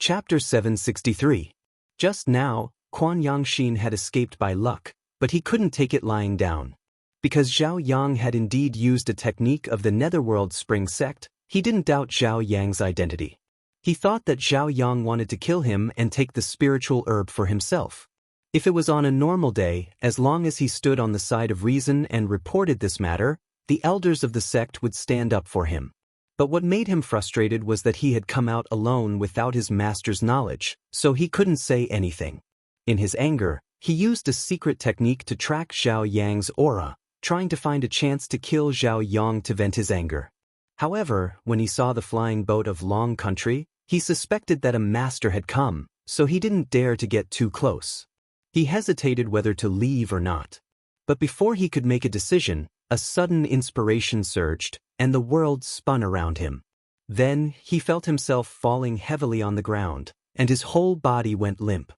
Chapter 763. Just now, Quan Yangxin had escaped by luck, but he couldn't take it lying down. Because Zhao Yang had indeed used a technique of the Netherworld Spring sect, he didn't doubt Zhao Yang's identity. He thought that Zhao Yang wanted to kill him and take the spiritual herb for himself. If it was on a normal day, as long as he stood on the side of reason and reported this matter, the elders of the sect would stand up for him. But what made him frustrated was that he had come out alone without his master's knowledge, so he couldn't say anything. In his anger, he used a secret technique to track Zhao Yang's aura, trying to find a chance to kill Zhao Yang to vent his anger. However, when he saw the flying boat of Long Country, he suspected that a master had come, so he didn't dare to get too close. He hesitated whether to leave or not. But before he could make a decision, a sudden inspiration surged, and the world spun around him. Then, he felt himself falling heavily on the ground, and his whole body went limp.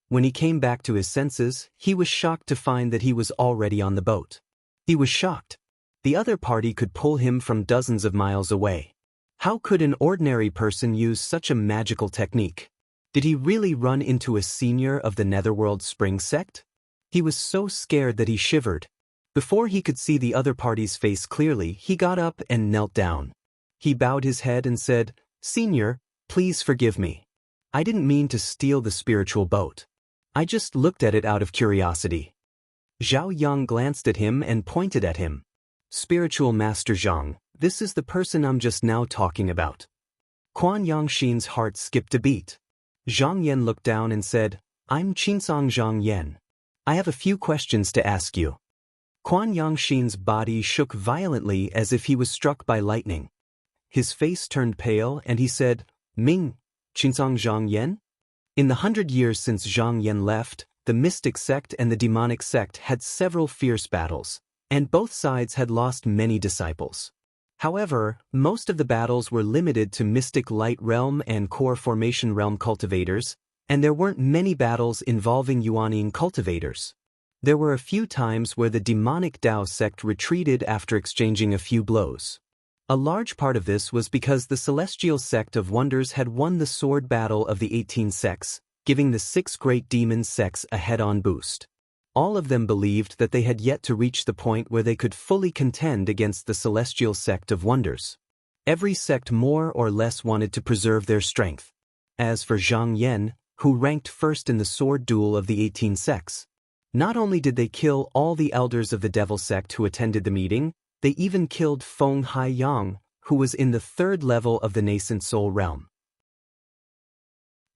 When he came back to his senses, he was shocked to find that he was already on the boat. He was shocked. The other party could pull him from dozens of miles away. How could an ordinary person use such a magical technique? Did he really run into a senior of the Netherworld Spring sect? He was so scared that he shivered. Before he could see the other party's face clearly, he got up and knelt down. He bowed his head and said, "Senior, please forgive me. I didn't mean to steal the spiritual boat. I just looked at it out of curiosity." Zhao Yang glanced at him and pointed at him. "Spiritual Master Zhang, this is the person I'm just now talking about." Quan Yangxin's heart skipped a beat. Zhang Yan looked down and said, "I'm Qinsong Zhang Yan. I have a few questions to ask you." Quan Yangxin's body shook violently as if he was struck by lightning. His face turned pale and he said, "Ming, Qinsong Zhang Yan?" In the 100 years since Zhang Yan left, the mystic sect and the demonic sect had several fierce battles, and both sides had lost many disciples. However, most of the battles were limited to mystic light realm and core formation realm cultivators, and there weren't many battles involving Yuanine cultivators. There were a few times where the demonic Dao sect retreated after exchanging a few blows. A large part of this was because the celestial sect of wonders had won the sword battle of the 18 sects, giving the 6 great demon sects a head-on boost. All of them believed that they had yet to reach the point where they could fully contend against the celestial sect of wonders. Every sect more or less wanted to preserve their strength. As for Zhang Yan, who ranked first in the sword duel of the 18 sects, not only did they kill all the elders of the devil sect who attended the meeting, they even killed Feng Haiyang, who was in the 3rd level of the nascent soul realm.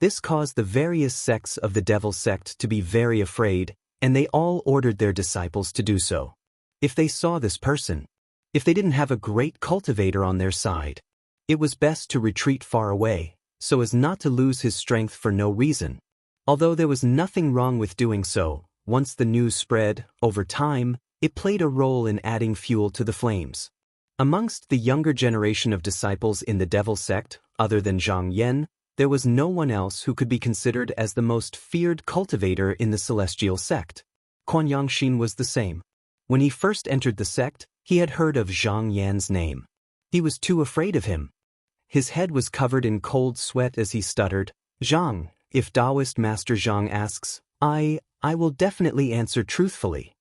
This caused the various sects of the devil sect to be very afraid, and they all ordered their disciples to do so. If they saw this person, if they didn't have a great cultivator on their side, it was best to retreat far away, so as not to lose his strength for no reason. Although there was nothing wrong with doing so, once the news spread, over time, it played a role in adding fuel to the flames. Amongst the younger generation of disciples in the devil sect, other than Zhang Yan, there was no one else who could be considered as the most feared cultivator in the celestial sect. Quan Yangxin was the same. When he first entered the sect, he had heard of Zhang Yan's name. He was too afraid of him. His head was covered in cold sweat as he stuttered, "Zhang, if Taoist Master Zhang asks, I will definitely answer truthfully."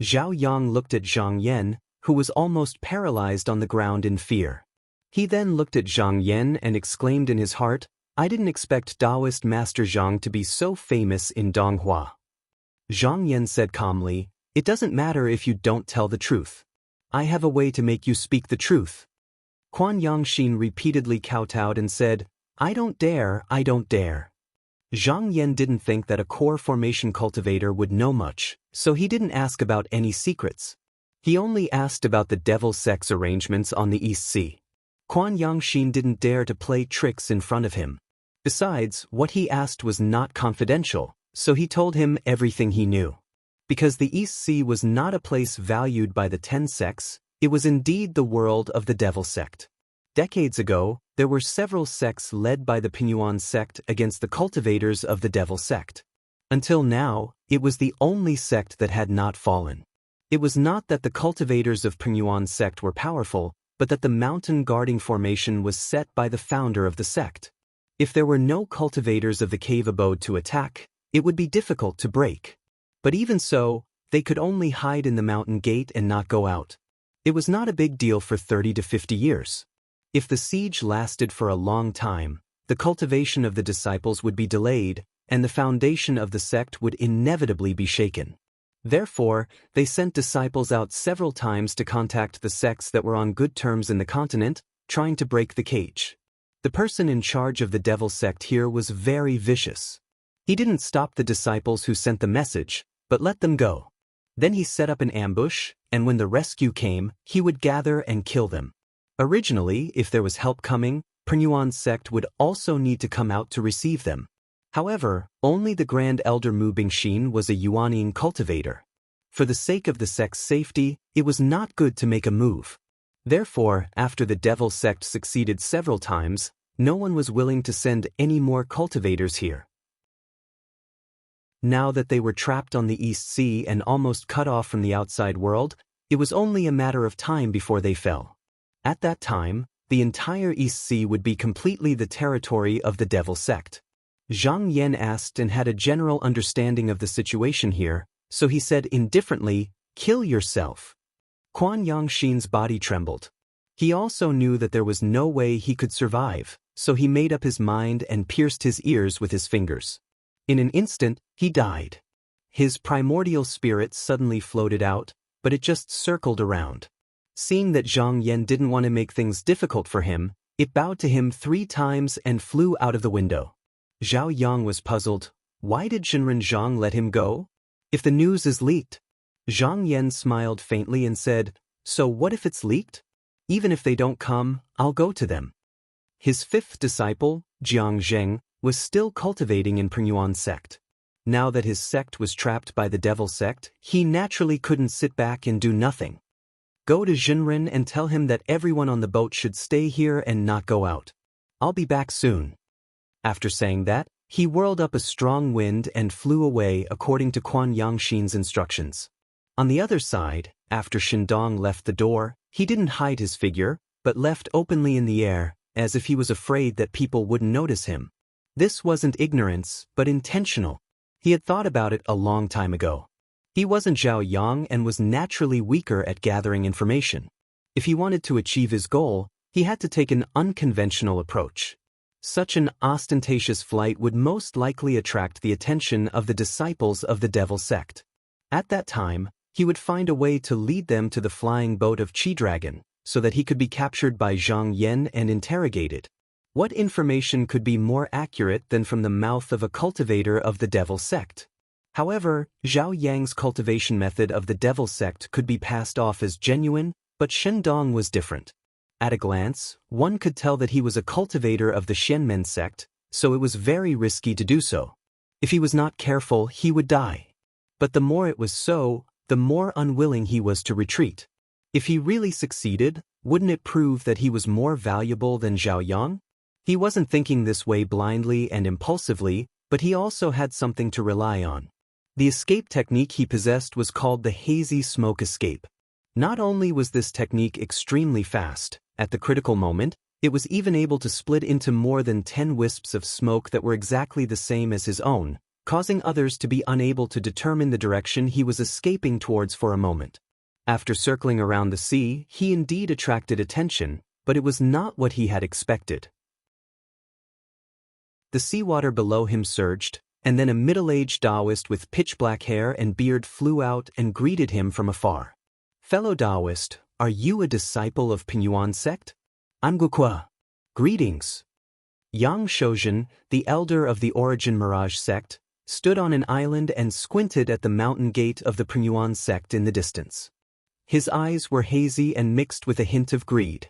Zhao Yang looked at Zhang Yan, who was almost paralyzed on the ground in fear. He then looked at Zhang Yan and exclaimed in his heart, "I didn't expect Taoist Master Zhang to be so famous in Donghua." Zhang Yan said calmly, "It doesn't matter if you don't tell the truth. I have a way to make you speak the truth." Quan Yangxin repeatedly kowtowed and said, "I don't dare, I don't dare." Zhang Yan didn't think that a core formation cultivator would know much, so he didn't ask about any secrets. He only asked about the devil sect's arrangements on the East Sea. Quan Yangxin didn't dare to play tricks in front of him. Besides, what he asked was not confidential, so he told him everything he knew. Because the East Sea was not a place valued by the 10 sects, it was indeed the world of the devil sect. Decades ago, there were several sects led by the Pinyuan sect against the cultivators of the devil sect. Until now, it was the only sect that had not fallen. It was not that the cultivators of Pinyuan sect were powerful, but that the mountain guarding formation was set by the founder of the sect. If there were no cultivators of the cave abode to attack, it would be difficult to break. But even so, they could only hide in the mountain gate and not go out. It was not a big deal for 30 to 50 years. If the siege lasted for a long time, the cultivation of the disciples would be delayed, and the foundation of the sect would inevitably be shaken. Therefore, they sent disciples out several times to contact the sects that were on good terms in the continent, trying to break the cage. The person in charge of the devil sect here was very vicious. He didn't stop the disciples who sent the message, but let them go. Then he set up an ambush, and when the rescue came, he would gather and kill them. Originally, if there was help coming, Penyuan's sect would also need to come out to receive them. However, only the Grand Elder Mu Bingxin was a Yuanning cultivator. For the sake of the sect's safety, it was not good to make a move. Therefore, after the devil sect succeeded several times, no one was willing to send any more cultivators here. Now that they were trapped on the East Sea and almost cut off from the outside world, it was only a matter of time before they fell. At that time, the entire East Sea would be completely the territory of the devil sect. Zhang Yan asked and had a general understanding of the situation here, so he said indifferently, "Kill yourself." Quan Yangxin's body trembled. He also knew that there was no way he could survive, so he made up his mind and pierced his ears with his fingers. In an instant, he died. His primordial spirit suddenly floated out, but it just circled around. Seeing that Zhang Yan didn't want to make things difficult for him, it bowed to him 3 times and flew out of the window. Zhao Yang was puzzled. Why did Zhenren Zhang let him go? If the news is leaked. Zhang Yan smiled faintly and said, "So what if it's leaked? Even if they don't come, I'll go to them." His 5th disciple, Jiang Zheng, was still cultivating in Penyuan's sect. Now that his sect was trapped by the devil sect, he naturally couldn't sit back and do nothing. "Go to Zhenren and tell him that everyone on the boat should stay here and not go out. I'll be back soon." After saying that, he whirled up a strong wind and flew away according to Quan Yangxin's instructions. On the other side, after Shindong left the door, he didn't hide his figure, but left openly in the air, as if he was afraid that people wouldn't notice him. This wasn't ignorance, but intentional. He had thought about it a long time ago. He wasn't Zhao Yang and was naturally weaker at gathering information. If he wanted to achieve his goal, he had to take an unconventional approach. Such an ostentatious flight would most likely attract the attention of the disciples of the devil sect. At that time, he would find a way to lead them to the flying boat of Qi Dragon, so that he could be captured by Zhang Yan and interrogated. What information could be more accurate than from the mouth of a cultivator of the devil sect? However, Zhao Yang's cultivation method of the devil sect could be passed off as genuine, but Shindong was different. At a glance, one could tell that he was a cultivator of the Xianmen sect, so it was very risky to do so. If he was not careful, he would die. But the more it was so, the more unwilling he was to retreat. If he really succeeded, wouldn't it prove that he was more valuable than Zhao Yang? He wasn't thinking this way blindly and impulsively, but he also had something to rely on. The escape technique he possessed was called the hazy smoke escape. Not only was this technique extremely fast, at the critical moment, it was even able to split into more than 10 wisps of smoke that were exactly the same as his own, causing others to be unable to determine the direction he was escaping towards for a moment. After circling around the sea, he indeed attracted attention, but it was not what he had expected. The seawater below him surged, and then a middle-aged Taoist with pitch-black hair and beard flew out and greeted him from afar. "Fellow Taoist, are you a disciple of Penyuan's sect? I'm Gukua. Greetings." Yang Shozhen, the elder of the Origin Mirage sect, stood on an island and squinted at the mountain gate of the Penyuan sect in the distance. His eyes were hazy and mixed with a hint of greed.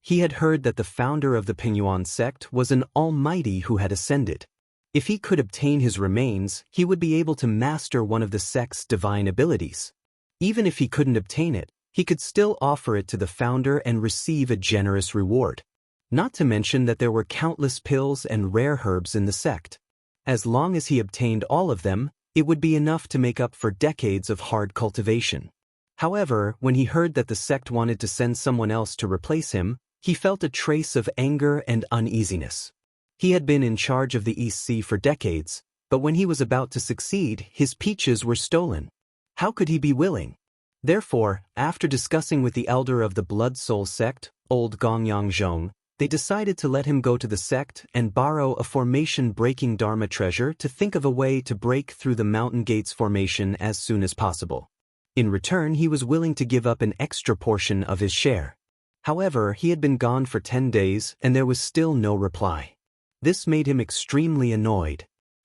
He had heard that the founder of the Penyuan sect was an almighty who had ascended. If he could obtain his remains, he would be able to master one of the sect's divine abilities. Even if he couldn't obtain it, he could still offer it to the founder and receive a generous reward. Not to mention that there were countless pills and rare herbs in the sect. As long as he obtained all of them, it would be enough to make up for decades of hard cultivation. However, when he heard that the sect wanted to send someone else to replace him, he felt a trace of anger and uneasiness. He had been in charge of the East Sea for decades, but when he was about to succeed, his peaches were stolen. How could he be willing? Therefore, after discussing with the elder of the Blood Soul sect, old Gongyang Zhong, they decided to let him go to the sect and borrow a formation-breaking Dharma treasure to think of a way to break through the Mountain Gates formation as soon as possible. In return, he was willing to give up an extra portion of his share. However, he had been gone for 10 days and there was still no reply. This made him extremely annoyed.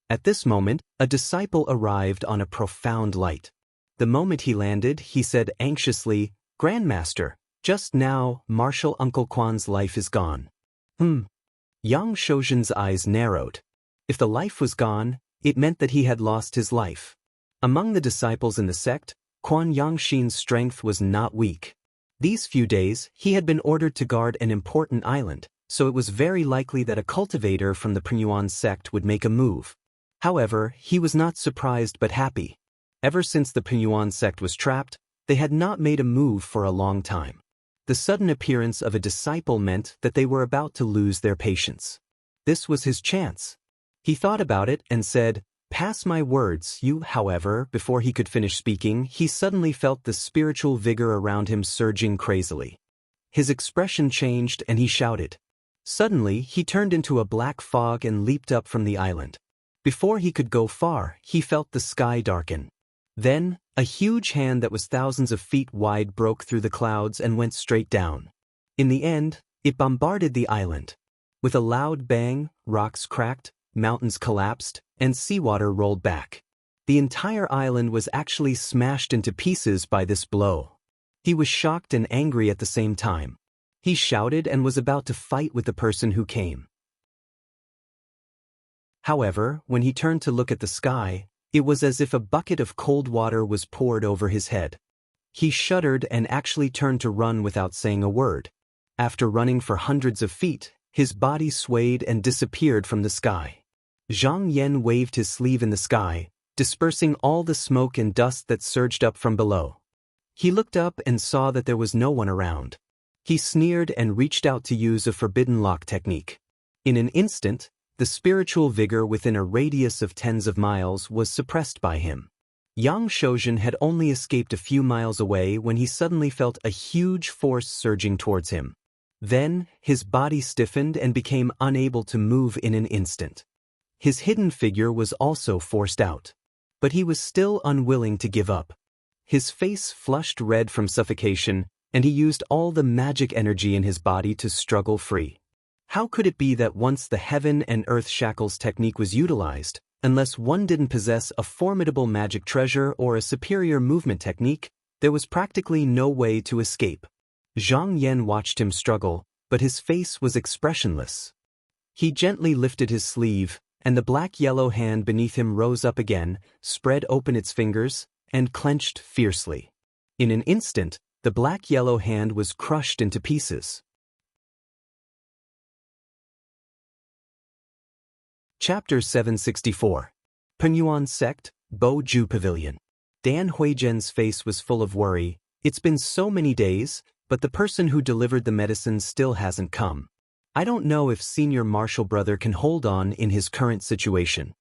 At this moment, a disciple arrived on a profound light. The moment he landed, he said anxiously, "Grandmaster, just now, Marshal Uncle Quan's life is gone." Yang Shozhen's eyes narrowed. If the life was gone, it meant that he had lost his life. Among the disciples in the sect, Quan Yangshin's strength was not weak. These few days, he had been ordered to guard an important island, so it was very likely that a cultivator from the Penyuan sect would make a move. However, he was not surprised but happy. Ever since the Penyuan sect was trapped, they had not made a move for a long time. The sudden appearance of a disciple meant that they were about to lose their patience. This was his chance. He thought about it and said, "Pass my words, you." However, before he could finish speaking, he suddenly felt the spiritual vigor around him surging crazily. His expression changed and he shouted. Suddenly, he turned into a black fog and leaped up from the island. Before he could go far, he felt the sky darken. Then, a huge hand that was thousands of feet wide broke through the clouds and went straight down. In the end, it bombarded the island. With a loud bang, rocks cracked, mountains collapsed, and seawater rolled back. The entire island was actually smashed into pieces by this blow. He was shocked and angry at the same time. He shouted and was about to fight with the person who came. However, when he turned to look at the sky, it was as if a bucket of cold water was poured over his head. He shuddered and actually turned to run without saying a word. After running for hundreds of feet, his body swayed and disappeared from the sky. Zhang Yan waved his sleeve in the sky, dispersing all the smoke and dust that surged up from below. He looked up and saw that there was no one around. He sneered and reached out to use a forbidden lock technique. In an instant, the spiritual vigor within a radius of tens of miles was suppressed by him. Yang Shozhen had only escaped a few miles away when he suddenly felt a huge force surging towards him. Then, his body stiffened and became unable to move in an instant. His hidden figure was also forced out. But he was still unwilling to give up. His face flushed red from suffocation, and he used all the magic energy in his body to struggle free. How could it be that once the heaven and earth shackles technique was utilized, unless one didn't possess a formidable magic treasure or a superior movement technique, there was practically no way to escape? Zhang Yan watched him struggle, but his face was expressionless. He gently lifted his sleeve, and the black-yellow hand beneath him rose up again, spread open its fingers, and clenched fiercely. In an instant, the black-yellow hand was crushed into pieces. Chapter 764. Penyuan Sect, Bo-Ju Pavilion. Dan Huizhen's face was full of worry. It's been so many days, but the person who delivered the medicine still hasn't come. I don't know if Senior Marshal Brother can hold on in his current situation.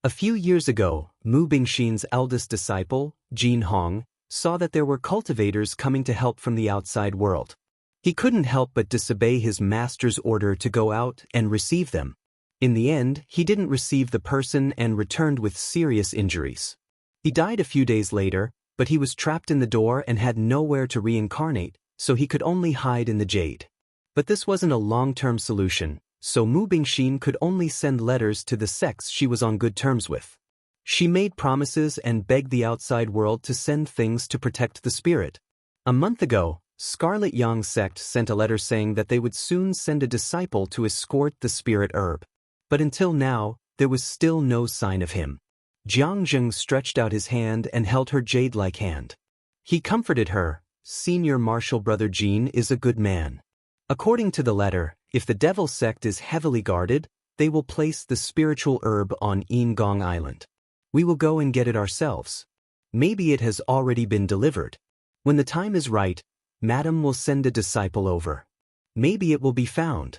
A few years ago, Mu Bingxin's eldest disciple, Jin Hong, saw that there were cultivators coming to help from the outside world. He couldn't help but disobey his master's order to go out and receive them. In the end, he didn't receive the person and returned with serious injuries. He died a few days later, but he was trapped in the door and had nowhere to reincarnate, so he could only hide in the jade. But this wasn't a long-term solution, so Mu Bingxin could only send letters to the sects she was on good terms with. She made promises and begged the outside world to send things to protect the spirit. A month ago, Scarlet Yang sect sent a letter saying that they would soon send a disciple to escort the spirit herb. But until now, there was still no sign of him. Jiang Zheng stretched out his hand and held her jade-like hand. He comforted her. Senior Marshal Brother Jin is a good man. According to the letter, if the devil sect is heavily guarded, they will place the spiritual herb on Yingong Island. We will go and get it ourselves. Maybe it has already been delivered. When the time is right, Madam will send a disciple over. Maybe it will be found.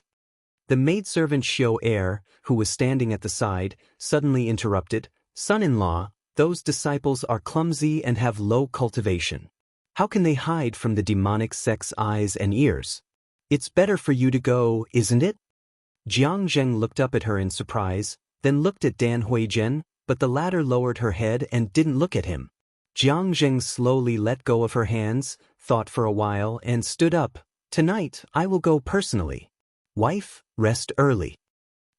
The maidservant Xiao Heir, who was standing at the side, suddenly interrupted, "Son-in-law, those disciples are clumsy and have low cultivation. How can they hide from the demonic sect's eyes and ears? It's better for you to go, isn't it?" Jiang Zheng looked up at her in surprise, then looked at Dan Huizhen, but the latter lowered her head and didn't look at him. Jiang Zheng slowly let go of her hands, thought for a while, and stood up. "Tonight, I will go personally. Wife, rest early."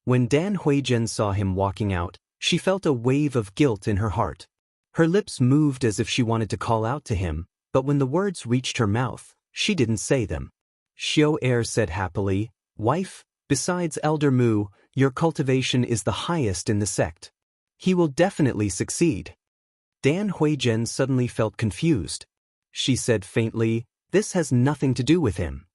When Dan Huizhen saw him walking out, she felt a wave of guilt in her heart. Her lips moved as if she wanted to call out to him, but when the words reached her mouth, she didn't say them. Xiao Heir said happily, "Wife, besides Elder Mu, your cultivation is the highest in the sect. He will definitely succeed." Dan Huizhen suddenly felt confused. She said faintly, "This has nothing to do with him."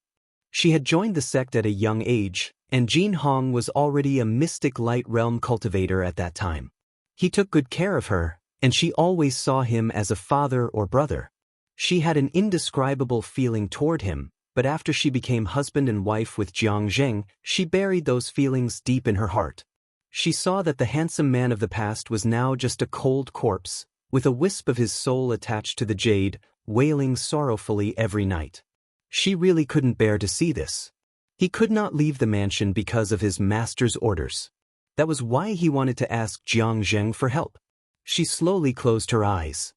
She had joined the sect at a young age, and Jin Hong was already a mystic light realm cultivator at that time. He took good care of her, and she always saw him as a father or brother. She had an indescribable feeling toward him, but after she became husband and wife with Jiang Zheng, she buried those feelings deep in her heart. She saw that the handsome man of the past was now just a cold corpse, with a wisp of his soul attached to the jade, wailing sorrowfully every night. She really couldn't bear to see this. He could not leave the mansion because of his master's orders. That was why he wanted to ask Jiang Zheng for help. She slowly closed her eyes.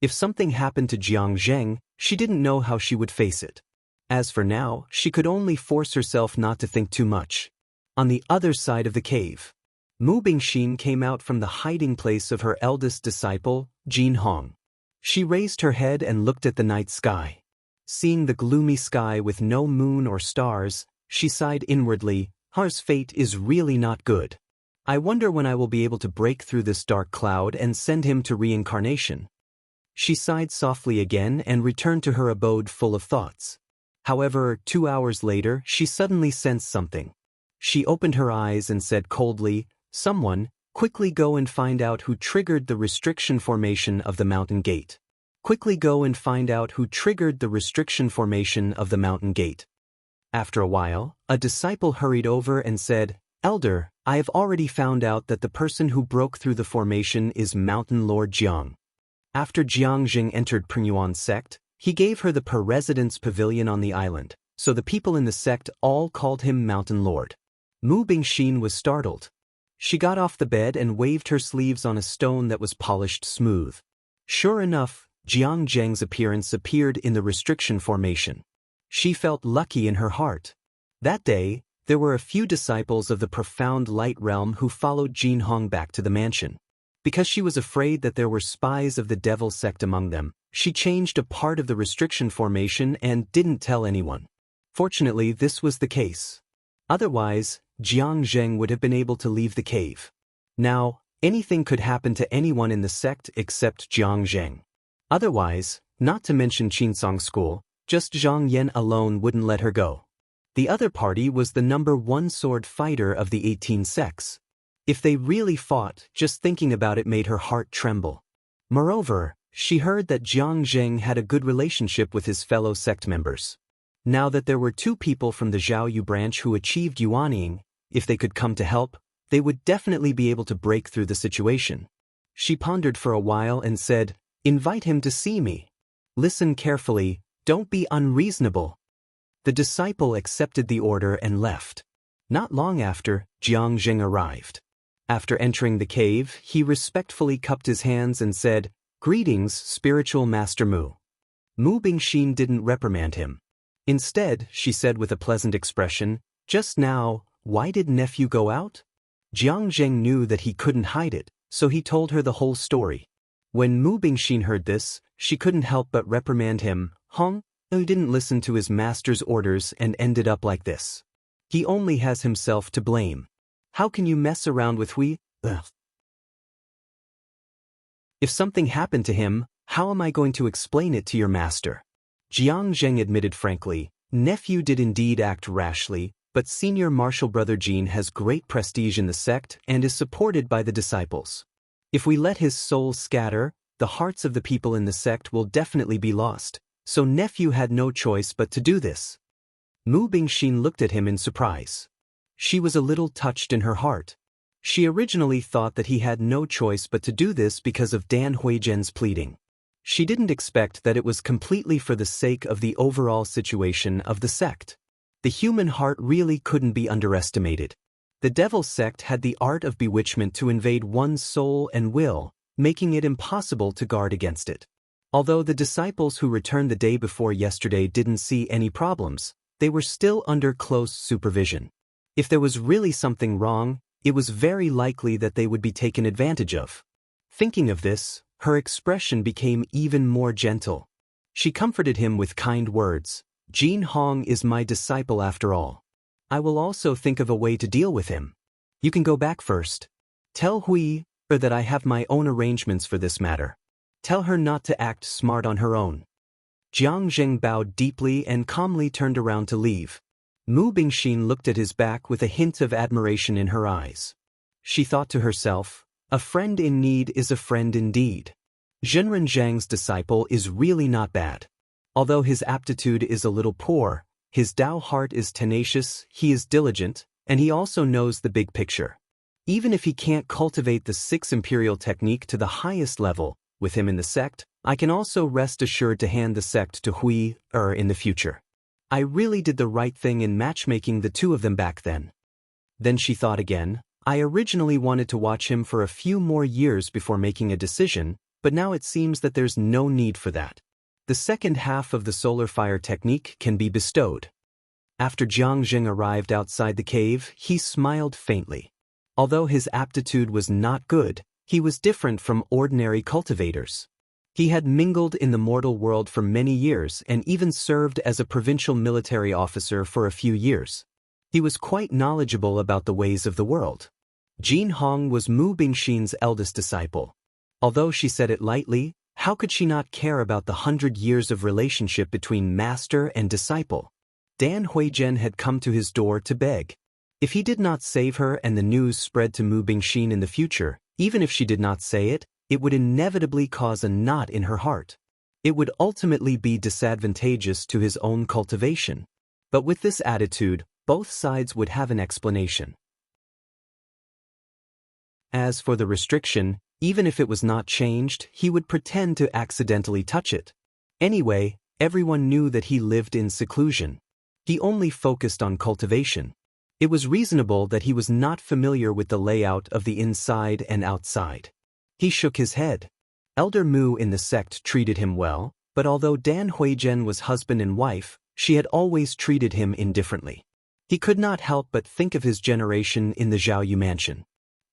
If something happened to Jiang Zheng, she didn't know how she would face it. As for now, she could only force herself not to think too much. On the other side of the cave, Mu Bingxin came out from the hiding place of her eldest disciple, Jin Hong. She raised her head and looked at the night sky. Seeing the gloomy sky with no moon or stars, she sighed inwardly, "Har's fate is really not good. I wonder when I will be able to break through this dark cloud and send him to reincarnation." She sighed softly again and returned to her abode full of thoughts. However, 2 hours later, she suddenly sensed something. She opened her eyes and said coldly, "Someone, quickly go and find out who triggered the restriction formation of the mountain gate. Quickly go and find out who triggered the restriction formation of the mountain gate." After a while, a disciple hurried over and said, "Elder, I have already found out that the person who broke through the formation is Mountain Lord Jiang." After Jiang Zheng entered Pringyuan's sect, he gave her the per-residence pavilion on the island, so the people in the sect all called him Mountain Lord. Mu Bingxin was startled. She got off the bed and waved her sleeves on a stone that was polished smooth. Sure enough, Jiang Zheng's appearance appeared in the restriction formation. She felt lucky in her heart. That day, there were a few disciples of the profound light realm who followed Jin Hong back to the mansion. Because she was afraid that there were spies of the devil sect among them, she changed a part of the restriction formation and didn't tell anyone. Fortunately, this was the case. Otherwise, Jiang Zheng would have been able to leave the cave. Now, anything could happen to anyone in the sect except Jiang Zheng. Otherwise, not to mention Qinsong School, just Zhang Yan alone wouldn't let her go. The other party was the #1 sword fighter of the 18 sects. If they really fought, just thinking about it made her heart tremble. Moreover, she heard that Jiang Zheng had a good relationship with his fellow sect members. Now that there were 2 people from the Zhaoyu branch who achieved Yuanying, if they could come to help, they would definitely be able to break through the situation. She pondered for a while and said, "Invite him to see me. Listen carefully, don't be unreasonable." The disciple accepted the order and left. Not long after, Jiang Zheng arrived. After entering the cave, he respectfully cupped his hands and said, "Greetings, spiritual Master Mu." Mu Bingxin didn't reprimand him. Instead, she said with a pleasant expression, "Just now, why did nephew go out?" Jiang Zheng knew that he couldn't hide it, so he told her the whole story. When Mu Bingxin heard this, she couldn't help but reprimand him. "Hong, who didn't listen to his master's orders and ended up like this. He only has himself to blame. How can you mess around with we? Ugh. If something happened to him, how am I going to explain it to your master?" Jiang Zheng admitted frankly, nephew did indeed act rashly, but senior martial brother Jin has great prestige in the sect and is supported by the disciples. If we let his soul scatter, the hearts of the people in the sect will definitely be lost, so nephew had no choice but to do this. Mu Bingxin looked at him in surprise. She was a little touched in her heart. She originally thought that he had no choice but to do this because of Dan Huizhen's pleading. She didn't expect that it was completely for the sake of the overall situation of the sect. The human heart really couldn't be underestimated. The devil sect had the art of bewitchment to invade one's soul and will, making it impossible to guard against it. Although the disciples who returned the day before yesterday didn't see any problems, they were still under close supervision. If there was really something wrong, it was very likely that they would be taken advantage of. Thinking of this, her expression became even more gentle. She comforted him with kind words. Jin Hong is my disciple after all. I will also think of a way to deal with him. You can go back first. Tell Hui that I have my own arrangements for this matter. Tell her not to act smart on her own. Jiang Zheng bowed deeply and calmly turned around to leave. Mu Bingxin looked at his back with a hint of admiration in her eyes. She thought to herself, a friend in need is a friend indeed. Zhenren Zhang's disciple is really not bad. Although his aptitude is a little poor, his Dao heart is tenacious, he is diligent, and he also knows the big picture. Even if he can't cultivate the 6 imperial technique to the highest level, with him in the sect, I can also rest assured to hand the sect to Hui in the future. I really did the right thing in matchmaking the two of them back then. Then she thought again, I originally wanted to watch him for a few more years before making a decision, but now it seems that there's no need for that. The second half of the solar fire technique can be bestowed. After Jiang Zheng arrived outside the cave, he smiled faintly. Although his aptitude was not good, he was different from ordinary cultivators. He had mingled in the mortal world for many years and even served as a provincial military officer for a few years. He was quite knowledgeable about the ways of the world. Jin Hong was Mu Bingxin's eldest disciple. Although she said it lightly, how could she not care about the 100 years of relationship between master and disciple? Dan Huizhen had come to his door to beg. If he did not save her and the news spread to Mu Bingxin in the future, even if she did not say it, it would inevitably cause a knot in her heart. It would ultimately be disadvantageous to his own cultivation. But with this attitude, both sides would have an explanation. As for the restriction, even if it was not changed, he would pretend to accidentally touch it. Anyway, everyone knew that he lived in seclusion. He only focused on cultivation. It was reasonable that he was not familiar with the layout of the inside and outside. He shook his head. Elder Mu in the sect treated him well, but although Dan Huizhen was husband and wife, she had always treated him indifferently. He could not help but think of his generation in the Zhaoyu mansion.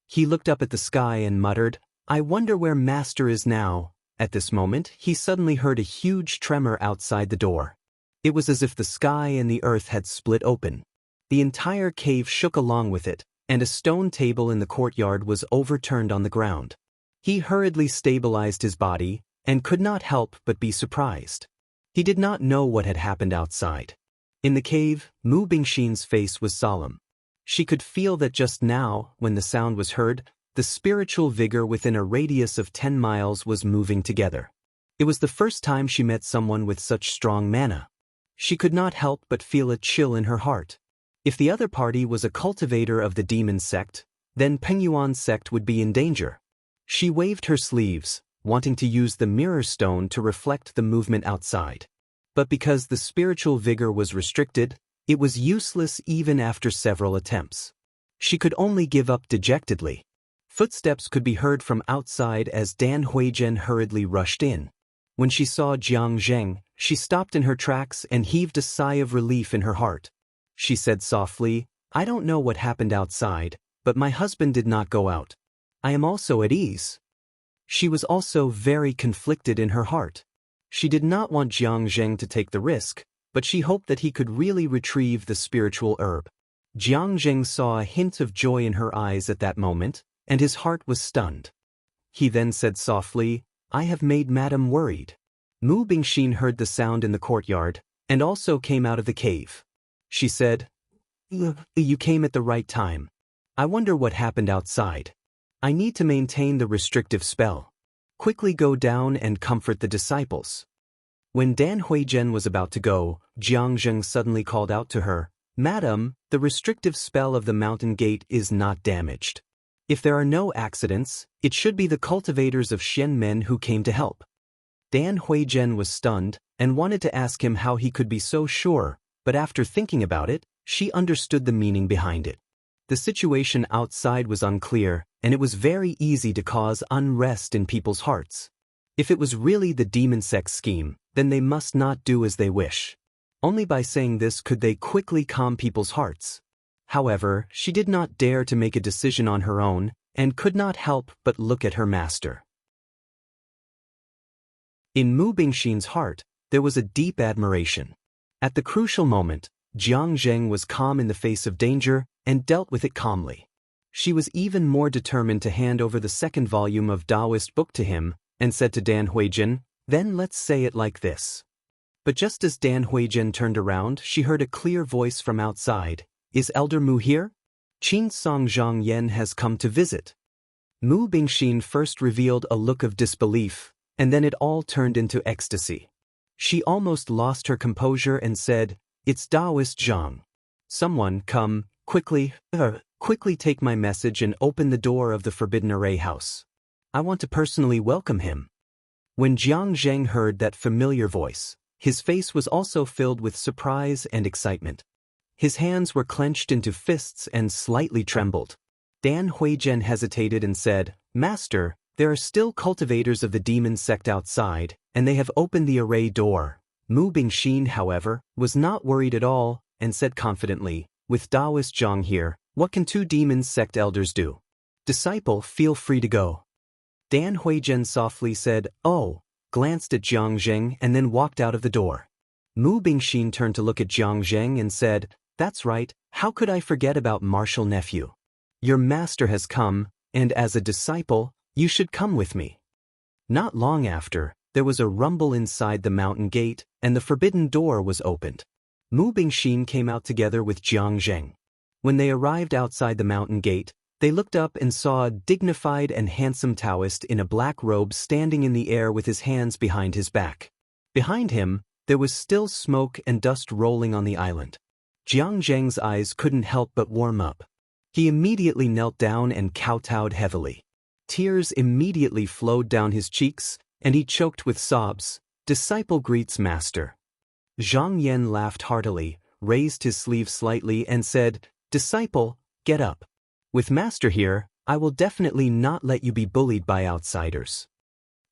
He looked up at the sky and muttered, I wonder where Master is now. At this moment, he suddenly heard a huge tremor outside the door. It was as if the sky and the earth had split open. The entire cave shook along with it, and a stone table in the courtyard was overturned on the ground. He hurriedly stabilized his body, and could not help but be surprised. He did not know what had happened outside. In the cave, Mu Bingxin's face was solemn. She could feel that just now, when the sound was heard, the spiritual vigor within a radius of 10 miles was moving together. It was the first time she met someone with such strong mana. She could not help but feel a chill in her heart. If the other party was a cultivator of the demon sect, then Pengyuan's sect would be in danger. She waved her sleeves, wanting to use the mirror stone to reflect the movement outside. But because the spiritual vigor was restricted, it was useless even after several attempts. She could only give up dejectedly. Footsteps could be heard from outside as Dan Huizhen hurriedly rushed in. When she saw Jiang Zheng, she stopped in her tracks and heaved a sigh of relief in her heart. She said softly, I don't know what happened outside, but my husband did not go out. I am also at ease. She was also very conflicted in her heart. She did not want Jiang Zheng to take the risk, but she hoped that he could really retrieve the spiritual herb. Jiang Zheng saw a hint of joy in her eyes at that moment, and his heart was stunned. He then said softly, I have made Madam worried. Mu Bingxin heard the sound in the courtyard, and also came out of the cave. She said, You came at the right time. I wonder what happened outside. I need to maintain the restrictive spell. Quickly go down and comfort the disciples. When Dan Huizhen was about to go, Jiang Zheng suddenly called out to her, "Madam, the restrictive spell of the mountain gate is not damaged. If there are no accidents, it should be the cultivators of Xian men who came to help." Dan Huizhen was stunned and wanted to ask him how he could be so sure, but after thinking about it, she understood the meaning behind it. The situation outside was unclear, and it was very easy to cause unrest in people's hearts. If it was really the demon sect's scheme, then they must not do as they wish. Only by saying this could they quickly calm people's hearts. However, she did not dare to make a decision on her own, and could not help but look at her master. In Mu Bingxin's heart, there was a deep admiration. At the crucial moment, Jiang Zheng was calm in the face of danger and dealt with it calmly. She was even more determined to hand over the second volume of Taoist book to him, and said to Dan Huizhen, "Then let's say it like this." But just as Dan Huizhen turned around, she heard a clear voice from outside, "Is Elder Mu here? Qin Song Zhang Yen has come to visit." Mu Bingxin first revealed a look of disbelief, and then it all turned into ecstasy. She almost lost her composure and said, "It's Taoist Zhang. Someone, come, quickly take my message and open the door of the Forbidden Array house. I want to personally welcome him." When Jiang Zheng heard that familiar voice, his face was also filled with surprise and excitement. His hands were clenched into fists and slightly trembled. Dan Huizhen hesitated and said, "Master, there are still cultivators of the demon sect outside, and they have opened the array door." Mu Bingxin, however, was not worried at all, and said confidently, "With Taoist Zhang here, what can two demon sect elders do? Disciple, feel free to go." Dan Huizhen softly said, "Oh," glanced at Jiang Zheng and then walked out of the door. Mu Bingxin turned to look at Jiang Zheng and said, "That's right, how could I forget about martial nephew? Your master has come, and as a disciple, you should come with me." Not long after, there was a rumble inside the mountain gate, and the forbidden door was opened. Mu Bingxin came out together with Jiang Zheng. When they arrived outside the mountain gate, they looked up and saw a dignified and handsome Taoist in a black robe standing in the air with his hands behind his back. Behind him, there was still smoke and dust rolling on the island. Jiang Zheng's eyes couldn't help but warm up. He immediately knelt down and kowtowed heavily. Tears immediately flowed down his cheeks, and he choked with sobs. "Disciple greets master." Zhang Yen laughed heartily, raised his sleeve slightly and said, "Disciple, get up. With master here, I will definitely not let you be bullied by outsiders."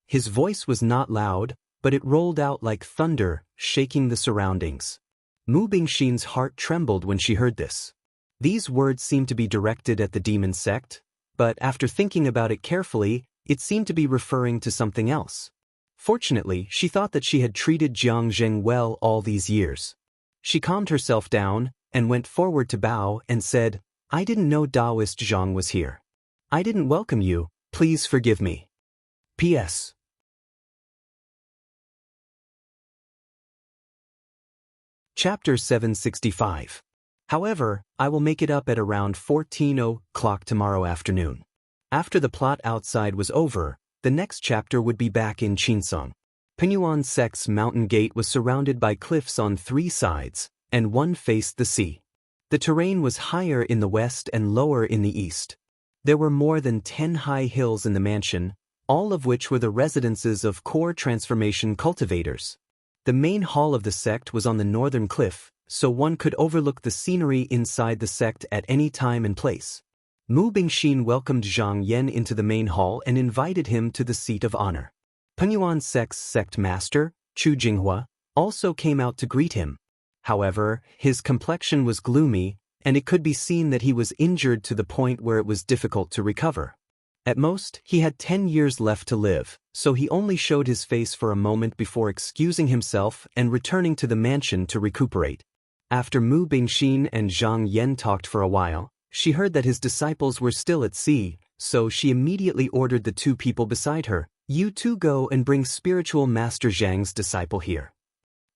His voice was not loud, but it rolled out like thunder, shaking the surroundings. Mu Bingxin's heart trembled when she heard this. These words seemed to be directed at the demon sect, but after thinking about it carefully, it seemed to be referring to something else. Fortunately, she thought that she had treated Jiang Zheng well all these years. She calmed herself down and went forward to bow and said, "I didn't know Taoist Zhang was here. I didn't welcome you, please forgive me. P.S. Chapter 765. However, I will make it up at around 14:00 tomorrow afternoon. After the plot outside was over, the next chapter would be back in Qinsong. Penyuan Sect's mountain gate was surrounded by cliffs on 3 sides, and one faced the sea. The terrain was higher in the west and lower in the east. There were more than 10 high hills in the mansion, all of which were the residences of core transformation cultivators. The main hall of the sect was on the northern cliff, so one could overlook the scenery inside the sect at any time and place. Mu Bingxin welcomed Zhang Yen into the main hall and invited him to the seat of honor. Penyuan Sect's sect master, Chu Jinghua, also came out to greet him. However, his complexion was gloomy, and it could be seen that he was injured to the point where it was difficult to recover. At most, he had 10 years left to live, so he only showed his face for a moment before excusing himself and returning to the mansion to recuperate. After Mu Bingxin and Zhang Yen talked for a while, she heard that his disciples were still at sea, so she immediately ordered the 2 people beside her, "You 2 go and bring spiritual master Zhang's disciple here."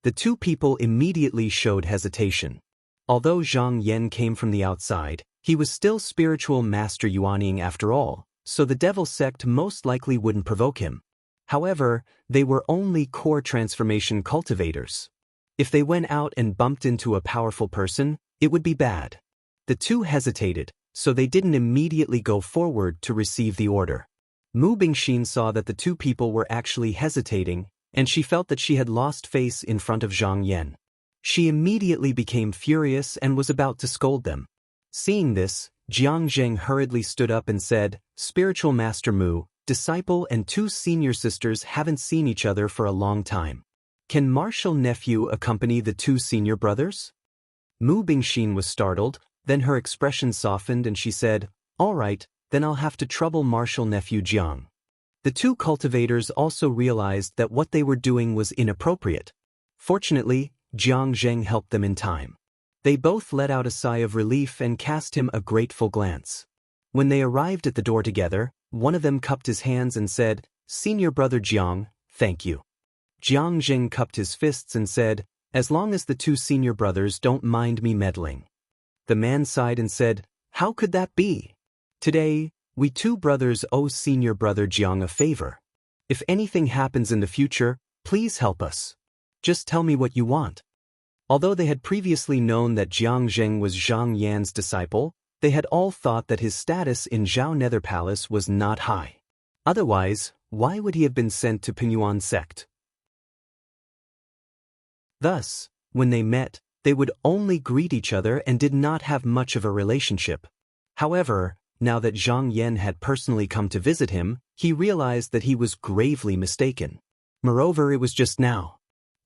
The 2 people immediately showed hesitation. Although Zhang Yen came from the outside, he was still spiritual master Yuanying after all, so the devil sect most likely wouldn't provoke him. However, they were only core transformation cultivators. If they went out and bumped into a powerful person, it would be bad. The two hesitated, so they didn't immediately go forward to receive the order. Mu Bingxin saw that the two people were actually hesitating, and she felt that she had lost face in front of Zhang Yan. She immediately became furious and was about to scold them. Seeing this, Jiang Zheng hurriedly stood up and said, "Spiritual Master Mu, disciple and two senior sisters haven't seen each other for a long time. Can martial nephew accompany the two senior brothers?" Mu Bingxin was startled, then her expression softened and she said, "All right, then I'll have to trouble martial nephew Jiang." The two cultivators also realized that what they were doing was inappropriate. Fortunately, Jiang Zheng helped them in time. They both let out a sigh of relief and cast him a grateful glance. When they arrived at the door together, one of them cupped his hands and said, "Senior brother Jiang, thank you." Jiang Zheng cupped his fists and said, "As long as the two senior brothers don't mind me meddling." The man sighed and said, "How could that be? Today, we two brothers owe senior brother Jiang a favor. If anything happens in the future, please help us. Just tell me what you want." Although they had previously known that Jiang Zheng was Zhang Yan's disciple, they had all thought that his status in Zhao Nether Palace was not high. Otherwise, why would he have been sent to Pingyuan sect? Thus, when they met, they would only greet each other and did not have much of a relationship. However, now that Zhang Yan had personally come to visit him, he realized that he was gravely mistaken. Moreover, it was just now.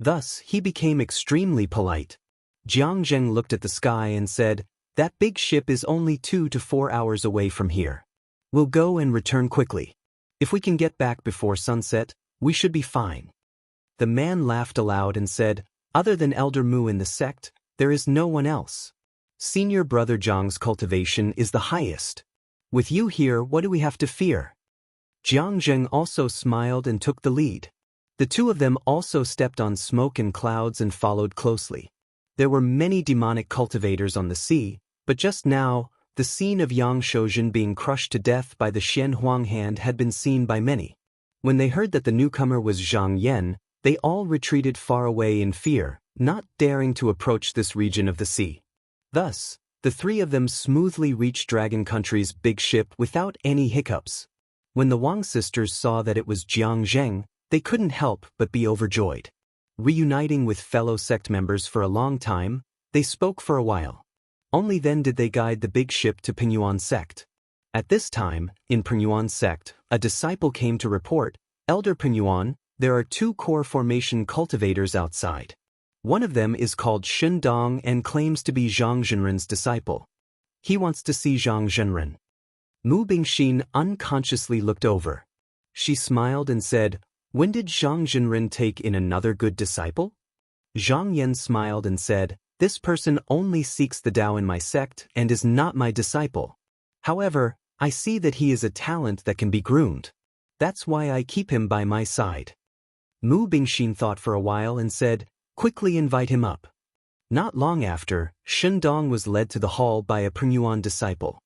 Thus, he became extremely polite. Jiang Zheng looked at the sky and said, "That big ship is only 2 to 4 hours away from here. We'll go and return quickly. If we can get back before sunset, we should be fine." The man laughed aloud and said, "Other than Elder Mu in the sect, there is no one else. Senior brother Zhang's cultivation is the highest. With you here, what do we have to fear?" Jiang Zheng also smiled and took the lead. The two of them also stepped on smoke and clouds and followed closely. There were many demonic cultivators on the sea, but just now, the scene of Yang Shoujin being crushed to death by the Xian Huang hand had been seen by many. When they heard that the newcomer was Zhang Yan, they all retreated far away in fear, not daring to approach this region of the sea. Thus, the three of them smoothly reached Dragon Country's big ship without any hiccups. When the Wang sisters saw that it was Jiang Zheng, they couldn't help but be overjoyed. Reuniting with fellow sect members for a long time, they spoke for a while. Only then did they guide the big ship to Pingyuan sect. At this time, in Pingyuan sect, a disciple came to report, "Elder Pingyuan, there are 2 core formation cultivators outside. One of them is called Shen Dong and claims to be Zhang Zhenren's disciple. He wants to see Zhang Zhenren." Mu Bingxin unconsciously looked over. She smiled and said, "When did Zhang Zhenren take in another good disciple?" Zhang Yan smiled and said, "This person only seeks the Tao in my sect and is not my disciple. However, I see that he is a talent that can be groomed. That's why I keep him by my side." Mu Bingxin thought for a while and said, "Quickly invite him up." Not long after, Shen Dong was led to the hall by a Pingyuan disciple.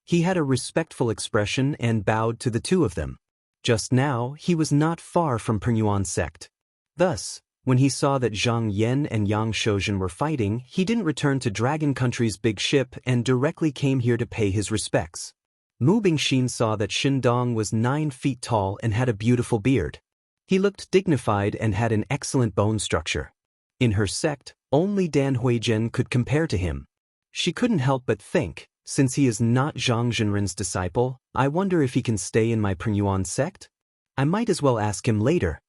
He had a respectful expression and bowed to the two of them. Just now, he was not far from Pingyuan sect. Thus, when he saw that Zhang Yan and Yang Shoujin were fighting, he didn't return to Dragon Country's big ship and directly came here to pay his respects. Mu Bingxin saw that Shen Dong was 9 feet tall and had a beautiful beard. He looked dignified and had an excellent bone structure. In her sect, only Dan Huizhen could compare to him. She couldn't help but think, since he is not Zhang Zhenren's disciple, I wonder if he can stay in my Pingyuan sect? I might as well ask him later.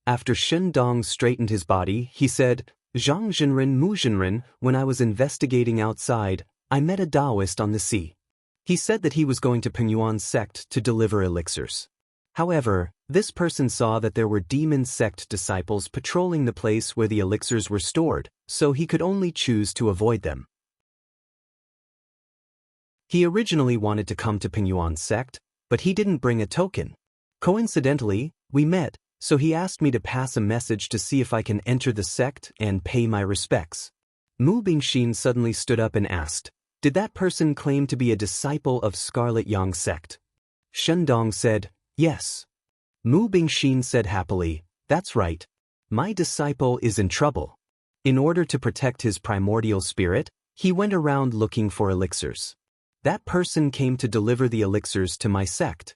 After Shen Dong straightened his body, he said, "Zhang Zhenren Mu Zhenren, when I was investigating outside, I met a Taoist on the sea. He said that he was going to Pingyuan sect to deliver elixirs. However, this person saw that there were demon sect disciples patrolling the place where the elixirs were stored, so he could only choose to avoid them. He originally wanted to come to Pingyuan sect, but he didn't bring a token. Coincidentally, we met, so he asked me to pass a message to see if I can enter the sect and pay my respects." Mu Bingxin suddenly stood up and asked, "Did that person claim to be a disciple of Scarlet Yang sect?" Shen Dong said, "Yes." Mu Bingxin said happily, "That's right. My disciple is in trouble." In order to protect his primordial spirit, he went around looking for elixirs. That person came to deliver the elixirs to my sect.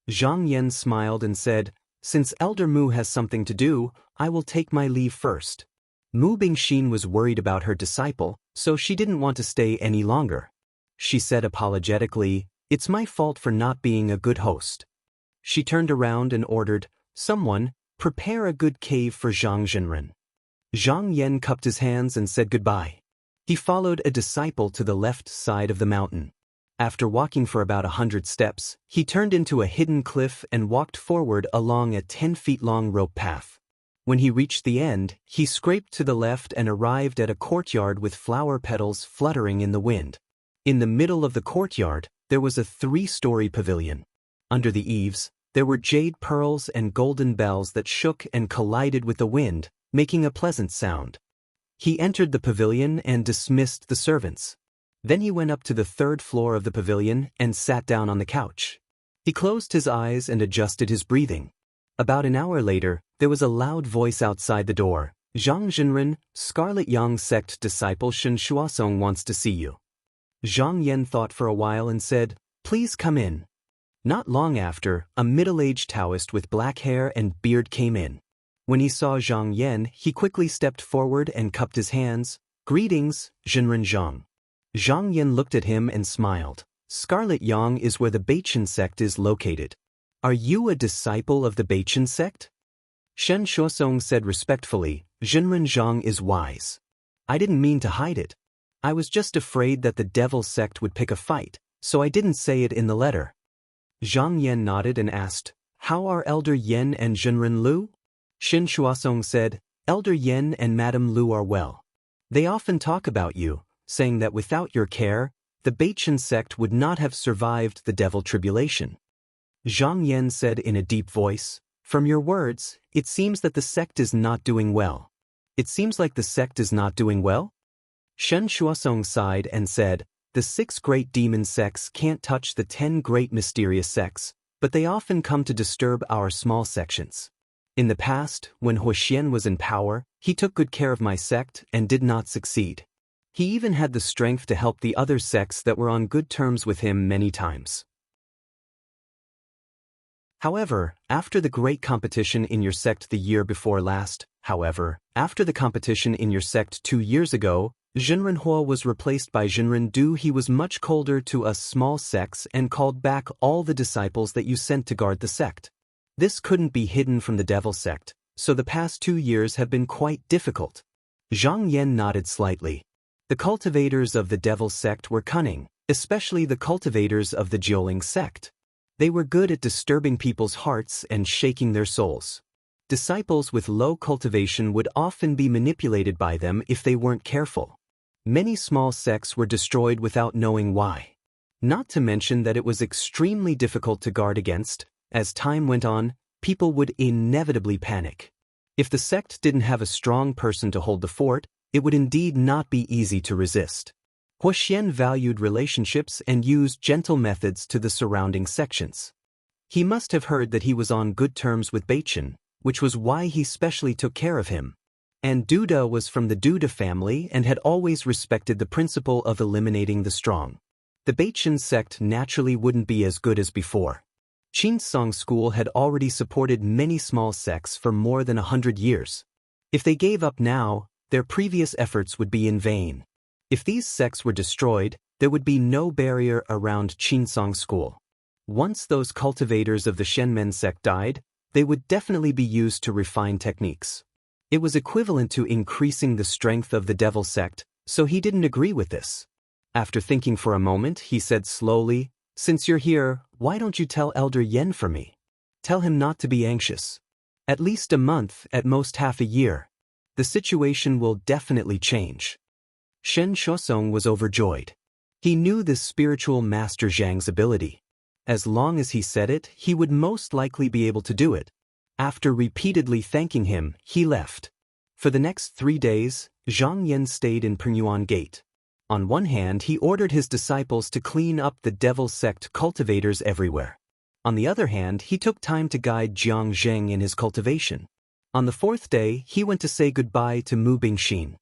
Zhang Yan smiled and said, "Since Elder Mu has something to do, I will take my leave first." Mu Bingxin was worried about her disciple, so she didn't want to stay any longer. She said apologetically, "It's my fault for not being a good host." She turned around and ordered, "Someone, prepare a good cave for Zhang Zhenren." Zhang Yan cupped his hands and said goodbye. He followed a disciple to the left side of the mountain. After walking for about 100 steps, he turned into a hidden cliff and walked forward along a 10-feet-long rope path. When he reached the end, he scraped to the left and arrived at a courtyard with flower petals fluttering in the wind. In the middle of the courtyard, there was a 3-story pavilion. Under the eaves, there were jade pearls and golden bells that shook and collided with the wind, making a pleasant sound. He entered the pavilion and dismissed the servants. Then he went up to the 3rd floor of the pavilion and sat down on the couch. He closed his eyes and adjusted his breathing. About an hour later, there was a loud voice outside the door. "Zhang Zhenren, Scarlet Yang sect disciple Shen Shuasong wants to see you." Zhang Yan thought for a while and said, "Please come in." Not long after, a middle-aged Taoist with black hair and beard came in. When he saw Zhang Yan, he quickly stepped forward and cupped his hands. "Greetings, Zhenren Zhang." Zhang Yan looked at him and smiled. "Scarlet Yang is where the Beichen sect is located. Are you a disciple of the Beichen sect?" Shen Shuosong said respectfully, "Zhenren Zhang is wise. I didn't mean to hide it. I was just afraid that the devil sect would pick a fight, so I didn't say it in the letter." Zhang Yan nodded and asked, "How are Elder Yen and Zhenren Lu?" Shen Shuosong said, "Elder Yen and Madame Lu are well. They often talk about you, saying that without your care, the Beichen sect would not have survived the devil tribulation." Zhang Yan said in a deep voice, "From your words, it seems that the sect is not doing well." "It seems like the sect is not doing well?" Shen Shuosong sighed and said, "The 6 great demon sects can't touch the 10 great mysterious sects, but they often come to disturb our small sections. In the past, when Huoxian was in power, he took good care of my sect and did not succeed. He even had the strength to help the other sects that were on good terms with him many times. However, after the great competition in your sect the year before last, after the competition in your sect 2 years ago, Zhenren Huo was replaced by Zhenren Du. He was much colder to us small sects and called back all the disciples that you sent to guard the sect. This couldn't be hidden from the devil sect, so the past 2 years have been quite difficult." Zhang Yan nodded slightly. The cultivators of the devil sect were cunning, especially the cultivators of the Jiuling sect. They were good at disturbing people's hearts and shaking their souls. Disciples with low cultivation would often be manipulated by them if they weren't careful. Many small sects were destroyed without knowing why. Not to mention that it was extremely difficult to guard against. As time went on, people would inevitably panic. If the sect didn't have a strong person to hold the fort, it would indeed not be easy to resist. Huoxian valued relationships and used gentle methods to the surrounding sections. He must have heard that he was on good terms with Beichen, which was why he specially took care of him. And Duda was from the Duda family and had always respected the principle of eliminating the strong. The Beichen sect naturally wouldn't be as good as before. Qinsong School had already supported many small sects for more than 100 years. If they gave up now, their previous efforts would be in vain. If these sects were destroyed, there would be no barrier around Qinsong School. Once those cultivators of the Shenmen sect died, they would definitely be used to refine techniques. It was equivalent to increasing the strength of the devil sect, so he didn't agree with this. After thinking for a moment, he said slowly, "Since you're here, why don't you tell Elder Yen for me? Tell him not to be anxious. At least a month, at most half a year. The situation will definitely change." Shen Shuosong was overjoyed. He knew this spiritual master Zhang's ability. As long as he said it, he would most likely be able to do it. After repeatedly thanking him, he left. For the next 3 days, Zhang Yan stayed in Pingyuan Gate. On one hand, he ordered his disciples to clean up the devil sect cultivators everywhere. On the other hand, he took time to guide Jiang Zheng in his cultivation. On the fourth day, he went to say goodbye to Mu Bingxin.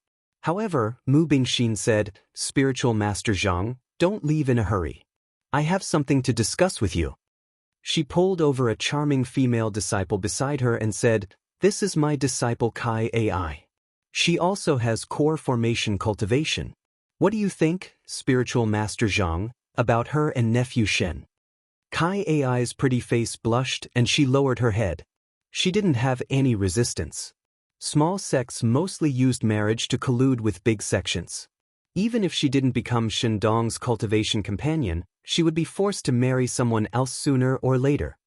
However, Mu Bingxin said, "Spiritual Master Zhang, don't leave in a hurry. I have something to discuss with you." She pulled over a charming female disciple beside her and said, "This is my disciple Kai Ai. She also has core formation cultivation. What do you think, Spiritual Master Zhang, about her and nephew Shen?" Kai Ai's pretty face blushed and she lowered her head. She didn't have any resistance. Small sects mostly used marriage to collude with big sections. Even if she didn't become Shindong's cultivation companion, she would be forced to marry someone else sooner or later.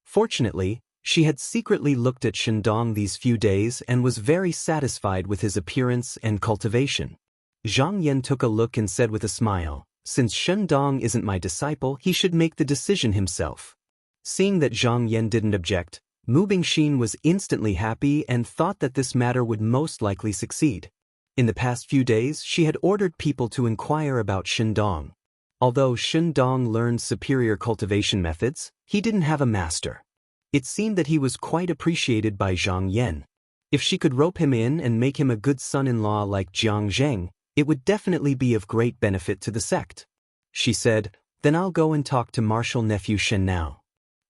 Fortunately, she had secretly looked at Shindong these few days and was very satisfied with his appearance and cultivation. Zhang Yan took a look and said with a smile, "Since Shindong isn't my disciple, he should make the decision himself." Seeing that Zhang Yan didn't object, Mu Bingxin was instantly happy and thought that this matter would most likely succeed. In the past few days, she had ordered people to inquire about Shindong. Although Shindong learned superior cultivation methods, he didn't have a master. It seemed that he was quite appreciated by Zhang Yan. If she could rope him in and make him a good son-in-law like Jiang Zheng, it would definitely be of great benefit to the sect. She said, "Then I'll go and talk to martial nephew Shen now."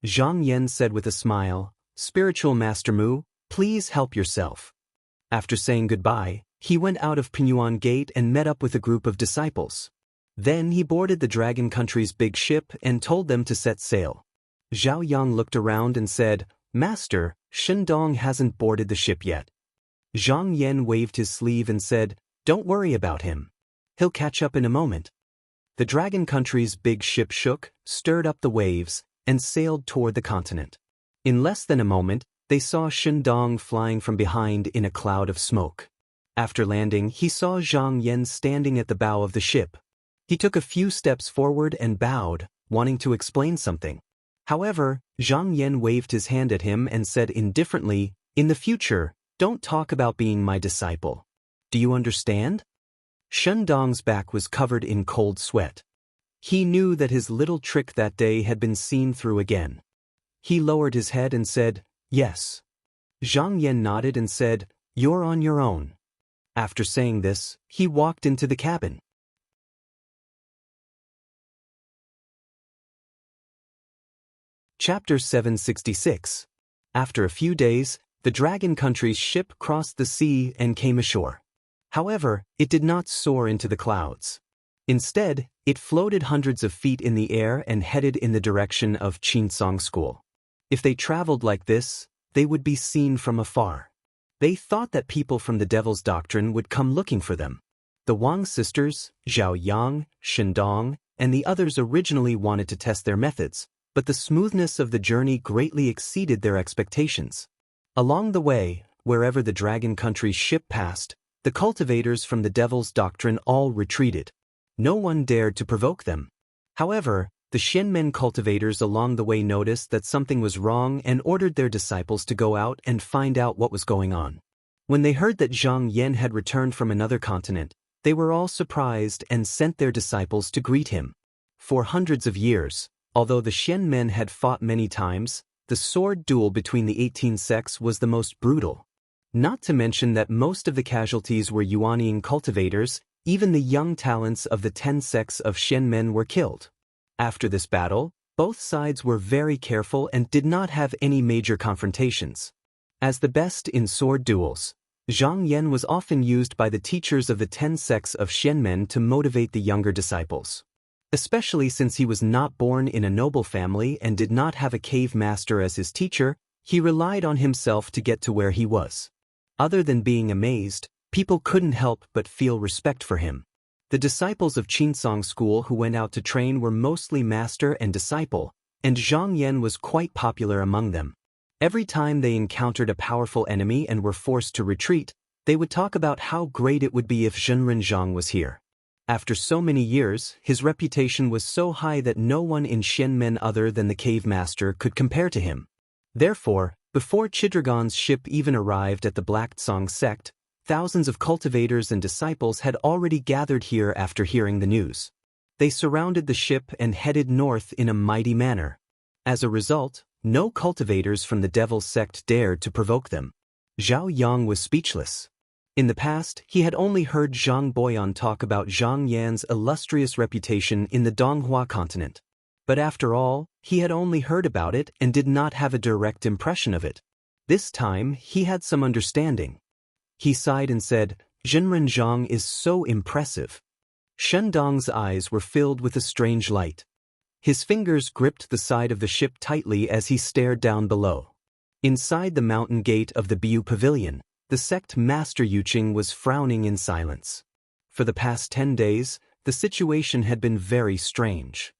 Zhang Yan said with a smile, "Spiritual Master Mu, please help yourself." After saying goodbye, he went out of Pinyuan Gate and met up with a group of disciples. Then he boarded the Dragon Country's big ship and told them to set sail. Zhao Yang looked around and said, "Master, Shindong hasn't boarded the ship yet." Zhang Yan waved his sleeve and said, "Don't worry about him. He'll catch up in a moment." The Dragon Country's big ship shook, stirred up the waves, and sailed toward the continent. In less than a moment, they saw Shindong flying from behind in a cloud of smoke. After landing, he saw Zhang Yan standing at the bow of the ship. He took a few steps forward and bowed, wanting to explain something. However, Zhang Yan waved his hand at him and said indifferently, "In the future, don't talk about being my disciple. Do you understand?" Shindong's back was covered in cold sweat. He knew that his little trick that day had been seen through again. He lowered his head and said, "Yes." Zhang Yan nodded and said, "You're on your own." After saying this, he walked into the cabin. Chapter 766. After a few days, the Dragon Country's ship crossed the sea and came ashore. However, it did not soar into the clouds. Instead, it floated hundreds of feet in the air and headed in the direction of Qinsong School. If they traveled like this, they would be seen from afar. They thought that people from the Devil's Doctrine would come looking for them. The Wang sisters, Zhao Yang, Shindong, and the others originally wanted to test their methods, but the smoothness of the journey greatly exceeded their expectations. Along the way, wherever the Dragon Country's ship passed, the cultivators from the Devil's Doctrine all retreated. No one dared to provoke them. However, the Shenmen cultivators along the way noticed that something was wrong and ordered their disciples to go out and find out what was going on. When they heard that Zhang Yan had returned from another continent, they were all surprised and sent their disciples to greet him. For hundreds of years, although the Shenmen had fought many times, the sword duel between the 18 sects was the most brutal. Not to mention that most of the casualties were Yuanian cultivators. Even the young talents of the 10 sects of Shenmen were killed. After this battle, both sides were very careful and did not have any major confrontations. As the best in sword duels, Zhang Yan was often used by the teachers of the 10 sects of Shenmen to motivate the younger disciples. Especially since he was not born in a noble family and did not have a cave master as his teacher, he relied on himself to get to where he was. Other than being amazed, people couldn't help but feel respect for him. The disciples of Qinsong School who went out to train were mostly master and disciple, and Zhang Yan was quite popular among them. Every time they encountered a powerful enemy and were forced to retreat, they would talk about how great it would be if Zhenren Zhang was here. After so many years, his reputation was so high that no one in Shenmen other than the cave master could compare to him. Therefore, before Chidragon's ship even arrived at the Black Tsong sect, thousands of cultivators and disciples had already gathered here after hearing the news. They surrounded the ship and headed north in a mighty manner. As a result, no cultivators from the Devil's sect dared to provoke them. Zhao Yang was speechless. In the past, he had only heard Zhang Boyan talk about Zhang Yan's illustrious reputation in the Donghua continent. But after all, he had only heard about it and did not have a direct impression of it. This time, he had some understanding. He sighed and said, "Zhenren Zhang is so impressive." Shen Dong's eyes were filled with a strange light. His fingers gripped the side of the ship tightly as he stared down below. Inside the mountain gate of the Biu Pavilion, the sect master Yuqing was frowning in silence. For the past 10 days, the situation had been very strange.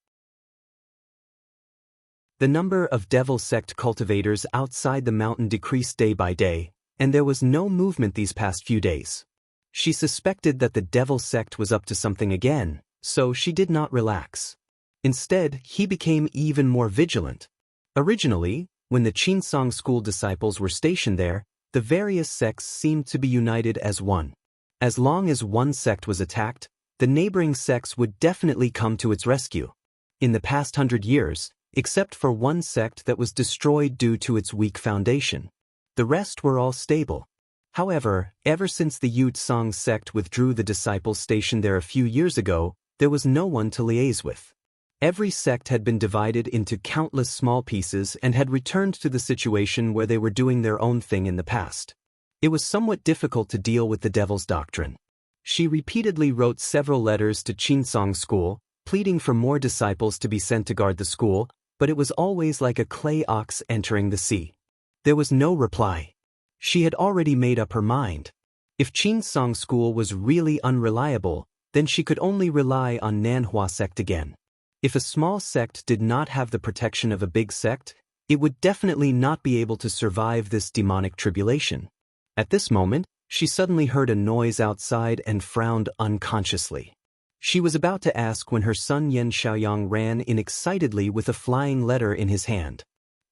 The number of Devil sect cultivators outside the mountain decreased day by day, and there was no movement these past few days. She suspected that the Devil sect was up to something again, so she did not relax. Instead, he became even more vigilant. Originally, when the Qinsong school disciples were stationed there, the various sects seemed to be united as one. As long as one sect was attacked, the neighboring sects would definitely come to its rescue. In the past 100 years, except for one sect that was destroyed due to its weak foundation, the rest were all stable. However, ever since the Yutsong sect withdrew the disciples stationed there a few years ago, there was no one to liaise with. Every sect had been divided into countless small pieces and had returned to the situation where they were doing their own thing in the past. It was somewhat difficult to deal with the Devil's doctrine. She repeatedly wrote several letters to Qinsong school, pleading for more disciples to be sent to guard the school, but it was always like a clay ox entering the sea. There was no reply. She had already made up her mind. If Qinsong school was really unreliable, then she could only rely on Nanhua sect again. If a small sect did not have the protection of a big sect, it would definitely not be able to survive this demonic tribulation. At this moment, she suddenly heard a noise outside and frowned unconsciously. She was about to ask when her son Yan Xiaoyang ran in excitedly with a flying letter in his hand.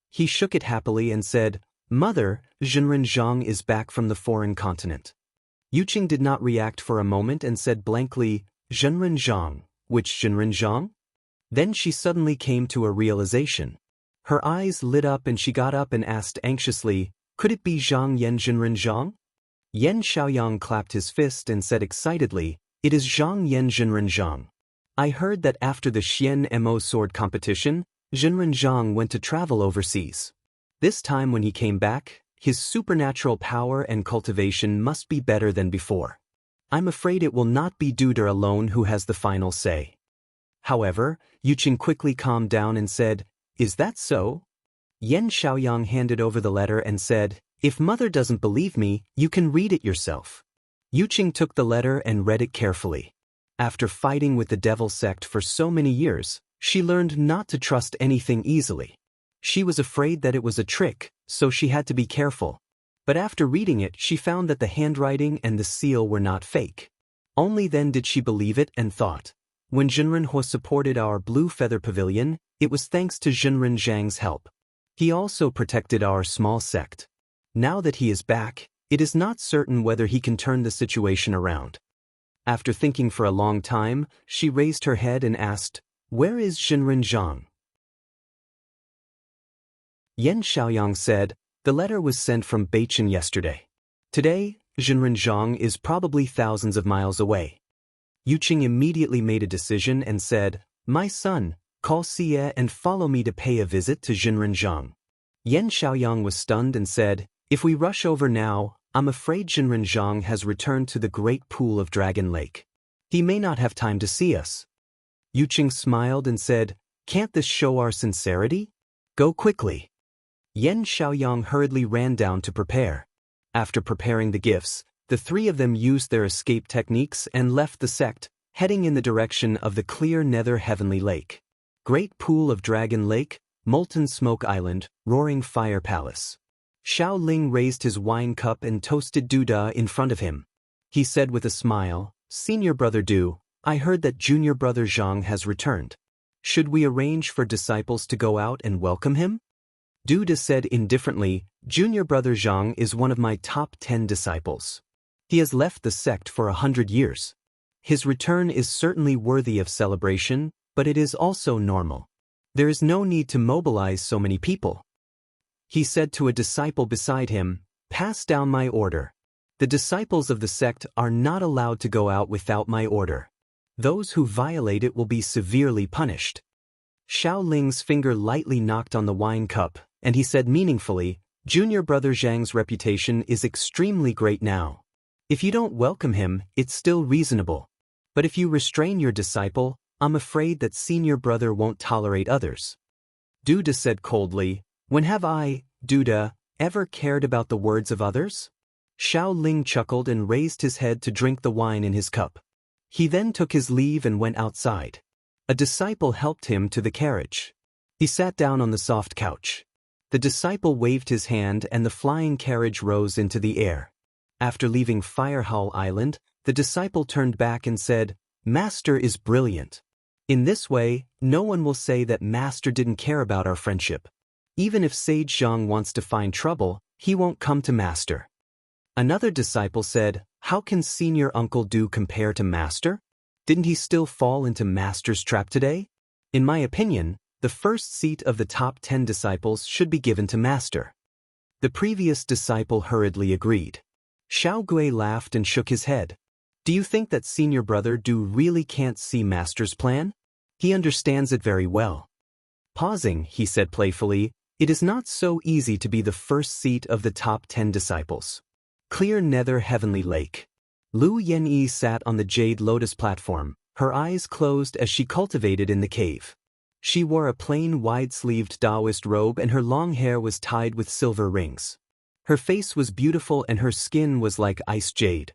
He shook it happily and said, "Mother, Zhenren Zhang is back from the foreign continent." Yuqing did not react for a moment and said blankly, "Zhenren Zhang, which Zhenren Zhang?" Then she suddenly came to a realization. Her eyes lit up and she got up and asked anxiously, "Could it be Zhang Yan Zhenren Zhang?" Yan Xiaoyang clapped his fist and said excitedly, "It is Zhang Yan Zhenren Zhang. I heard that after the Xian Mo sword competition, Zhenren Zhang went to travel overseas. This time when he came back, his supernatural power and cultivation must be better than before. I'm afraid it will not be Duder alone who has the final say." However, Yuqing quickly calmed down and said, "Is that so?" Yan Xiaoyang handed over the letter and said, "If mother doesn't believe me, you can read it yourself." Yuqing took the letter and read it carefully. After fighting with the Devil sect for so many years, she learned not to trust anything easily. She was afraid that it was a trick, so she had to be careful. But after reading it, she found that the handwriting and the seal were not fake. Only then did she believe it and thought, "When Zhenren He supported our Blue Feather Pavilion, it was thanks to Zhenren Zhang's help. He also protected our small sect. Now that he is back, it is not certain whether he can turn the situation around." After thinking for a long time, she raised her head and asked, "Where is Zhenren Zhang?" Yan Xiaoyang said, "The letter was sent from Beichin yesterday. Today, Zhenren Zhang is probably thousands of miles away." Yuqing immediately made a decision and said, "My son, call Xie and follow me to pay a visit to Zhenren Zhang." Yan Xiaoyang was stunned and said, "If we rush over now, I'm afraid Zhenren Zhang has returned to the great pool of Dragon Lake. He may not have time to see us." Yuqing smiled and said, "Can't this show our sincerity? Go quickly." Yan Xiaoyang hurriedly ran down to prepare. After preparing the gifts, the three of them used their escape techniques and left the sect, heading in the direction of the clear nether heavenly lake. Great Pool of Dragon Lake, Molten Smoke Island, Roaring Fire Palace. Xiao Ling raised his wine cup and toasted Duda in front of him. He said with a smile, "Senior brother Du, I heard that junior brother Zhang has returned. Should we arrange for disciples to go out and welcome him?" Duda said indifferently, "Junior brother Zhang is one of my top 10 disciples. He has left the sect for 100 years. his return is certainly worthy of celebration, but it is also normal. There is no need to mobilize so many people. He said to a disciple beside him, "Pass down my order. The disciples of the sect are not allowed to go out without my order. Those who violate it will be severely punished." Xiao Ling's finger lightly knocked on the wine cup, and he said meaningfully, "Junior brother Zhang's reputation is extremely great now. If you don't welcome him, it's still reasonable. But if you restrain your disciple, I'm afraid that senior brother won't tolerate others." Duda said coldly, "When have I, Duda, ever cared about the words of others?" Xiao Ling chuckled and raised his head to drink the wine in his cup. He then took his leave and went outside. A disciple helped him to the carriage. He sat down on the soft couch. The disciple waved his hand and the flying carriage rose into the air. After leaving Firehall Island, the disciple turned back and said, "Master is brilliant. In this way, no one will say that Master didn't care about our friendship. Even if Sage Zhang wants to find trouble, he won't come to Master." Another disciple said, "How can Senior Uncle Du compare to Master? Didn't he still fall into Master's trap today? In my opinion, the first seat of the top 10 disciples should be given to Master." The previous disciple hurriedly agreed. Xiao Gui laughed and shook his head. "Do you think that Senior Brother Du really can't see Master's plan? He understands it very well." Pausing, he said playfully, "It is not so easy to be the first seat of the top 10 disciples." Clear nether heavenly lake. Lu Yenyi sat on the jade lotus platform, her eyes closed as she cultivated in the cave. She wore a plain wide-sleeved Taoist robe and her long hair was tied with silver rings. Her face was beautiful and her skin was like ice jade.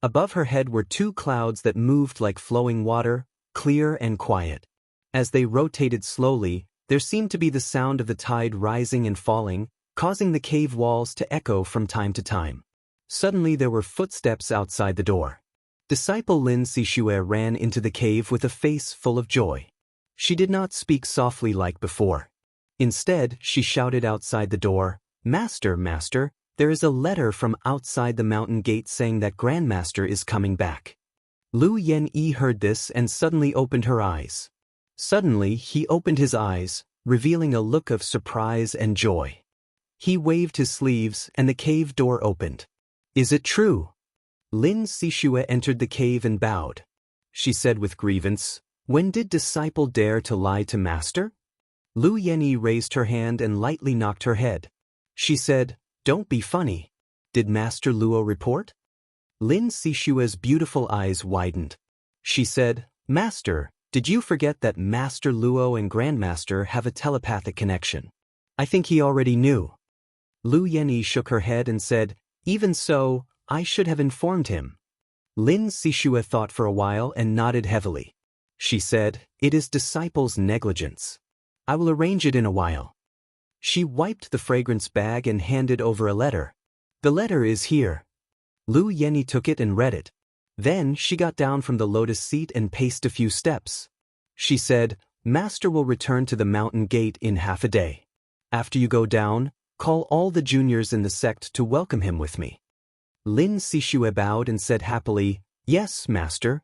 Above her head were two clouds that moved like flowing water, clear and quiet. As they rotated slowly, there seemed to be the sound of the tide rising and falling, causing the cave walls to echo from time to time. Suddenly there were footsteps outside the door. Disciple Lin Sixue ran into the cave with a face full of joy. She did not speak softly like before. Instead, she shouted outside the door, "Master, Master, there is a letter from outside the mountain gate saying that Grandmaster is coming back." Lu Yenyi heard this and suddenly opened her eyes. Suddenly, he opened his eyes, revealing a look of surprise and joy. He waved his sleeves and the cave door opened. "Is it true?" Lin Sixue entered the cave and bowed. She said with grievance, "When did disciple dare to lie to Master?" Lu Yenyi raised her hand and lightly knocked her head. She said, "Don't be funny. Did Master Luo report?" Lin Sixue's beautiful eyes widened. She said, "Master, did you forget that Master Luo and Grandmaster have a telepathic connection? I think he already knew." Lu Yenyi shook her head and said, "Even so, I should have informed him." Lin Sixue thought for a while and nodded heavily. She said, "It is disciples' negligence. I will arrange it in a while." She wiped the fragrance bag and handed over a letter. "The letter is here." Lu Yenyi took it and read it. Then she got down from the lotus seat and paced a few steps. She said, "Master will return to the mountain gate in half a day. After you go down, call all the juniors in the sect to welcome him with me." Lin Sixue bowed and said happily, "Yes, Master."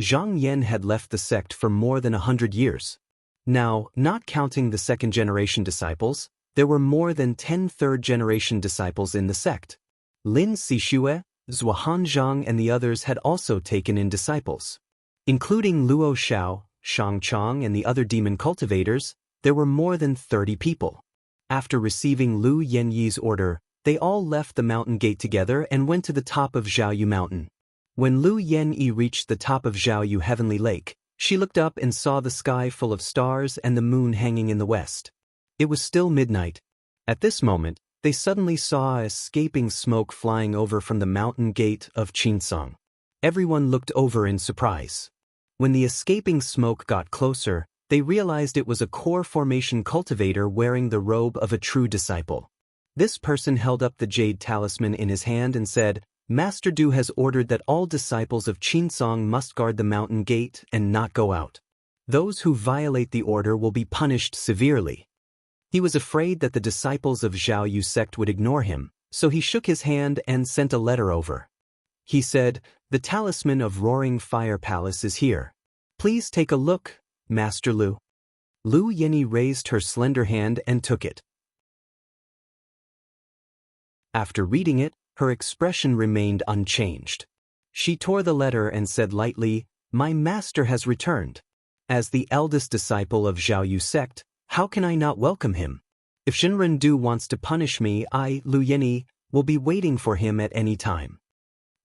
Zhang Yan had left the sect for more than 100 years. Now, not counting the second-generation disciples, there were more than 10 third-generation disciples in the sect. Lin Sixue, Zuohan Zhang and the others had also taken in disciples. Including Luo Xiao, Shang Chong and the other demon cultivators, there were more than 30 people. After receiving Lu Yenyi's order, they all left the mountain gate together and went to the top of Zhaoyu Mountain. When Lu Yenyi reached the top of Zhaoyu Heavenly Lake, she looked up and saw the sky full of stars and the moon hanging in the west. It was still midnight. At this moment, they suddenly saw escaping smoke flying over from the mountain gate of Qinsong. Everyone looked over in surprise. When the escaping smoke got closer, they realized it was a core formation cultivator wearing the robe of a true disciple. This person held up the jade talisman in his hand and said, "Master Du has ordered that all disciples of Qinsong must guard the mountain gate and not go out. Those who violate the order will be punished severely." He was afraid that the disciples of Zhaoyu sect would ignore him, so he shook his hand and sent a letter over. He said, "The talisman of Roaring Fire Palace is here. Please take a look, Master Lu." Lu Yinyi raised her slender hand and took it. After reading it, her expression remained unchanged. She tore the letter and said lightly, "My master has returned. As the eldest disciple of Zhao Yu sect, how can I not welcome him? If Shenren Du wants to punish me, I, Lu Yinyi, will be waiting for him at any time."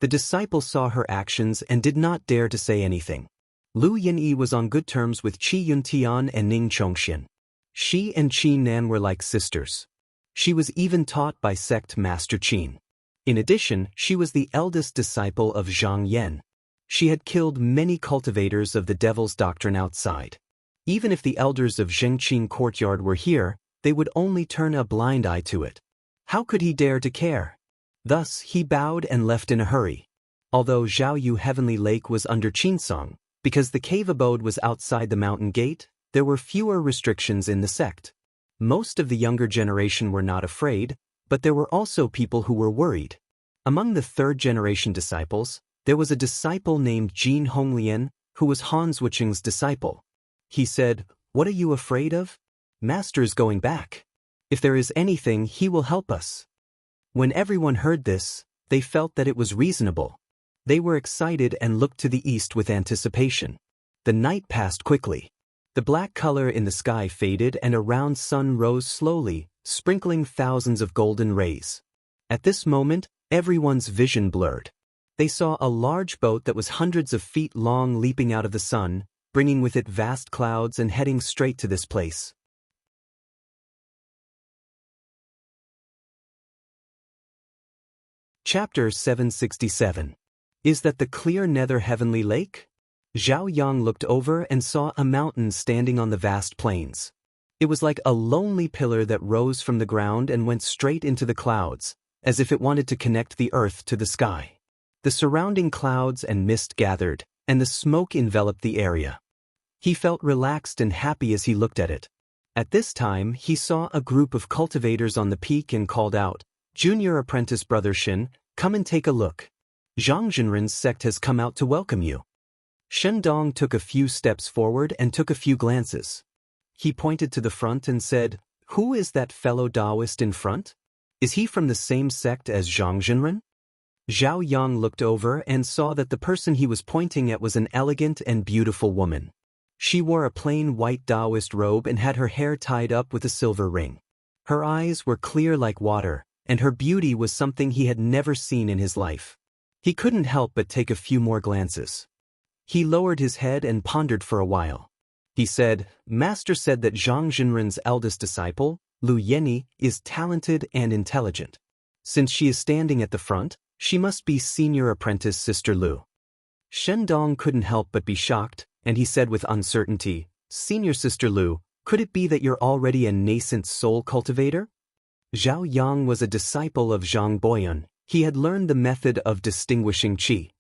The disciple saw her actions and did not dare to say anything. Lu Yinyi was on good terms with Qi Yuntian and Ning Chongxian. She and Qi Nan were like sisters. She was even taught by sect master Qin. In addition, she was the eldest disciple of Zhang Yan. She had killed many cultivators of the devil's doctrine outside. Even if the elders of Zhengqin courtyard were here, they would only turn a blind eye to it. How could he dare to care? Thus, he bowed and left in a hurry. Although Zhao Yu Heavenly Lake was under Qinsong, because the cave abode was outside the mountain gate, there were fewer restrictions in the sect. Most of the younger generation were not afraid, but there were also people who were worried. Among the third-generation disciples, there was a disciple named Jin Honglian, who was Han Zwiqing's disciple. He said, "What are you afraid of? Master is going back. If there is anything, he will help us." When everyone heard this, they felt that it was reasonable. They were excited and looked to the east with anticipation. The night passed quickly. The black color in the sky faded and a round sun rose slowly, sprinkling thousands of golden rays. At this moment, everyone's vision blurred. They saw a large boat that was hundreds of feet long leaping out of the sun, bringing with it vast clouds and heading straight to this place. Chapter 767. Is that the clear nether heavenly lake? Zhao Yang looked over and saw a mountain standing on the vast plains. It was like a lonely pillar that rose from the ground and went straight into the clouds, as if it wanted to connect the earth to the sky. The surrounding clouds and mist gathered, and the smoke enveloped the area. He felt relaxed and happy as he looked at it. At this time, he saw a group of cultivators on the peak and called out, "Junior apprentice Brother Shen, come and take a look. Zhang Zhenren's sect has come out to welcome you." Shen Dong took a few steps forward and took a few glances. He pointed to the front and said, "Who is that fellow Taoist in front? Is he from the same sect as Zhang Zhenren?" Zhao Yang looked over and saw that the person he was pointing at was an elegant and beautiful woman. She wore a plain white Taoist robe and had her hair tied up with a silver ring. Her eyes were clear like water, and her beauty was something he had never seen in his life. He couldn't help but take a few more glances. He lowered his head and pondered for a while. He said, "Master said that Zhang Zhenren's eldest disciple, Lu Yinyi, is talented and intelligent. Since she is standing at the front, she must be senior apprentice Sister Lu." Shen Dong couldn't help but be shocked, and he said with uncertainty, "Senior Sister Lu, could it be that you're already a nascent soul cultivator?" Zhao Yang was a disciple of Zhang Boyun. He had learned the method of distinguishing qi.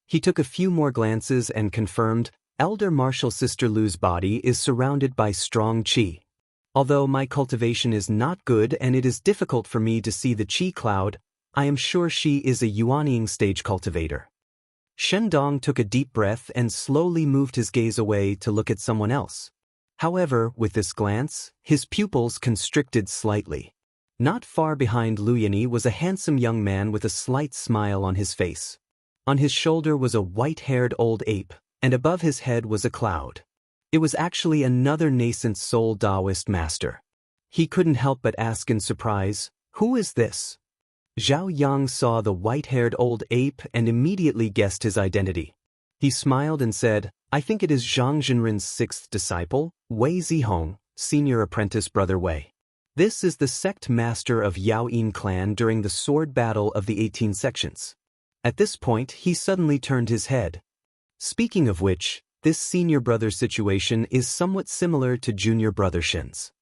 He took a few more glances and confirmed, "Elder Martial Sister Lu's body is surrounded by strong qi. Although my cultivation is not good and it is difficult for me to see the qi cloud, I am sure she is a Yuanying stage cultivator." Shen Dong took a deep breath and slowly moved his gaze away to look at someone else. However, with this glance, his pupils constricted slightly. Not far behind Lu Yinyi was a handsome young man with a slight smile on his face. On his shoulder was a white-haired old ape, and above his head was a cloud. It was actually another nascent soul Taoist master. He couldn't help but ask in surprise, "Who is this?" Zhao Yang saw the white-haired old ape and immediately guessed his identity. He smiled and said, "I think it is Zhang Zhenren's sixth disciple, Wei Zihong, senior apprentice Brother Wei. This is the sect master of Yao Yin clan during the sword battle of the 18 sections." At this point, he suddenly turned his head. Speaking of which, this senior brother situation is somewhat similar to junior brother Shen's.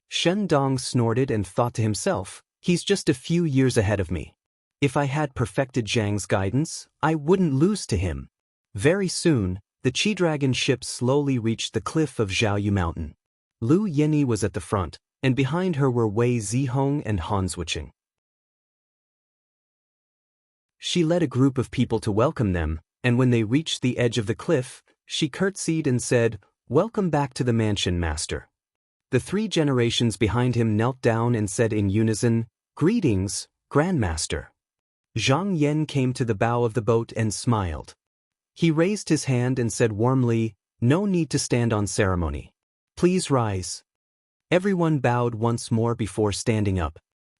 Shen Dong snorted and thought to himself, "He's just a few years ahead of me. If I had perfected Zhang's guidance, I wouldn't lose to him." Very soon, the Qi Dragon ship slowly reached the cliff of Zhaoyu Mountain. Lu Yinyi was at the front, and behind her were Wei Zihong and Han Zwiqing. She led a group of people to welcome them, and when they reached the edge of the cliff, she curtsied and said, "Welcome back to the mansion, master." The 3 generations behind him knelt down and said in unison, "Greetings, Grandmaster." Zhang Yan came to the bow of the boat and smiled. He raised his hand and said warmly, "No need to stand on ceremony. Please rise." Everyone bowed once more before standing up.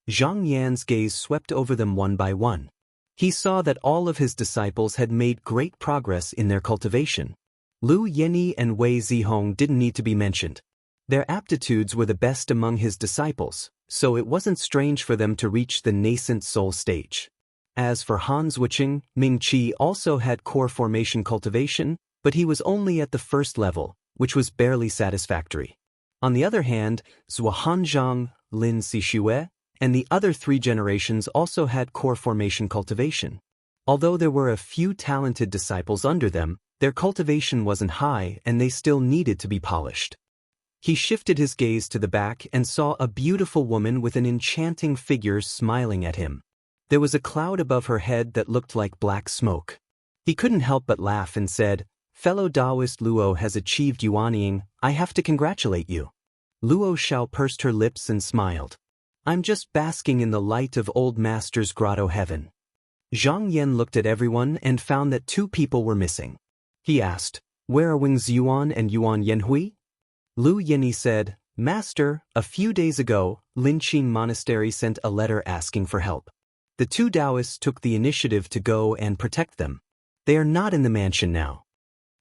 Zhang Yan's gaze swept over them one by one. He saw that all of his disciples had made great progress in their cultivation. Lu Yenyi and Wei Zihong didn't need to be mentioned. Their aptitudes were the best among his disciples, so it wasn't strange for them to reach the nascent soul stage. As for Han Zhuqing, Ming Qi also had core formation cultivation, but he was only at the first level, which was barely satisfactory. On the other hand, Zhou Hanzhang, Lin Sixue, and the other 3 generations also had core formation cultivation. Although there were a few talented disciples under them, their cultivation wasn't high and they still needed to be polished. He shifted his gaze to the back and saw a beautiful woman with an enchanting figure smiling at him. There was a cloud above her head that looked like black smoke. He couldn't help but laugh and said, "Fellow Taoist Luo has achieved yuanying, I have to congratulate you." Luo Xiao pursed her lips and smiled. "I'm just basking in the light of old master's grotto heaven." Zhang Yan looked at everyone and found that 2 people were missing. He asked, "Where are Wing Ziyuan and Yuan Yanhui?" Lu Yenyi said, "Master, a few days ago, Linqing Monastery sent a letter asking for help. The 2 Taoists took the initiative to go and protect them. They are not in the mansion now."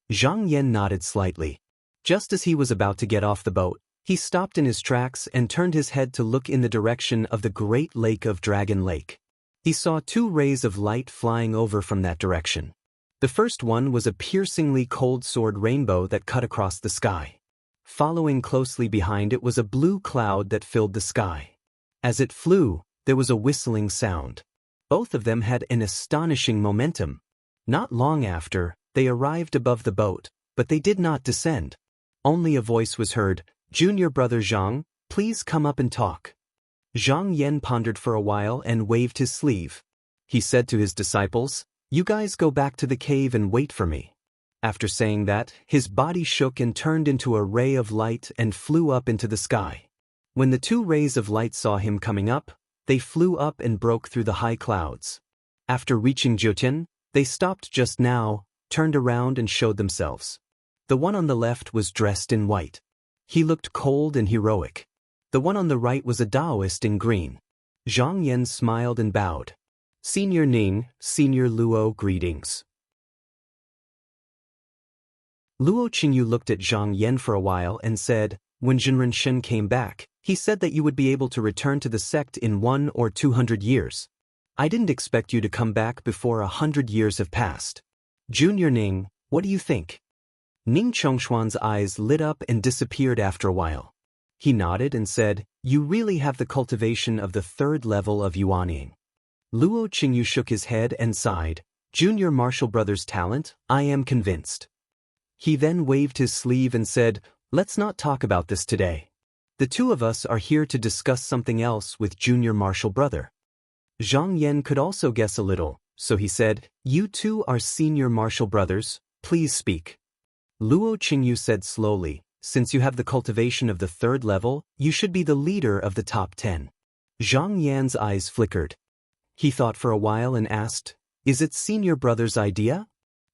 Zhang Yan nodded slightly. Just as he was about to get off the boat, he stopped in his tracks and turned his head to look in the direction of the Great Lake of Dragon Lake. He saw 2 rays of light flying over from that direction. The first one was a piercingly cold sword rainbow that cut across the sky. Following closely behind it was a blue cloud that filled the sky. As it flew, there was a whistling sound. Both of them had an astonishing momentum. Not long after, they arrived above the boat, but they did not descend. Only a voice was heard, "Junior brother Zhang, please come up and talk." Zhang Yan pondered for a while and waved his sleeve. He said to his disciples, "You guys go back to the cave and wait for me." After saying that, his body shook and turned into a ray of light and flew up into the sky. When the 2 rays of light saw him coming up, they flew up and broke through the high clouds. After reaching Jiutian, they stopped just now, turned around and showed themselves. The one on the left was dressed in white. He looked cold and heroic. The one on the right was a Taoist in green. Zhang Yan smiled and bowed. "Senior Ning, Senior Luo, greetings." Luo Qingyu looked at Zhang Yan for a while and said, "When Jinren Shen came back, he said that you would be able to return to the sect in 1 or 200 years. I didn't expect you to come back before 100 years have passed. Junior Ning, what do you think?" Ning Chongshuan's eyes lit up and disappeared after a while. He nodded and said, "You really have the cultivation of the 3rd level of yuanying." Luo Qingyu shook his head and sighed, "Junior Martial Brothers' talent, I am convinced." He then waved his sleeve and said, "Let's not talk about this today. The 2 of us are here to discuss something else with Junior Martial Brother." Zhang Yan could also guess a little, so he said, "You 2 are Senior Martial Brothers, please speak." Luo Qingyu said slowly, "Since you have the cultivation of the 3rd level, you should be the leader of the top 10. Zhang Yan's eyes flickered. He thought for a while and asked, "Is it Senior Brother's idea?"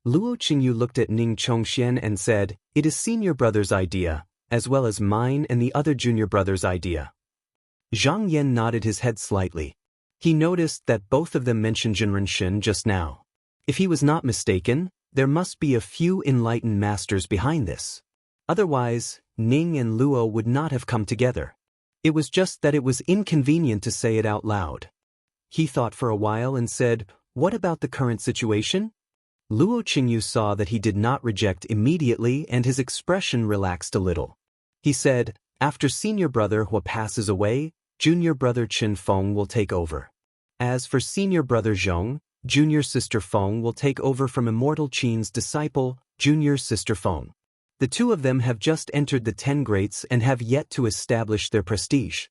Luo Qingyu looked at Ning Chongxian and said, "It is Senior Brother's idea, as well as mine and the other Junior Brother's idea." Zhang Yan nodded his head slightly. He noticed that both of them mentioned Jinren Shen just now. If he was not mistaken, there must be a few enlightened masters behind this. Otherwise, Ning and Luo would not have come together. It was just that it was inconvenient to say it out loud. He thought for a while and said, "What about the current situation?" Luo Qingyu saw that he did not reject immediately and his expression relaxed a little. He said, "After Senior Brother Hua passes away, Junior Brother Qin Feng will take over. As for Senior Brother Zhong, Junior Sister Feng will take over from Immortal Qin's disciple, Junior Sister Feng. The 2 of them have just entered the 10 greats and have yet to establish their prestige.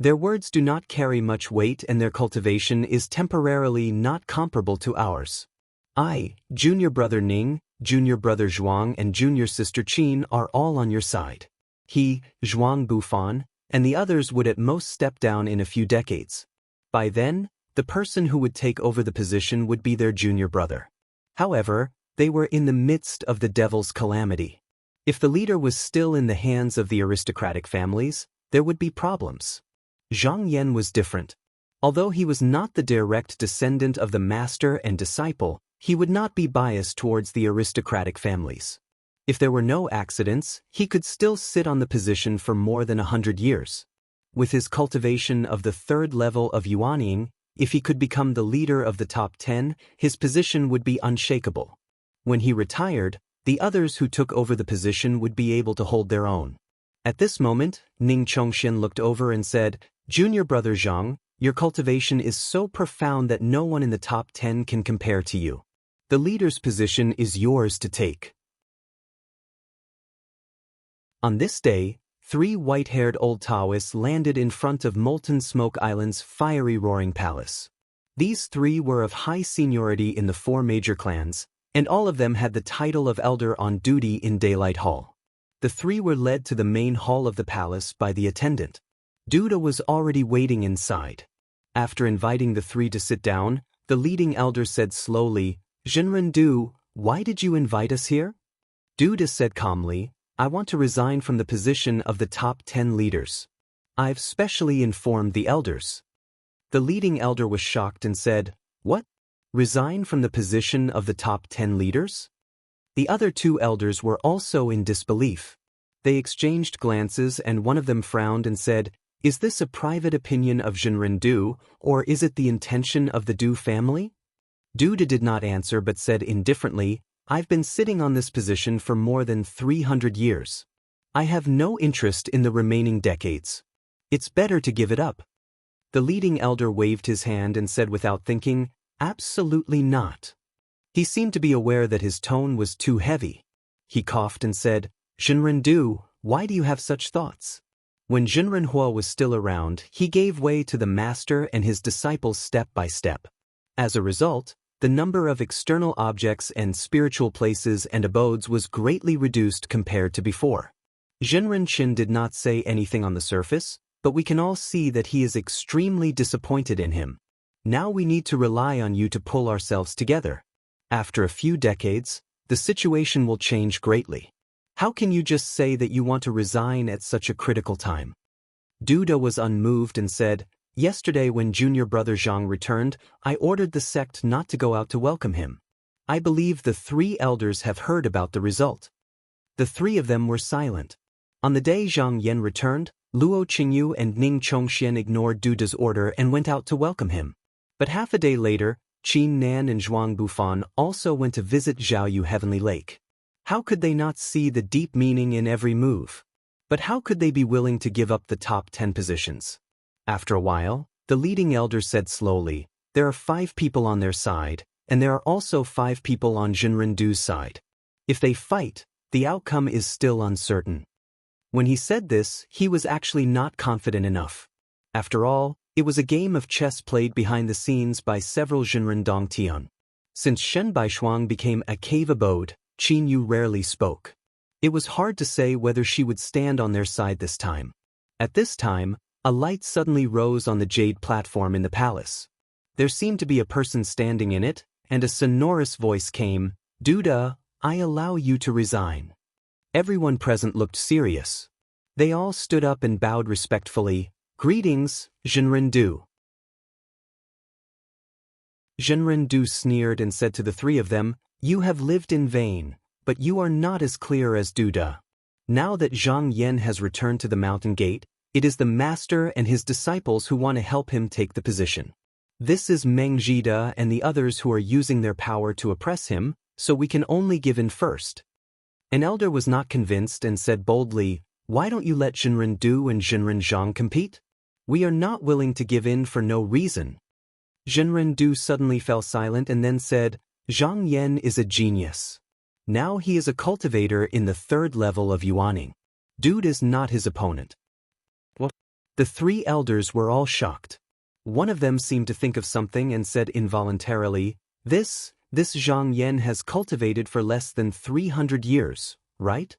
Their words do not carry much weight and their cultivation is temporarily not comparable to ours. I, junior brother Ning, junior brother Zhuang and junior sister Qin are all on your side. He, Zhuang Bufan, and the others would at most step down in a few decades. By then, the person who would take over the position would be their junior brother. However, they were in the midst of the devil's calamity. If the leader was still in the hands of the aristocratic families, there would be problems. Zhang Yan was different. Although he was not the direct descendant of the master and disciple, he would not be biased towards the aristocratic families. If there were no accidents, he could still sit on the position for more than 100 years. With his cultivation of the third level of Yuaning, if he could become the leader of the top 10, his position would be unshakable. When he retired, the others who took over the position would be able to hold their own. At this moment, Ning Chongxian looked over and said, "Junior brother Zhang, your cultivation is so profound that no one in the top 10 can compare to you. The leader's position is yours to take." On this day, 3 white-haired old Taoists landed in front of Molten Smoke Island's fiery roaring palace. These 3 were of high seniority in the 4 major clans, and all of them had the title of elder on duty in Daylight Hall. The 3 were led to the main hall of the palace by the attendant. Duda was already waiting inside. After inviting the 3 to sit down, the leading elder said slowly, "Zhenren Du, why did you invite us here?" Duda said calmly, "I want to resign from the position of the top 10 leaders. I've specially informed the elders." The leading elder was shocked and said, "What? Resign from the position of the top 10 leaders?" The other 2 elders were also in disbelief. They exchanged glances and one of them frowned and said, "Is this a private opinion of Zhenren Du, or is it the intention of the Du family?" Duda did not answer but said indifferently, "I've been sitting on this position for more than 300 years. I have no interest in the remaining decades. It's better to give it up." The leading elder waved his hand and said without thinking, "Absolutely not." He seemed to be aware that his tone was too heavy. He coughed and said, "Zhenren Du, why do you have such thoughts?" When Zhenren Hua was still around, he gave way to the master and his disciples step by step. As a result, the number of external objects and spiritual places and abodes was greatly reduced compared to before. Zhenren Qin did not say anything on the surface, but we can all see that he is extremely disappointed in him. Now we need to rely on you to pull ourselves together. After a few decades, the situation will change greatly. How can you just say that you want to resign at such a critical time?" Duda was unmoved and said, "Yesterday when junior brother Zhang returned, I ordered the sect not to go out to welcome him. I believe the 3 elders have heard about the result." The 3 of them were silent. On the day Zhang Yan returned, Luo Qingyu and Ning Chongxian ignored Duda's order and went out to welcome him. But half a day later, Qin Nan and Zhuang Bufan also went to visit Zhaoyu Heavenly Lake. How could they not see the deep meaning in every move? But how could they be willing to give up the top 10 positions? After a while, the leading elder said slowly, "There are 5 people on their side, and there are also 5 people on Zhenren Du's side. If they fight, the outcome is still uncertain." When he said this, he was actually not confident enough. After all, it was a game of chess played behind the scenes by several Zhenren Dongtian. Since Shen Baishuang became a cave abode, Qin Yu rarely spoke. It was hard to say whether she would stand on their side this time. At this time, a light suddenly rose on the jade platform in the palace. There seemed to be a person standing in it, and a sonorous voice came, "Duda, I allow you to resign." Everyone present looked serious. They all stood up and bowed respectfully. "Greetings, Zhenren Du." Zhenren Du sneered and said to the 3 of them, "You have lived in vain, but you are not as clear as Duda. Now that Zhang Yan has returned to the mountain gate, it is the master and his disciples who want to help him take the position. This is Meng Zhida and the others who are using their power to oppress him, so we can only give in first." An elder was not convinced and said boldly, "Why don't you let Zhenren Du and Zhenren Zhang compete? We are not willing to give in for no reason." Zhenren Du suddenly fell silent and then said, "Zhang Yan is a genius. Now he is a cultivator in the 3rd level of Yuaning. Dude is not his opponent." "What? The three elders were all shocked. One of them seemed to think of something and said involuntarily, This Zhang Yan has cultivated for less than 300 years, right?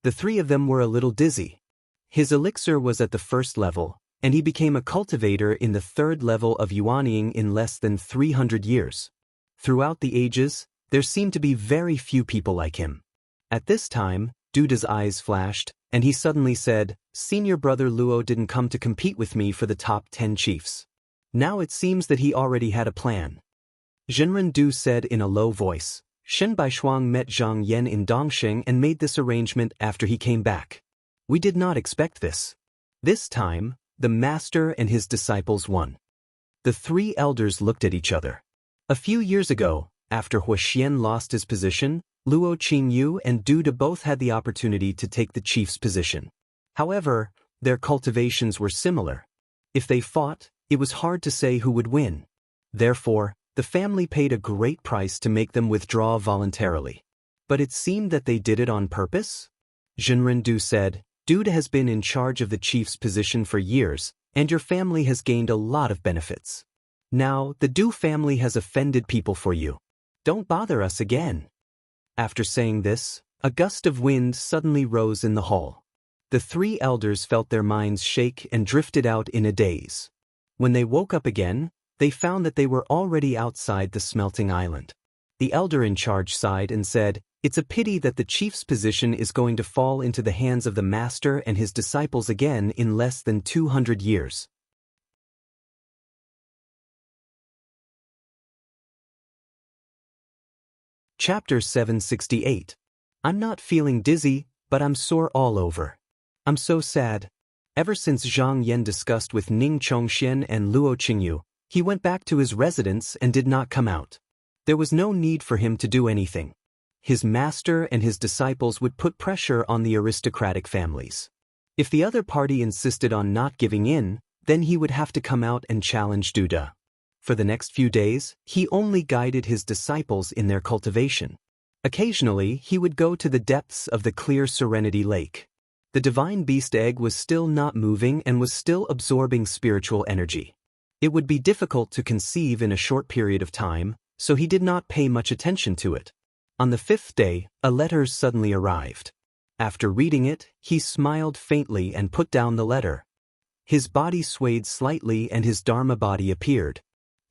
The three of them were a little dizzy. His elixir was at the first level, and he became a cultivator in the third level of yuanying in less than 300 years. Throughout the ages, there seemed to be very few people like him. At this time, Duda's eyes flashed, and he suddenly said, Senior brother Luo didn't come to compete with me for the top 10 chiefs. Now it seems that he already had a plan. Zhenren Du said in a low voice. Shen Baishuang met Zhang Yan in Dongsheng and made this arrangement after he came back. We did not expect this. This time, the master and his disciples won. The three elders looked at each other. A few years ago, after Huaxian lost his position, Luo Qingyu and Duda both had the opportunity to take the chief's position. However, their cultivations were similar. If they fought, it was hard to say who would win. Therefore, the family paid a great price to make them withdraw voluntarily. But it seemed that they did it on purpose? Zhenren Du said, Duda has been in charge of the chief's position for years, and your family has gained a lot of benefits. Now, the Du family has offended people for you. Don't bother us again. After saying this, a gust of wind suddenly rose in the hall. The three elders felt their minds shake and drifted out in a daze. When they woke up again, they found that they were already outside the smelting island. The elder in charge sighed and said, It's a pity that the chief's position is going to fall into the hands of the master and his disciples again in less than 200 years. Chapter 768. I'm not feeling dizzy, but I'm sore all over. I'm so sad. Ever since Zhang Yan discussed with Ning Chongxian and Luo Qingyu, he went back to his residence and did not come out. There was no need for him to do anything. His master and his disciples would put pressure on the aristocratic families. If the other party insisted on not giving in, then he would have to come out and challenge Duda. For the next few days, he only guided his disciples in their cultivation. Occasionally, he would go to the depths of the clear Serenity Lake. The divine beast egg was still not moving and was still absorbing spiritual energy. It would be difficult to conceive in a short period of time, so he did not pay much attention to it. On the fifth day, a letter suddenly arrived. After reading it, he smiled faintly and put down the letter. His body swayed slightly and his Dharma body appeared.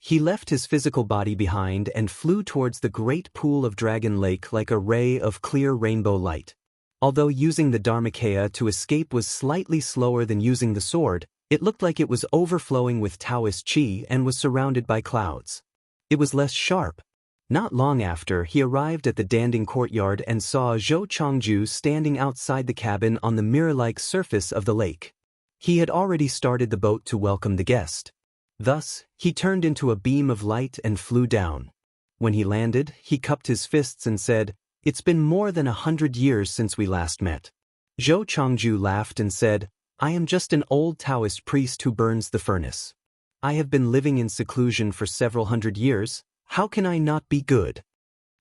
He left his physical body behind and flew towards the great pool of Dragon Lake like a ray of clear rainbow light. Although using the Dharmakaya to escape was slightly slower than using the sword, it looked like it was overflowing with Taoist qi and was surrounded by clouds. It was less sharp. Not long after, he arrived at the Danding courtyard and saw Zhou Chongju standing outside the cabin on the mirror-like surface of the lake. He had already started the boat to welcome the guest. Thus, he turned into a beam of light and flew down. When he landed, he cupped his fists and said, It's been more than 100 years since we last met. Zhou Chongju laughed and said, I am just an old Taoist priest who burns the furnace. I have been living in seclusion for several hundred years. How can I not be good?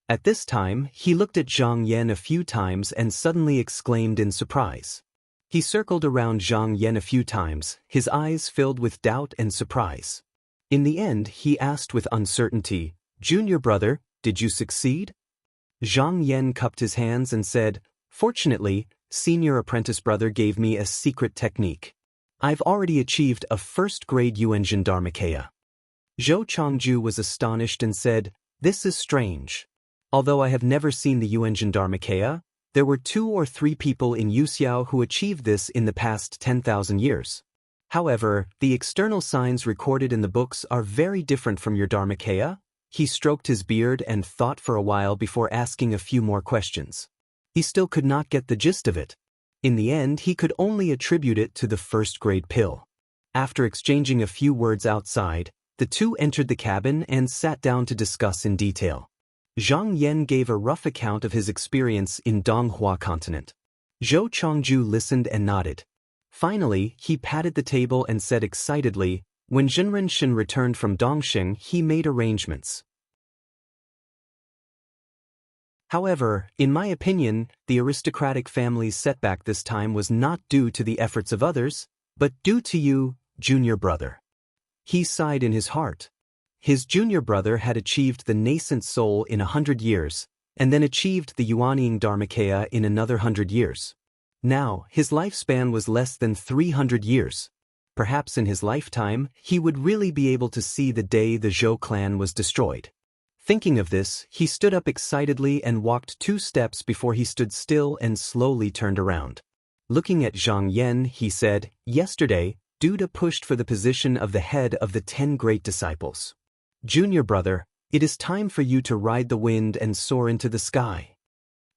At this time, he looked at Zhang Yan a few times and suddenly exclaimed in surprise. He circled around Zhang Yan a few times, his eyes filled with doubt and surprise. In the end, he asked with uncertainty, Junior brother, did you succeed? Zhang Yan cupped his hands and said, Fortunately, senior apprentice brother gave me a secret technique. I've already achieved a first-grade Yuanjin Dharmakaya. Zhou Chongju was astonished and said, This is strange. Although I have never seen the Yuanjin Dharmakaya, there were 2 or 3 people in Yuxiao who achieved this in the past 10,000 years. However, the external signs recorded in the books are very different from your Dharmakaya. He stroked his beard and thought for a while before asking a few more questions. He still could not get the gist of it. In the end, he could only attribute it to the first-grade pill. After exchanging a few words outside, the two entered the cabin and sat down to discuss in detail. Zhang Yan gave a rough account of his experience in Donghua continent. Zhou Chongju listened and nodded. Finally, he patted the table and said excitedly, When Zhenren Shen returned from Dongsheng, he made arrangements. However, in my opinion, the aristocratic family's setback this time was not due to the efforts of others, But due to you, junior brother. He sighed in his heart. His junior brother had achieved the nascent soul in 100 years, and then achieved the Yuanying Dharmakaya in another 100 years. Now, his lifespan was less than 300 years. Perhaps in his lifetime, he would really be able to see the day the Zhou clan was destroyed. Thinking of this, he stood up excitedly and walked 2 steps before he stood still and slowly turned around. Looking at Zhang Yan, he said, "Yesterday, Duda pushed for the position of the head of the 10 great disciples. Junior brother, it is time for you to ride the wind and soar into the sky."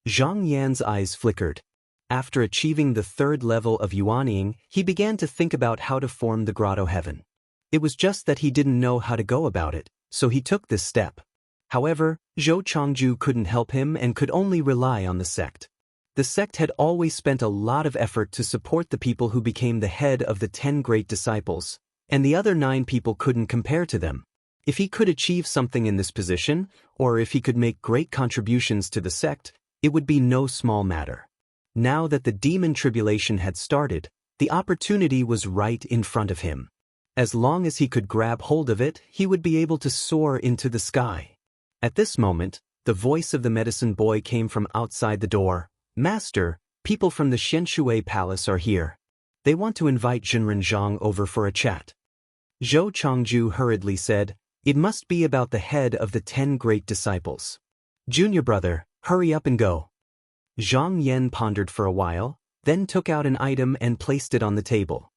Zhang Yan's eyes flickered. After achieving the 3rd level of Yuanying, he began to think about how to form the grotto heaven. It was just that he didn't know how to go about it, so he took this step. However, Zhou Changju couldn't help him and could only rely on the sect. The sect had always spent a lot of effort to support the people who became the head of the 10 great disciples, and the other 9 people couldn't compare to them. If he could achieve something in this position, or if he could make great contributions to the sect, it would be no small matter. Now that the demon tribulation had started, the opportunity was right in front of him. As long as he could grab hold of it, he would be able to soar into the sky. At this moment, the voice of the medicine boy came from outside the door. "Master, people from the Xianshui Palace are here. They want to invite Zhenren Zhang over for a chat." Zhou Changju hurriedly said, "It must be about the head of the 10 great disciples. Junior brother, hurry up and go." Zhang Yan pondered for a while, then took out an item and placed it on the table.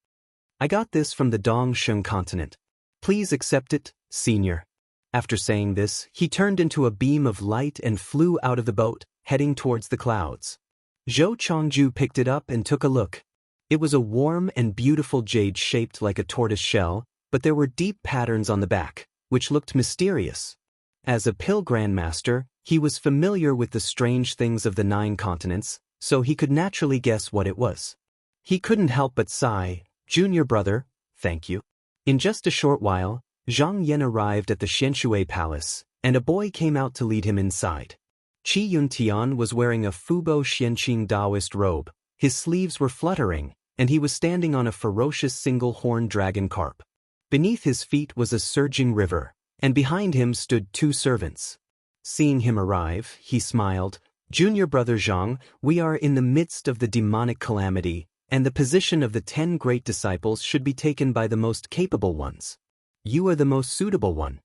"I got this from the Dongsheng continent. Please accept it, senior." After saying this, he turned into a beam of light and flew out of the boat, heading towards the clouds. Zhou Changju picked it up and took a look. It was a warm and beautiful jade shaped like a tortoise shell, but there were deep patterns on the back, which looked mysterious. As a Pill Grandmaster, he was familiar with the strange things of the 9 continents, so he could naturally guess what it was. He couldn't help but sigh, "Junior brother, thank you." In just a short while, Zhang Yan arrived at the Xianshui Palace, and a boy came out to lead him inside. Qi Yuntian was wearing a Fubo Xianqing Taoist robe, his sleeves were fluttering, and he was standing on a ferocious single-horned dragon carp. Beneath his feet was a surging river, and behind him stood 2 servants. Seeing him arrive, he smiled, "Junior brother Zhang, we are in the midst of the demonic calamity, and the position of the 10 great disciples should be taken by the most capable ones. You are the most suitable one."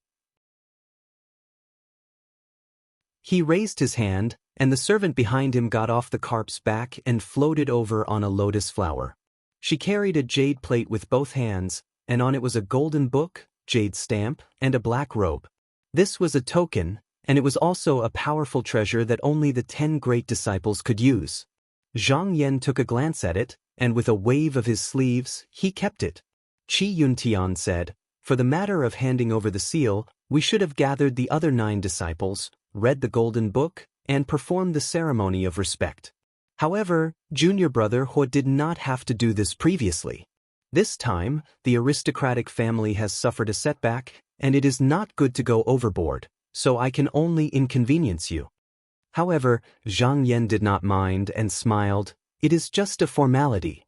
He raised his hand, and the servant behind him got off the carp's back and floated over on a lotus flower. She carried a jade plate with both hands, and on it was a golden book, jade stamp, and a black robe. This was a token, and it was also a powerful treasure that only the 10 great disciples could use. Zhang Yan took a glance at it, and with a wave of his sleeves, he kept it. Qi Yuntian said, "For the matter of handing over the seal, we should have gathered the other 9 disciples, read the golden book, and performed the ceremony of respect. However, junior brother He did not have to do this previously. This time, the aristocratic family has suffered a setback, and it is not good to go overboard, so I can only inconvenience you." However, Zhang Yan did not mind and smiled, "It is just a formality."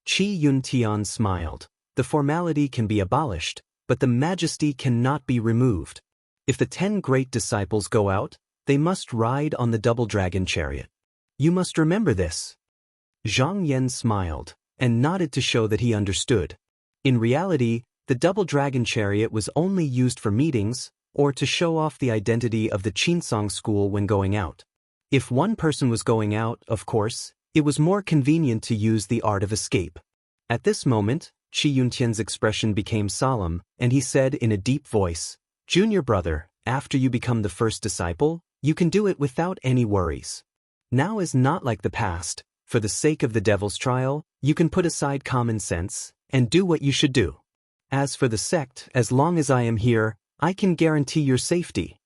Qi Yuntian smiled, "The formality can be abolished, but the majesty cannot be removed. If the 10 great disciples go out, they must ride on the double dragon chariot. You must remember this." Zhang Yan smiled, and nodded to show that he understood. In reality, the double dragon chariot was only used for meetings, or to show off the identity of the Qinsong school when going out. If one person was going out, of course, it was more convenient to use the art of escape. At this moment, Qi Yuntian's expression became solemn, and he said in a deep voice, "Junior brother, after you become the first disciple, you can do it without any worries. Now is not like the past. For the sake of the devil's trial, you can put aside common sense, and do what you should do. As for the sect, as long as I am here, I can guarantee your safety."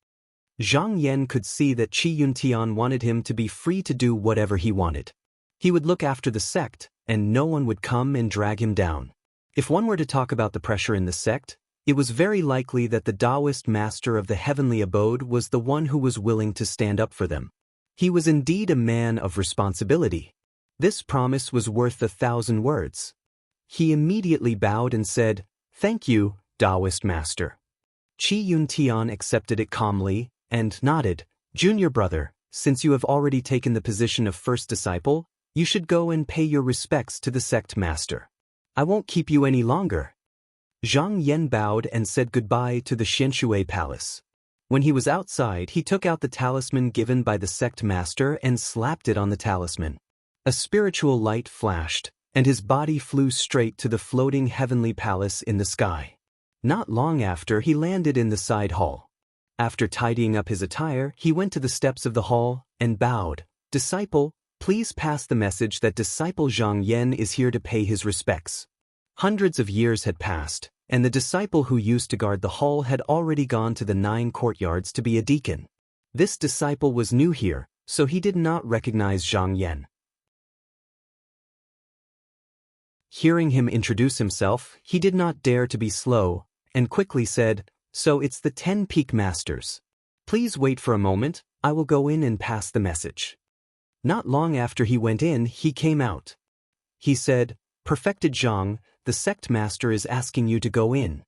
Zhang Yan could see that Qi Yuntian wanted him to be free to do whatever he wanted. He would look after the sect, and no one would come and drag him down. If one were to talk about the pressure in the sect, it was very likely that the Taoist master of the heavenly abode was the one who was willing to stand up for them. He was indeed a man of responsibility. This promise was worth 1,000 words. He immediately bowed and said, "Thank you, Taoist master." Qi Yuntian accepted it calmly and nodded. "Junior brother, since you have already taken the position of first disciple, you should go and pay your respects to the sect master. I won't keep you any longer." Zhang Yan bowed and said goodbye to the Xianshui palace. When he was outside, he took out the talisman given by the sect master and slapped it on the talisman. A spiritual light flashed, and his body flew straight to the floating heavenly palace in the sky. Not long after, he landed in the side hall. After tidying up his attire, he went to the steps of the hall and bowed. "Disciple, please pass the message that disciple Zhang Yan is here to pay his respects." Hundreds of years had passed, and the disciple who used to guard the hall had already gone to the 9 courtyards to be a deacon. This disciple was new here, so he did not recognize Zhang Yan. Hearing him introduce himself, he did not dare to be slow, and quickly said, "So it's the 10 peak masters. Please wait for a moment, I will go in and pass the message." Not long after he went in, he came out. He said, "Perfected Zhang, the sect master is asking you to go in."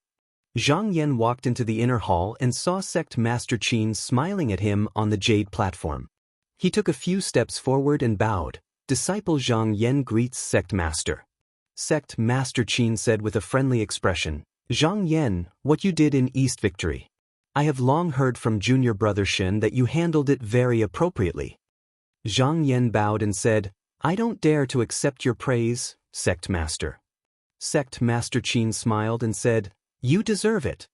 Zhang Yan walked into the inner hall and saw Sect Master Qin smiling at him on the jade platform. He took a few steps forward and bowed. "Disciple Zhang Yan greets Sect Master." Sect Master Qin said with a friendly expression, "Zhang Yan, what you did in East Victory. I have long heard from junior brother Shen that you handled it very appropriately." Zhang Yan bowed and said, "I don't dare to accept your praise, Sect Master." Sect Master Qin smiled and said, "You deserve it.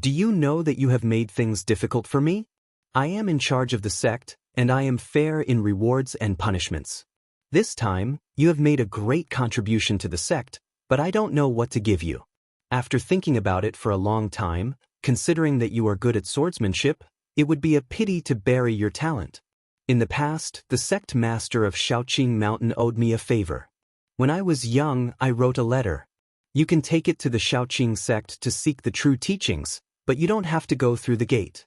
Do you know that you have made things difficult for me? I am in charge of the sect, and I am fair in rewards and punishments. This time, you have made a great contribution to the sect, but I don't know what to give you. After thinking about it for a long time, considering that you are good at swordsmanship, it would be a pity to bury your talent. In the past, the sect master of Shaoqing Mountain owed me a favor. When I was young, I wrote a letter. You can take it to the Shaoqing sect to seek the true teachings, but you don't have to go through the gate."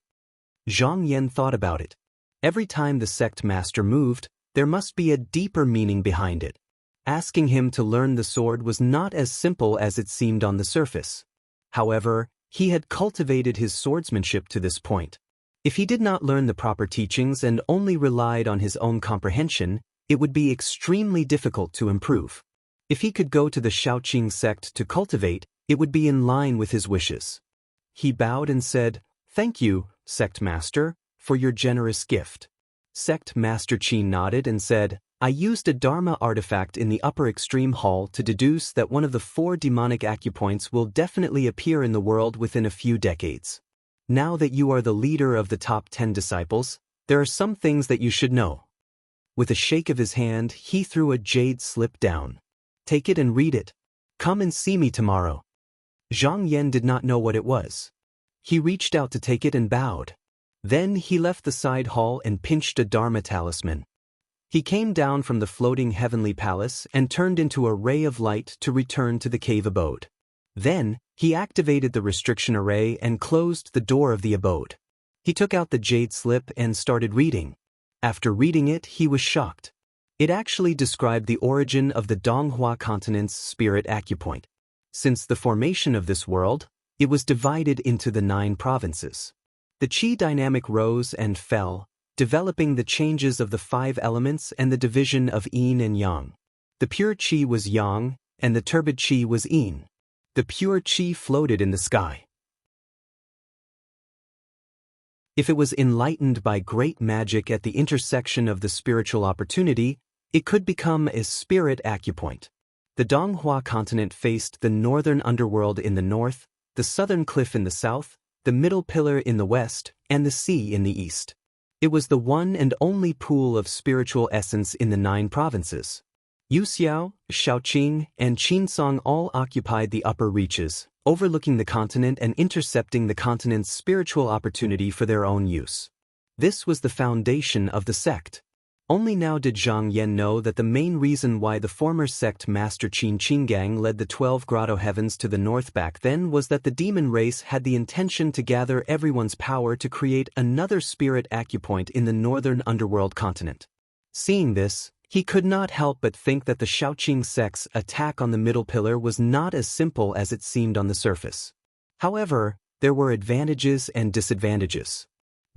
Zhang Yan thought about it. Every time the sect master moved, there must be a deeper meaning behind it. Asking him to learn the sword was not as simple as it seemed on the surface. However, he had cultivated his swordsmanship to this point. If he did not learn the proper teachings and only relied on his own comprehension, it would be extremely difficult to improve. If he could go to the Shaoqing sect to cultivate, it would be in line with his wishes. He bowed and said, "Thank you, Sect Master, for your generous gift." Sect Master Qin nodded and said, "I used a Dharma artifact in the upper extreme hall to deduce that one of the 4 demonic acupoints will definitely appear in the world within a few decades. Now that you are the leader of the top 10 disciples, there are some things that you should know." With a shake of his hand, he threw a jade slip down. "Take it and read it. Come and see me tomorrow." Zhang Yan did not know what it was. He reached out to take it and bowed. Then he left the side hall and pinched a Dharma talisman. He came down from the floating heavenly palace and turned into a ray of light to return to the cave abode. Then, he activated the restriction array and closed the door of the abode. He took out the jade slip and started reading. After reading it, he was shocked. It actually described the origin of the Donghua continent's spirit acupoint. Since the formation of this world, it was divided into the 9 provinces. The qi dynamic rose and fell, developing the changes of the 5 elements and the division of yin and yang. The pure qi was yang, and the turbid qi was yin. The pure qi floated in the sky. If it was enlightened by great magic at the intersection of the spiritual opportunity, it could become a spirit acupoint. The Donghua continent faced the northern underworld in the north, the southern cliff in the south, the middle pillar in the west, and the sea in the east. It was the one and only pool of spiritual essence in the 9 provinces. Yuxiao, Shaoqing, and Qinsong all occupied the upper reaches, overlooking the continent and intercepting the continent's spiritual opportunity for their own use. This was the foundation of the sect. Only now did Zhang Yan know that the main reason why the former sect master Qin Qinggang led the 12 grotto heavens to the north back then was that the demon race had the intention to gather everyone's power to create another spirit acupoint in the northern underworld continent. Seeing this, He could not help but think that the Shaoqing sect's attack on the middle pillar was not as simple as it seemed on the surface. However, there were advantages and disadvantages.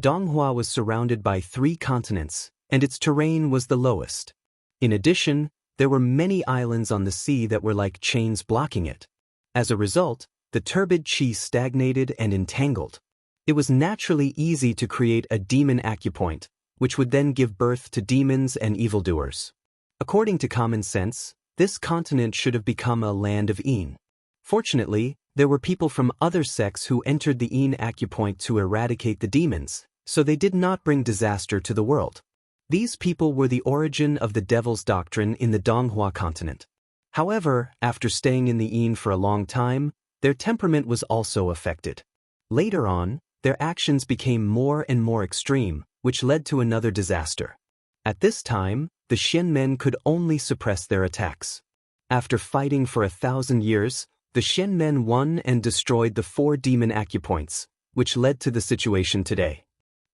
Donghua was surrounded by 3 continents, and its terrain was the lowest. In addition, there were many islands on the sea that were like chains blocking it. As a result, the turbid qi stagnated and entangled. It was naturally easy to create a demon acupoint, which would then give birth to demons and evildoers. According to common sense, this continent should have become a land of Yin. Fortunately, there were people from other sects who entered the Yin acupoint to eradicate the demons, so they did not bring disaster to the world. These people were the origin of the devil's doctrine in the Donghua continent. However, after staying in the Yin for a long time, their temperament was also affected. Later on, their actions became more and more extreme, which led to another disaster. At this time, the Shen men could only suppress their attacks. After fighting for 1,000 years, the Shen men won and destroyed the 4 demon acupoints, which led to the situation today.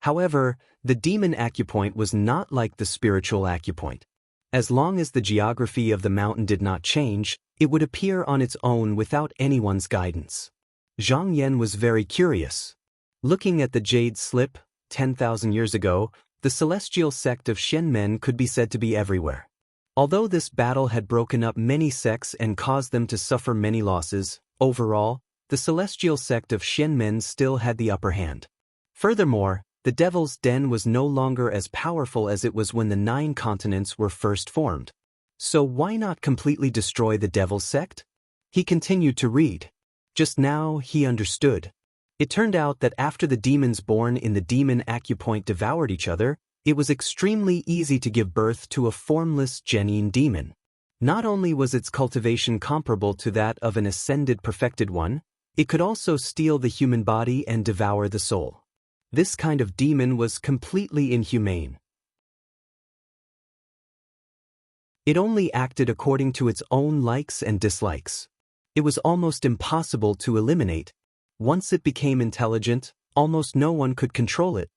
However, the demon acupoint was not like the spiritual acupoint. As long as the geography of the mountain did not change, it would appear on its own without anyone's guidance. Zhang Yan was very curious. Looking at the jade slip, 10,000 years ago, the celestial sect of Shen men could be said to be everywhere. Although this battle had broken up many sects and caused them to suffer many losses, overall, the celestial sect of Shen men still had the upper hand. Furthermore, the Devil's Den was no longer as powerful as it was when the 9 continents were first formed. So why not completely destroy the Devil's sect? He continued to read. Just now, he understood. It turned out that after the demons born in the demon acupoint devoured each other, it was extremely easy to give birth to a formless genuine demon. Not only was its cultivation comparable to that of an ascended perfected one, it could also steal the human body and devour the soul. This kind of demon was completely inhumane. It only acted according to its own likes and dislikes. It was almost impossible to eliminate. Once it became intelligent, almost no one could control it.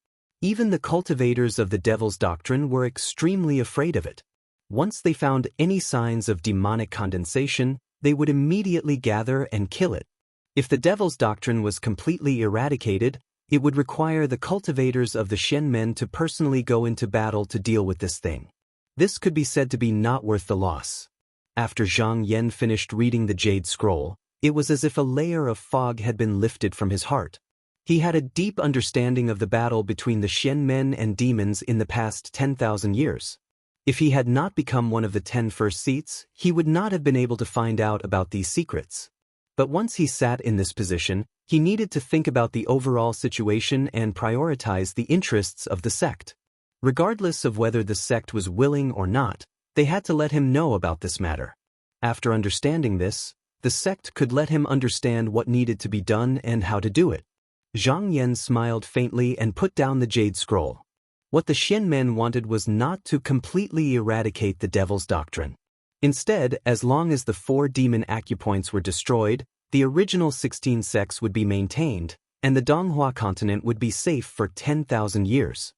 Even the cultivators of the devil's doctrine were extremely afraid of it. Once they found any signs of demonic condensation, they would immediately gather and kill it. If the devil's doctrine was completely eradicated, it would require the cultivators of the Shen men to personally go into battle to deal with this thing. This could be said to be not worth the loss. After Zhang Yan finished reading the Jade Scroll, it was as if a layer of fog had been lifted from his heart. He had a deep understanding of the battle between the Shen men and demons in the past 10,000 years. If he had not become one of the 10 first seats, he would not have been able to find out about these secrets. But once he sat in this position, he needed to think about the overall situation and prioritize the interests of the sect. Regardless of whether the sect was willing or not, they had to let him know about this matter. After understanding this, the sect could let him understand what needed to be done and how to do it. Zhang Yan smiled faintly and put down the Jade Scroll. What the Shen men wanted was not to completely eradicate the devil's doctrine. Instead, as long as the 4 demon acupoints were destroyed, the original 16 sects would be maintained, and the Donghua continent would be safe for 10,000 years.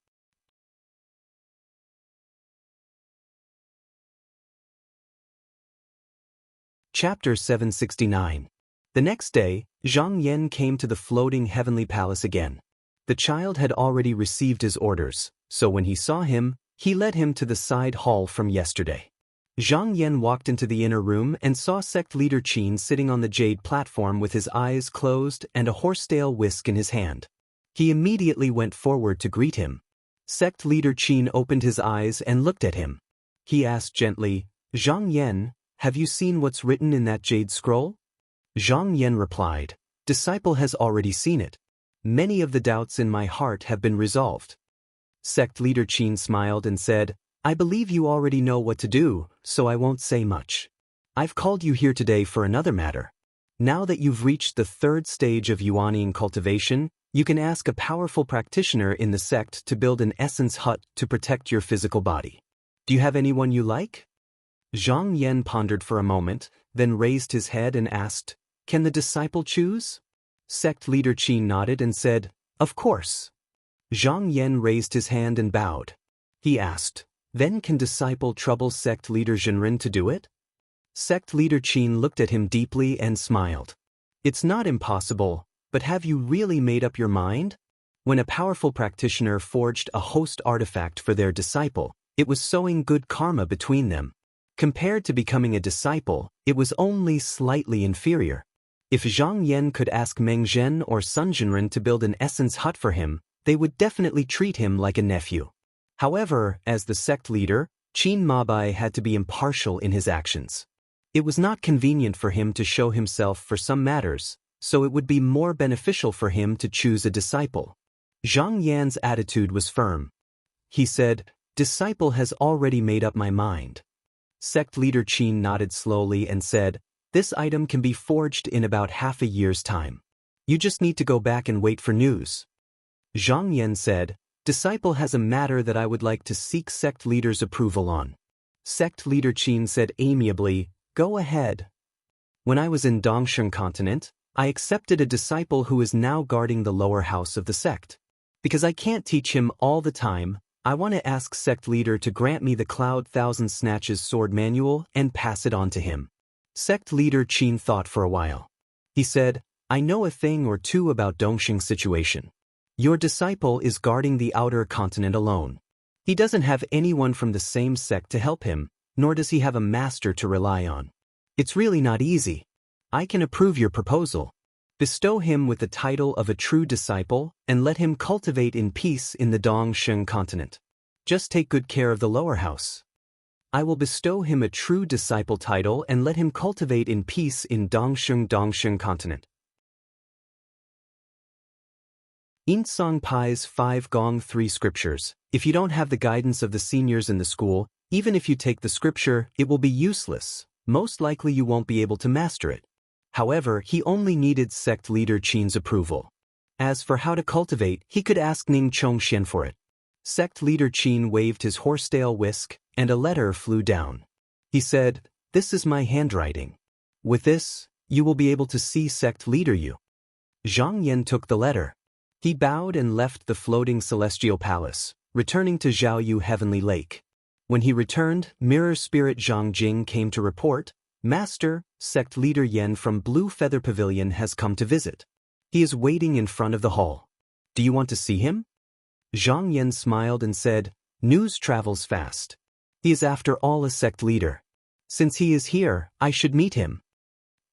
Chapter 769. The next day, Zhang Yan came to the floating heavenly palace again. The child had already received his orders, so when he saw him, he led him to the side hall from yesterday. Zhang Yan walked into the inner room and saw sect leader Qin sitting on the jade platform with his eyes closed and a horsetail whisk in his hand. He immediately went forward to greet him. Sect leader Qin opened his eyes and looked at him. He asked gently, "Zhang Yan, have you seen what's written in that jade scroll?" Zhang Yan replied, "Disciple has already seen it. Many of the doubts in my heart have been resolved." Sect leader Qin smiled and said, "I believe you already know what to do, so I won't say much. I've called you here today for another matter. Now that you've reached the 3rd stage of Yuanian cultivation, you can ask a powerful practitioner in the sect to build an essence hut to protect your physical body. Do you have anyone you like?" Zhang Yan pondered for a moment, then raised his head and asked, "Can the disciple choose?" Sect leader Qin nodded and said, "Of course." Zhang Yan raised his hand and bowed. He asked, Then can disciple trouble sect leader Zhenren to do it? Sect leader Qin looked at him deeply and smiled. It's not impossible, but have you really made up your mind? When a powerful practitioner forged a host artifact for their disciple, it was sowing good karma between them. Compared to becoming a disciple, it was only slightly inferior. If Zhang Yan could ask Meng Zhen or Sun Zhenren to build an essence hut for him, they would definitely treat him like a nephew. However, as the sect leader, Qin Mabai had to be impartial in his actions. It was not convenient for him to show himself for some matters, so it would be more beneficial for him to choose a disciple. Zhang Yan's attitude was firm. He said, "Disciple has already made up my mind." Sect leader Qin nodded slowly and said, "This item can be forged in about half a year's time. You just need to go back and wait for news." Zhang Yan said, "Disciple has a matter that I would like to seek sect leader's approval on." Sect leader Qin said amiably, "Go ahead. When I was in Dongsheng continent, I accepted a disciple who is now guarding the lower house of the sect. Because I can't teach him all the time, I want to ask sect leader to grant me the Cloud Thousand Snatches sword manual and pass it on to him." Sect leader Qin thought for a while. He said, "I know a thing or two about Dongsheng's situation. Your disciple is guarding the outer continent alone. He doesn't have anyone from the same sect to help him, nor does he have a master to rely on. It's really not easy. I can approve your proposal. Bestow him with the title of a true disciple and let him cultivate in peace in the Dongsheng continent. Just take good care of the lower house. I will bestow him a true disciple title and let him cultivate in peace in Dongsheng continent." Insong Pai's 5 Gong 3 scriptures. If you don't have the guidance of the seniors in the school, even if you take the scripture, it will be useless. Most likely you won't be able to master it. However, he only needed sect leader Qin's approval. As for how to cultivate, he could ask Ning Chongxian for it. Sect leader Qin waved his horsetail whisk, and a letter flew down. He said, "This is my handwriting. With this, you will be able to see sect leader Yu." Zhang Yan took the letter. He bowed and left the floating celestial palace, returning to Zhaoyu Heavenly Lake. When he returned, mirror spirit Zhang Jing came to report, "Master, sect leader Yan from Blue Feather Pavilion has come to visit. He is waiting in front of the hall. Do you want to see him?" Zhang Yan smiled and said, "News travels fast. He is after all a sect leader. Since he is here, I should meet him."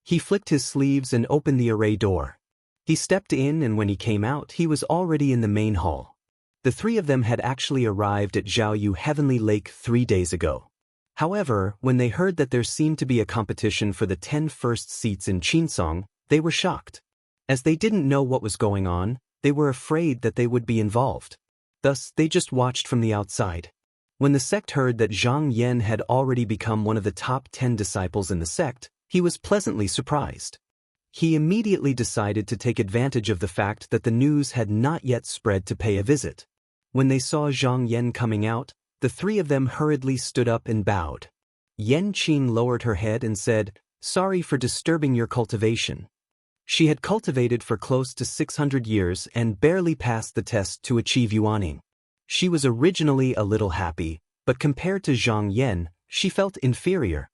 He flicked his sleeves and opened the array door. He stepped in, and when he came out, he was already in the main hall. The three of them had actually arrived at Zhaoyu Heavenly Lake 3 days ago. However, when they heard that there seemed to be a competition for the 10 first seats in Qinsong, they were shocked. As they didn't know what was going on, they were afraid that they would be involved. Thus, they just watched from the outside. When the sect heard that Zhang Yan had already become one of the top 10 disciples in the sect, he was pleasantly surprised. He immediately decided to take advantage of the fact that the news had not yet spread to pay a visit. When they saw Zhang Yan coming out, the three of them hurriedly stood up and bowed. Yan Qing lowered her head and said, "Sorry for disturbing your cultivation." She had cultivated for close to 600 years and barely passed the test to achieve yuaning. She was originally a little happy, but compared to Zhang Yan, she felt inferior.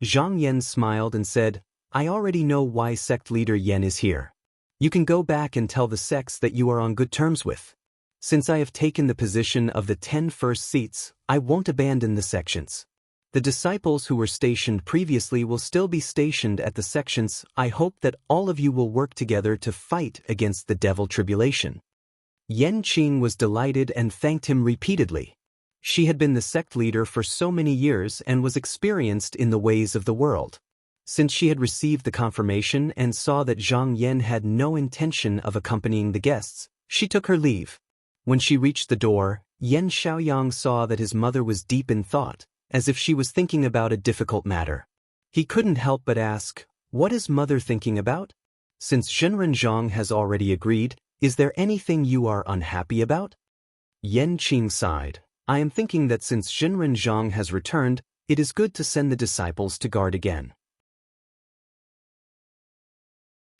Zhang Yan smiled and said, "I already know why sect leader Yan is here. You can go back and tell the sects that you are on good terms with. Since I have taken the position of the 10 first seats, I won't abandon the sections. The disciples who were stationed previously will still be stationed at the sections. I hope that all of you will work together to fight against the devil tribulation." Yan Qing was delighted and thanked him repeatedly. She had been the sect leader for so many years and was experienced in the ways of the world. Since she had received the confirmation and saw that Zhang Yan had no intention of accompanying the guests, she took her leave. When she reached the door, Yan Xiaoyang saw that his mother was deep in thought, as if she was thinking about a difficult matter. He couldn't help but ask, "What is mother thinking about? Since Zhenren Zhang has already agreed, is there anything you are unhappy about?" Yan Qing sighed. "I am thinking that since Zhenren Zhang has returned, it is good to send the disciples to guard again.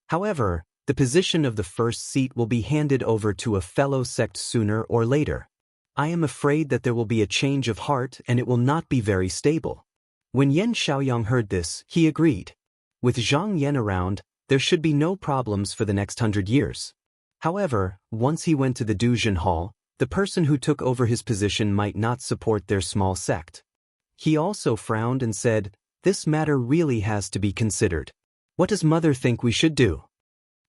However, the position of the first seat will be handed over to a fellow sect sooner or later. I am afraid that there will be a change of heart and it will not be very stable. When Yan Xiaoyang heard this, he agreed. With Zhang Yan around, there should be no problems for the next 100 years. However, once he went to the Duzhen Hall, the person who took over his position might not support their small sect. He also frowned and said, "This matter really has to be considered. What does mother think we should do?"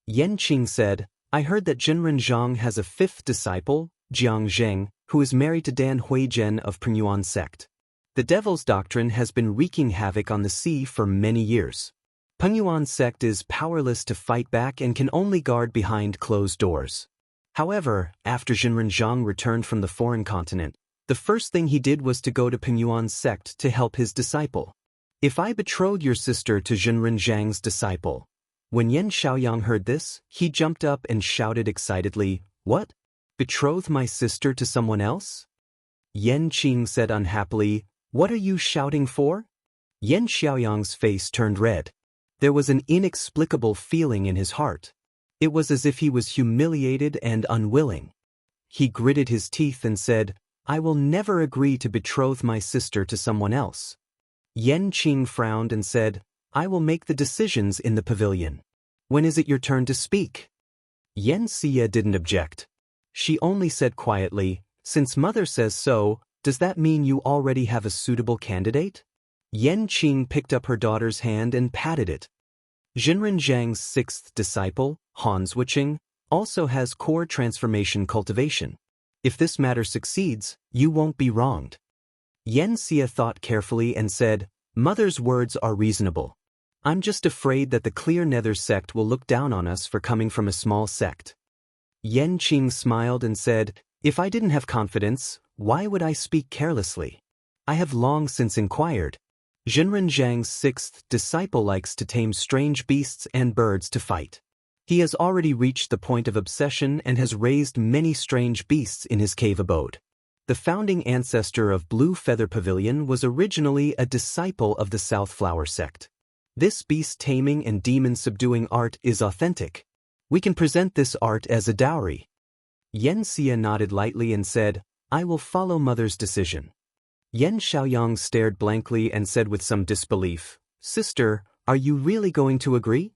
Yan Qing said, "I heard that Jinren Zhang has a fifth disciple, Jiang Zheng, who is married to Dan Huizhen of Pengyuan sect. The Devil's Doctrine has been wreaking havoc on the sea for many years. Pengyuan sect is powerless to fight back and can only guard behind closed doors. However, after Jinren Zhang returned from the foreign continent, the first thing he did was to go to Pengyuan sect to help his disciple. If I betrothed your sister to Jinren Zhang's disciple..." When Yan Xiaoyang heard this, he jumped up and shouted excitedly, "What? Betroth my sister to someone else?" Yan Qing said unhappily, "What are you shouting for?" Yan Xiaoyang's face turned red. There was an inexplicable feeling in his heart. It was as if he was humiliated and unwilling. He gritted his teeth and said, "I will never agree to betroth my sister to someone else." Yan Qing frowned and said, "I will make the decisions in the pavilion. When is it your turn to speak?" Yan Xia didn't object. She only said quietly, "Since mother says so, does that mean you already have a suitable candidate?" Yan Qing picked up her daughter's hand and patted it. Jinren Zhang's sixth disciple, Han Zwiqing, also has core transformation cultivation. If this matter succeeds, you won't be wronged. Yan Xia thought carefully and said, "Mother's words are reasonable. I'm just afraid that the Clear Nether sect will look down on us for coming from a small sect." Yan Qing smiled and said, "If I didn't have confidence, why would I speak carelessly? I have long since inquired. Jinren Zhang's sixth disciple likes to tame strange beasts and birds to fight. He has already reached the point of obsession and has raised many strange beasts in his cave abode. The founding ancestor of Blue Feather Pavilion was originally a disciple of the South Flower sect. This beast taming and demon subduing art is authentic. We can present this art as a dowry." Yan Xia nodded lightly and said, "I will follow mother's decision." Yan Xiaoyang stared blankly and said with some disbelief, "Sister, are you really going to agree?"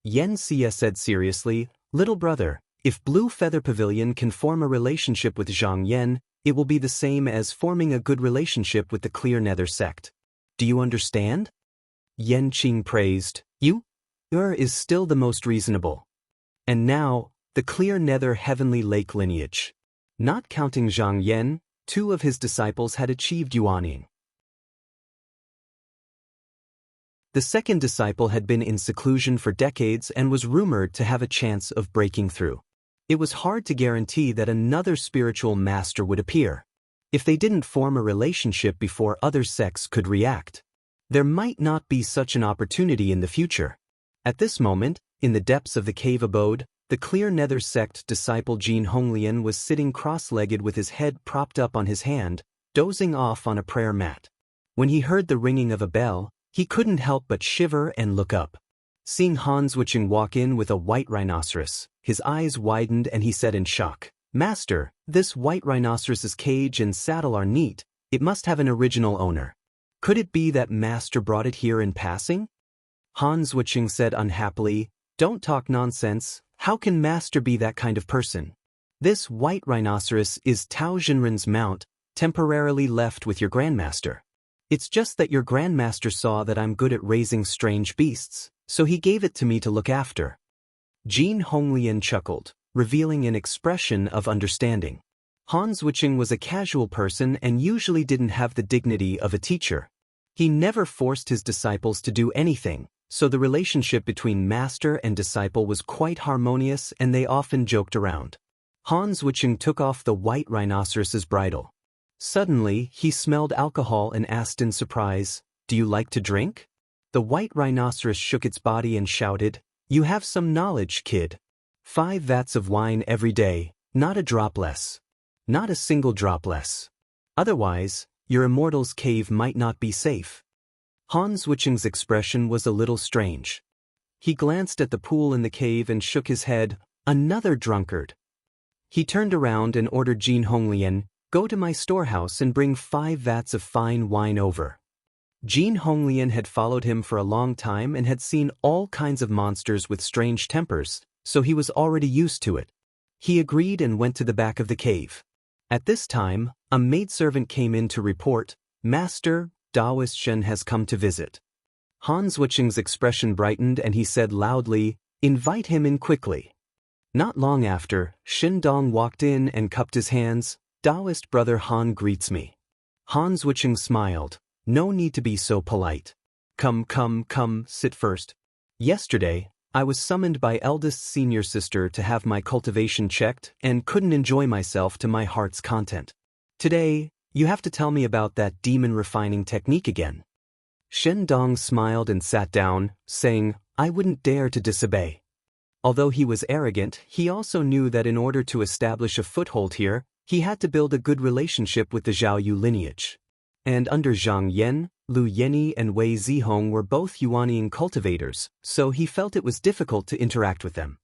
Yan Xia said seriously, "Little brother, if Blue Feather Pavilion can form a relationship with Zhang Yan, it will be the same as forming a good relationship with the Clear Nether sect. Do you understand?" Yan Qing praised, "Your is still the most reasonable. And now, the Clear Nether Heavenly Lake lineage. Not counting Zhang Yan, 2 of his disciples had achieved yuaning. The second disciple had been in seclusion for decades and was rumored to have a chance of breaking through. It was hard to guarantee that another spiritual master would appear. If they didn't form a relationship before other sects could react, there might not be such an opportunity in the future. At this moment, in the depths of the cave abode, the Clear Nether sect disciple Jin Honglian was sitting cross-legged with his head propped up on his hand, dozing off on a prayer mat. When he heard the ringing of a bell, he couldn't help but shiver and look up. Seeing Han Zwiqing walk in with a white rhinoceros, his eyes widened and he said in shock, "Master, this white rhinoceros's cage and saddle are neat. It must have an original owner. Could it be that Master brought it here in passing?" Han Zwiqing said unhappily, "Don't talk nonsense. How can Master be that kind of person? This white rhinoceros is Tao Jinren's mount, temporarily left with your grandmaster. It's just that your grandmaster saw that I'm good at raising strange beasts, so he gave it to me to look after." Jin Honglian chuckled, revealing an expression of understanding. Han Zwiqing was a casual person and usually didn't have the dignity of a teacher. He never forced his disciples to do anything, so the relationship between master and disciple was quite harmonious and they often joked around. Han Zwiqing took off the white rhinoceros's bridle. Suddenly, he smelled alcohol and asked in surprise, "Do you like to drink?" The white rhinoceros shook its body and shouted, "You have some knowledge, kid. 5 vats of wine every day, not a drop less. Not a single drop less. Otherwise, your immortal's cave might not be safe." Han Zwiqing's expression was a little strange. He glanced at the pool in the cave and shook his head, "Another drunkard." He turned around and ordered Jin Honglian, Go to my storehouse and bring 5 vats of fine wine over. Jin Honglian had followed him for a long time and had seen all kinds of monsters with strange tempers, so he was already used to it. He agreed and went to the back of the cave. At this time, a maidservant came in to report, "Master, Daoist Shen has come to visit." Han Zwicheng's expression brightened and he said loudly, "Invite him in quickly." Not long after, Shen Dong walked in and cupped his hands. "Daoist brother Han greets me." Han Zwicheng smiled. "No need to be so polite. Come, sit first. Yesterday, I was summoned by eldest senior sister to have my cultivation checked and couldn't enjoy myself to my heart's content. Today, you have to tell me about that demon refining technique again." Shen Dong smiled and sat down, saying, "I wouldn't dare to disobey." Although he was arrogant, he also knew that in order to establish a foothold here, he had to build a good relationship with the Zhaoyu lineage. And under Zhang Yan, Lu Yenyi and Wei Zihong were both Yuanian cultivators, so he felt it was difficult to interact with them.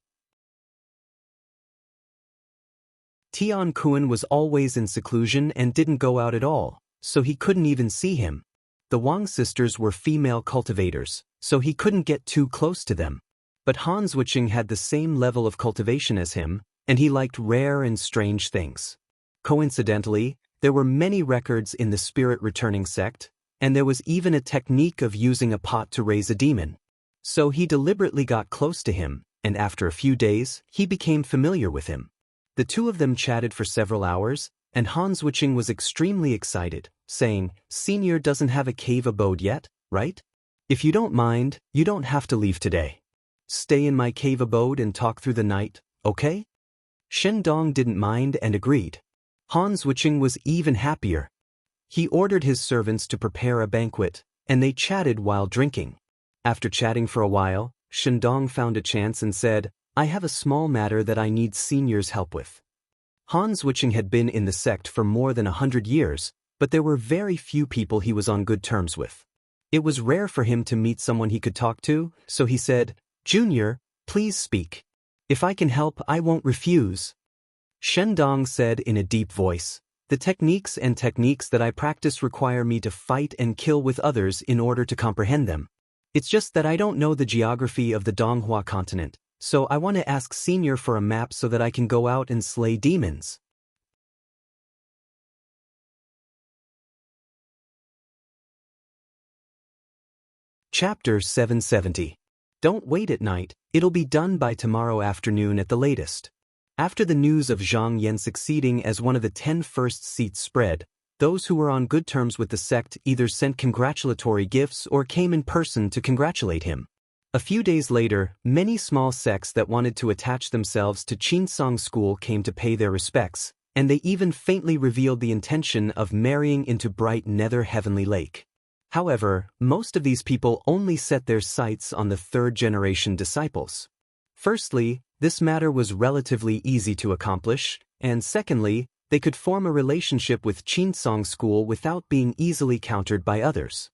Tian Kuan was always in seclusion and didn't go out at all, so he couldn't even see him. The Wang sisters were female cultivators, so he couldn't get too close to them. But Han Zwicheng had the same level of cultivation as him, and he liked rare and strange things. Coincidentally, there were many records in the spirit returning sect, and there was even a technique of using a pot to raise a demon. So he deliberately got close to him, and after a few days, he became familiar with him. The two of them chatted for several hours, and Han Zwicheng was extremely excited, saying, "Senior doesn't have a cave abode yet, right? If you don't mind, you don't have to leave today. Stay in my cave abode and talk through the night, okay?" Shen Dong didn't mind and agreed. Han Zwicheng was even happier. He ordered his servants to prepare a banquet, and they chatted while drinking. After chatting for a while, Shen Dong found a chance and said, "I have a small matter that I need Senior's help with." Han Zwicheng had been in the sect for more than 100 years, but there were very few people he was on good terms with. It was rare for him to meet someone he could talk to, so he said, "Junior, please speak. If I can help, I won't refuse." Shen Dong said in a deep voice, "The techniques that I practice require me to fight and kill with others in order to comprehend them. It's just that I don't know the geography of the Donghua continent, so I want to ask Senior for a map so that I can go out and slay demons." Chapter 770. Don't wait at night, it'll be done by tomorrow afternoon at the latest. After the news of Zhang Yan succeeding as one of the 10 first seats spread, those who were on good terms with the sect either sent congratulatory gifts or came in person to congratulate him. A few days later, many small sects that wanted to attach themselves to Qinsong School came to pay their respects, and they even faintly revealed the intention of marrying into bright nether heavenly lake. However, most of these people only set their sights on the third-generation disciples. Firstly, this matter was relatively easy to accomplish, and secondly, they could form a relationship with Qinsong School without being easily countered by others.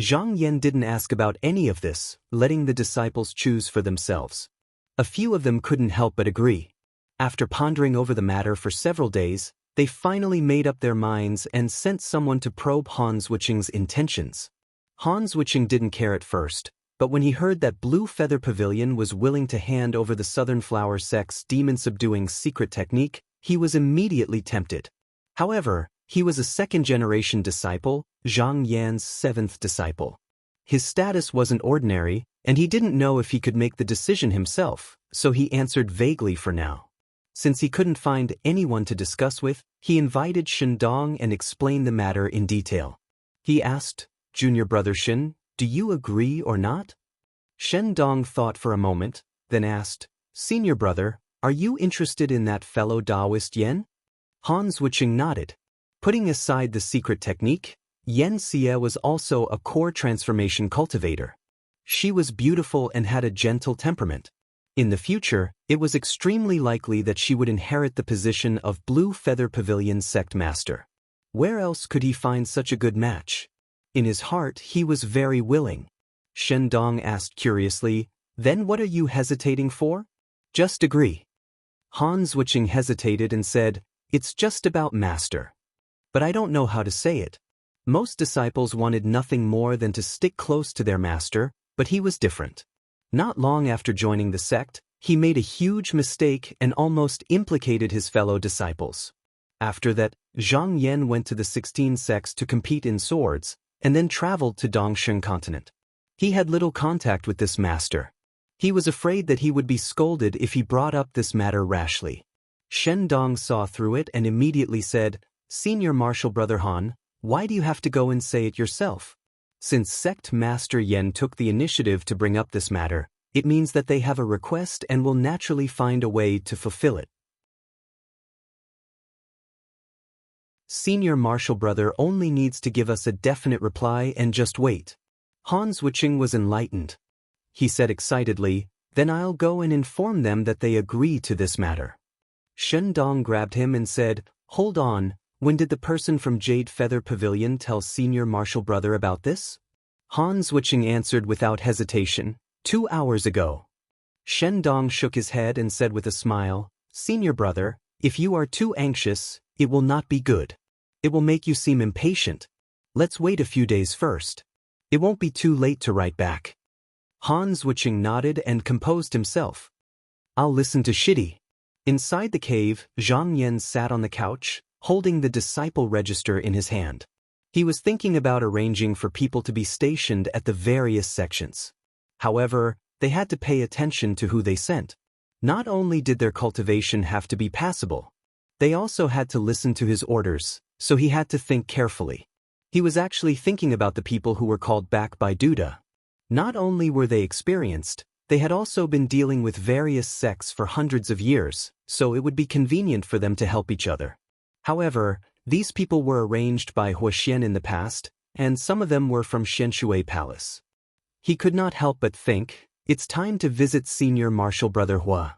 Zhang Yan didn't ask about any of this, letting the disciples choose for themselves. A few of them couldn't help but agree. After pondering over the matter for several days, they finally made up their minds and sent someone to probe Han Zwicheng's intentions. Han Zwicheng didn't care at first, but when he heard that Blue Feather Pavilion was willing to hand over the Southern Flower sect's demon-subduing secret technique, he was immediately tempted. However, he was a second-generation disciple, Zhang Yan's 7th disciple. His status wasn't ordinary, and he didn't know if he could make the decision himself, so he answered vaguely for now. Since he couldn't find anyone to discuss with, he invited Shen Dong and explained the matter in detail. He asked, "Junior brother Shen, do you agree or not?" Shen Dong thought for a moment, then asked, "Senior brother, are you interested in that fellow Daoist Yen?" Han Zwicheng nodded. Putting aside the secret technique, Yen Xie was also a core transformation cultivator. She was beautiful and had a gentle temperament. In the future, it was extremely likely that she would inherit the position of Blue Feather Pavilion sect master. Where else could he find such a good match? In his heart, he was very willing. Shen Dong asked curiously, "Then what are you hesitating for?" "Just agree." Han Zwicheng hesitated and said, "It's just about master. but I don't know how to say it. Most disciples wanted nothing more than to stick close to their master, but he was different. Not long after joining the sect, he made a huge mistake and almost implicated his fellow disciples. After that, Zhang Yan went to the 16 sects to compete in swords, and then traveled to Dongsheng continent. He had little contact with this master. He was afraid that he would be scolded if he brought up this matter rashly. Shen Dong saw through it and immediately said, "Senior Martial Brother Han, why do you have to go and say it yourself?" Since sect master Yen took the initiative to bring up this matter, it means that they have a request and will naturally find a way to fulfill it. Senior Martial Brother only needs to give us a definite reply and just wait. Han Zwicheng was enlightened. He said excitedly, "Then I'll go and inform them that they agree to this matter." Shen Dong grabbed him and said, "Hold on, when did the person from Jade Feather Pavilion tell Senior Martial Brother about this?" Han Zwicheng answered without hesitation, 2 hours ago. Shen Dong shook his head and said with a smile, "Senior Brother, if you are too anxious, it will not be good. It will make you seem impatient. Let's wait a few days first. It won't be too late to write back." Han Zwicheng nodded and composed himself. "I'll listen to Shitty." Inside the cave, Zhang Yan sat on the couch, holding the disciple register in his hand. He was thinking about arranging for people to be stationed at the various sections. However, they had to pay attention to who they sent. Not only did their cultivation have to be passable, they also had to listen to his orders, so he had to think carefully. He was actually thinking about the people who were called back by Duda. Not only were they experienced, they had also been dealing with various sects for hundreds of years, so it would be convenient for them to help each other. However, these people were arranged by Huaxian in the past, and some of them were from Xianshui Palace. He could not help but think, it's time to visit Senior Martial Brother Hua.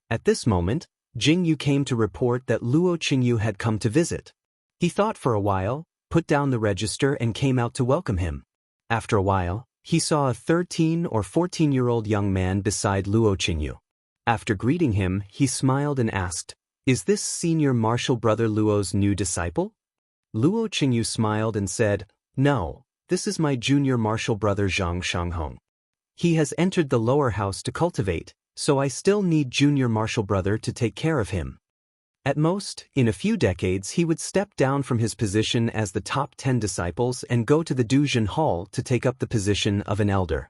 At this moment, Jingyu came to report that Luo Qingyu had come to visit. He thought for a while, put down the register and came out to welcome him. After a while, he saw a 13 or 14-year-old young man beside Luo Qingyu. After greeting him, he smiled and asked, "Is this Senior Martial Brother Luo's new disciple?" Luo Qingyu smiled and said, "No, this is my junior martial brother Zhang Shanghong. He has entered the lower house to cultivate, so I still need junior martial brother to take care of him." At most, in a few decades he would step down from his position as the top 10 disciples and go to the Duzhen Hall to take up the position of an elder.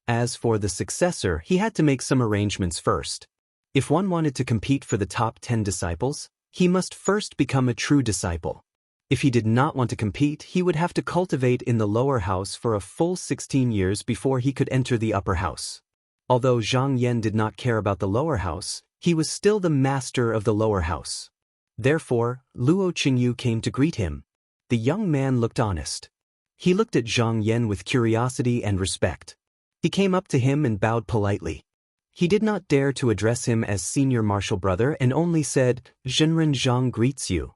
As for the successor, he had to make some arrangements first. If one wanted to compete for the top 10 disciples, he must first become a true disciple. If he did not want to compete, he would have to cultivate in the lower house for a full 16 years before he could enter the upper house. Although Zhang Yan did not care about the lower house, he was still the master of the lower house. Therefore, Luo Qingyu came to greet him. The young man looked honest. He looked at Zhang Yan with curiosity and respect. He came up to him and bowed politely. He did not dare to address him as Senior Martial Brother and only said, "Zhenren Zhang greets you."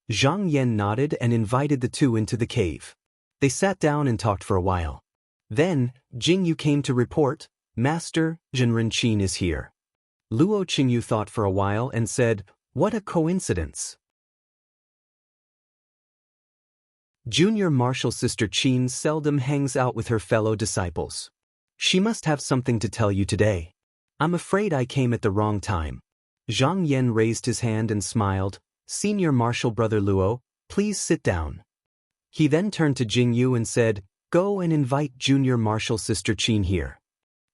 Zhang Yan nodded and invited the two into the cave. They sat down and talked for a while. Then, Jingyu came to report, "Master, Zhenren Qin is here." Luo Qingyu thought for a while and said, "What a coincidence." Junior Martial Sister Qin seldom hangs out with her fellow disciples. She must have something to tell you today. I'm afraid I came at the wrong time. Zhang Yan raised his hand and smiled, "Senior Martial Brother Luo, please sit down." He then turned to Jingyu and said, "Go and invite Junior Martial Sister Qin here."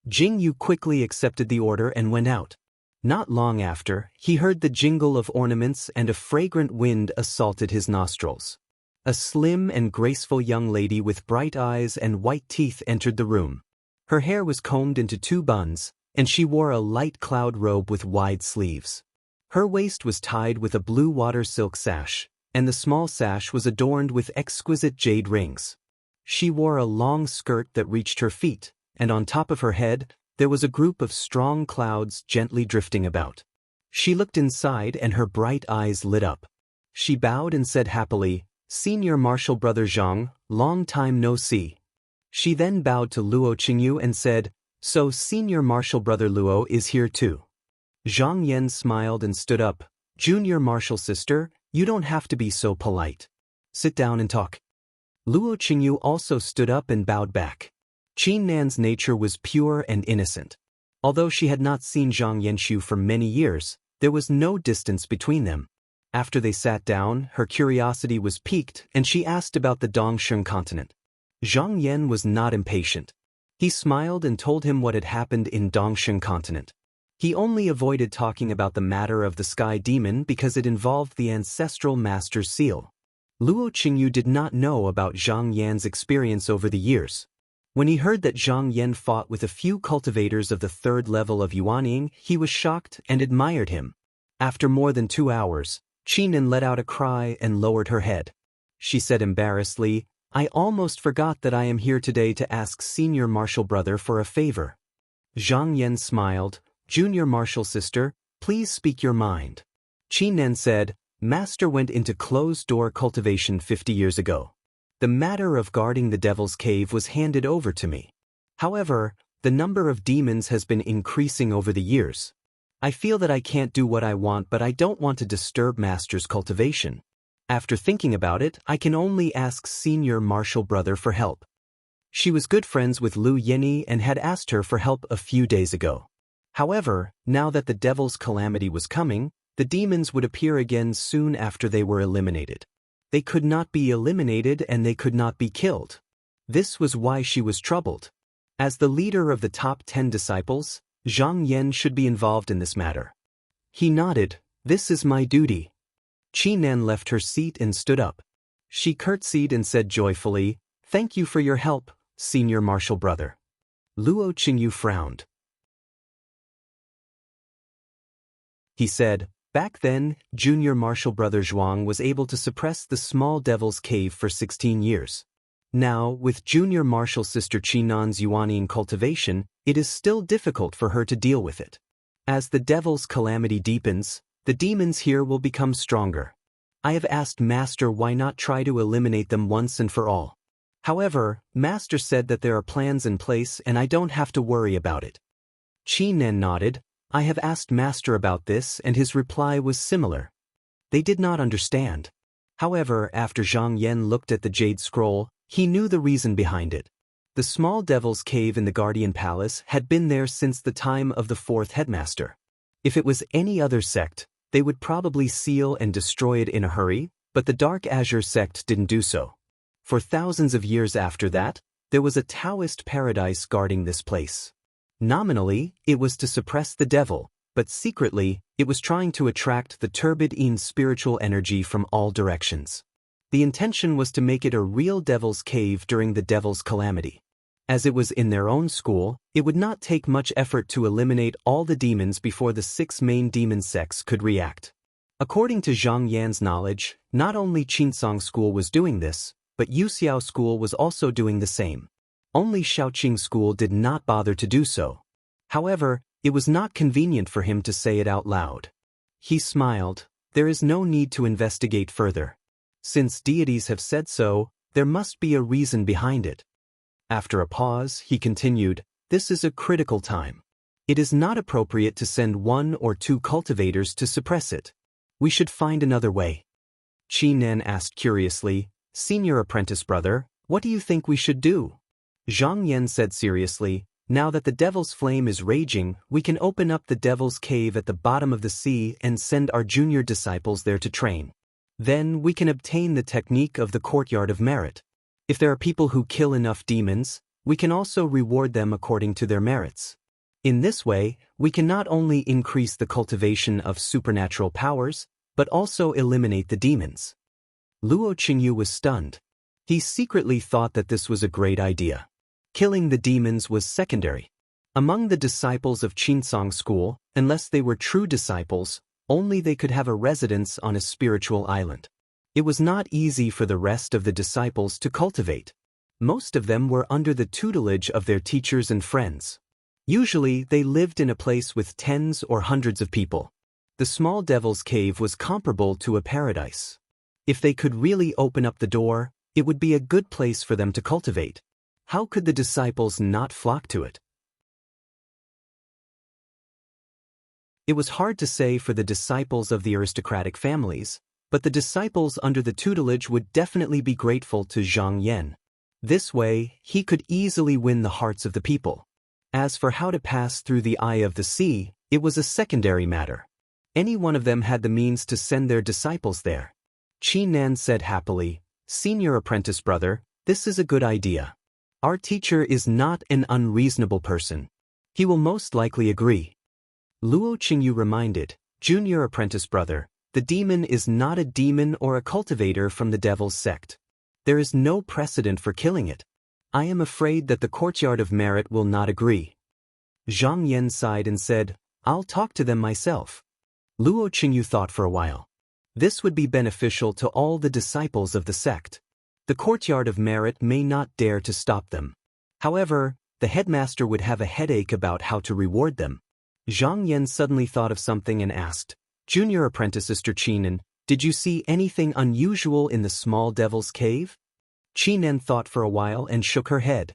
Jingyu quickly accepted the order and went out. Not long after, he heard the jingle of ornaments and a fragrant wind assaulted his nostrils. A slim and graceful young lady with bright eyes and white teeth entered the room. Her hair was combed into 2 buns, and she wore a light cloud robe with wide sleeves. Her waist was tied with a blue water silk sash, and the small sash was adorned with exquisite jade rings. She wore a long skirt that reached her feet, and on top of her head, there was a group of strong clouds gently drifting about. She looked inside and her bright eyes lit up. She bowed and said happily, "Senior Martial Brother Zhang, long time no see." She then bowed to Luo Qingyu and said, "So Senior Martial Brother Luo is here too." Zhang Yan smiled and stood up. "Junior Martial Sister, you don't have to be so polite. Sit down and talk. Luo Qingyu also stood up and bowed back. Qin Nan's nature was pure and innocent. Although she had not seen Zhang Yanxiu for many years, there was no distance between them. After they sat down, her curiosity was piqued and she asked about the Dongsheng continent. Zhang Yan was not impatient. He smiled and told him what had happened in Dongsheng continent. He only avoided talking about the matter of the sky demon because it involved the ancestral master's seal. Luo Qingyu did not know about Zhang Yan's experience over the years. When he heard that Zhang Yan fought with a few cultivators of the third level of Yuanying, he was shocked and admired him. After more than 2 hours, Qinan let out a cry and lowered her head. She said embarrassedly, "I almost forgot that I am here today to ask Senior Marshal Brother for a favor." Zhang Yan smiled, "Junior Marshal Sister, please speak your mind." Qinan said, "Master went into closed-door cultivation 50 years ago. The matter of guarding the Devil's Cave was handed over to me. However, the number of demons has been increasing over the years. I feel that I can't do what I want, but I don't want to disturb Master's cultivation. After thinking about it, I can only ask Senior Marshal Brother for help." She was good friends with Lu Yinyi and had asked her for help a few days ago. However, now that the Devil's Calamity was coming, the demons would appear again soon after they were eliminated. They could not be eliminated and they could not be killed. This was why she was troubled. As the leader of the top 10 disciples, Zhang Yan should be involved in this matter. He nodded, "This is my duty." Qinan left her seat and stood up. She curtsied and said joyfully, "Thank you for your help, Senior Marshal Brother." Luo Qingyu frowned. He said, "Back then, Junior Marshal Brother Zhuang was able to suppress the small Devil's Cave for 16 years. Now, with Junior Marshal Sister Qinan's Yuanying cultivation, it is still difficult for her to deal with it. As the Devil's Calamity deepens, the demons here will become stronger. I have asked Master why not try to eliminate them once and for all. However, Master said that there are plans in place and I don't have to worry about it." Qinan nodded. "I have asked Master about this and his reply was similar." They did not understand. However, after Zhang Yan looked at the Jade Scroll, he knew the reason behind it. The small Devil's Cave in the Guardian Palace had been there since the time of the 4th headmaster. If it was any other sect, they would probably seal and destroy it in a hurry, but the Dark Azure sect didn't do so. For thousands of years after that, there was a Taoist paradise guarding this place. Nominally, it was to suppress the devil, but secretly, it was trying to attract the turbid spiritual energy from all directions. The intention was to make it a real Devil's Cave during the Devil's Calamity. As it was in their own school, it would not take much effort to eliminate all the demons before the 6 main demon sects could react. According to Zhang Yan's knowledge, not only Qinsong School was doing this, but Yuxiao School was also doing the same. Only Shaoqing School did not bother to do so. However, it was not convenient for him to say it out loud. He smiled. "There is no need to investigate further. Since deities have said so, there must be a reason behind it." After a pause, he continued, "This is a critical time. It is not appropriate to send 1 or 2 cultivators to suppress it. We should find another way." Qinan asked curiously, "Senior Apprentice Brother, what do you think we should do?" Zhang Yan said seriously, "Now that the Devil's Flame is raging, we can open up the Devil's Cave at the bottom of the sea and send our junior disciples there to train. Then we can obtain the technique of the Courtyard of Merit. If there are people who kill enough demons, we can also reward them according to their merits. In this way, we can not only increase the cultivation of supernatural powers, but also eliminate the demons." Luo Qingyu was stunned. He secretly thought that this was a great idea. Killing the demons was secondary. Among the disciples of Qinsong School, unless they were true disciples, only they could have a residence on a spiritual island. It was not easy for the rest of the disciples to cultivate. Most of them were under the tutelage of their teachers and friends. Usually, they lived in a place with tens or hundreds of people. The small Devil's Cave was comparable to a paradise. If they could really open up the door, it would be a good place for them to cultivate. How could the disciples not flock to it? It was hard to say for the disciples of the aristocratic families, But the disciples under the tutelage would definitely be grateful to Zhang Yan. This way, he could easily win the hearts of the people. As for how to pass through the eye of the sea, it was a secondary matter. Any one of them had the means to send their disciples there. Qi Nan said happily, "Senior apprentice brother, this is a good idea. Our teacher is not an unreasonable person. He will most likely agree." Luo Qingyu reminded, "Junior apprentice brother, the demon is not a demon or a cultivator from the devil's sect. There is no precedent for killing it. I am afraid that the courtyard of merit will not agree." Zhang Yan sighed and said, "I'll talk to them myself." Luo Qingyu thought for a while. This would be beneficial to all the disciples of the sect. The courtyard of merit may not dare to stop them. However, the headmaster would have a headache about how to reward them. Zhang Yan suddenly thought of something and asked, "Junior apprentice Sister Qinan, did you see anything unusual in the small devil's cave?" Qinan thought for a while and shook her head.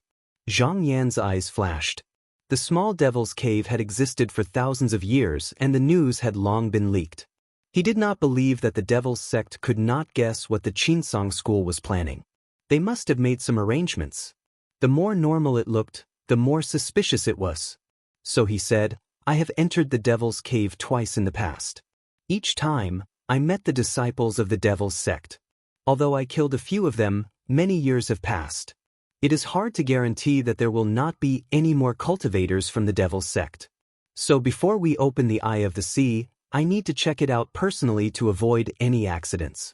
Zhang Yan's eyes flashed. The small devil's cave had existed for thousands of years and the news had long been leaked. He did not believe that the devil's sect could not guess what the Qinsong school was planning. They must have made some arrangements. The more normal it looked, the more suspicious it was. So he said, "I have entered the devil's cave twice in the past. Each time, I met the disciples of the devil's sect. Although I killed a few of them, many years have passed. It is hard to guarantee that there will not be any more cultivators from the devil's sect. So before we open the eye of the sea, I need to check it out personally to avoid any accidents."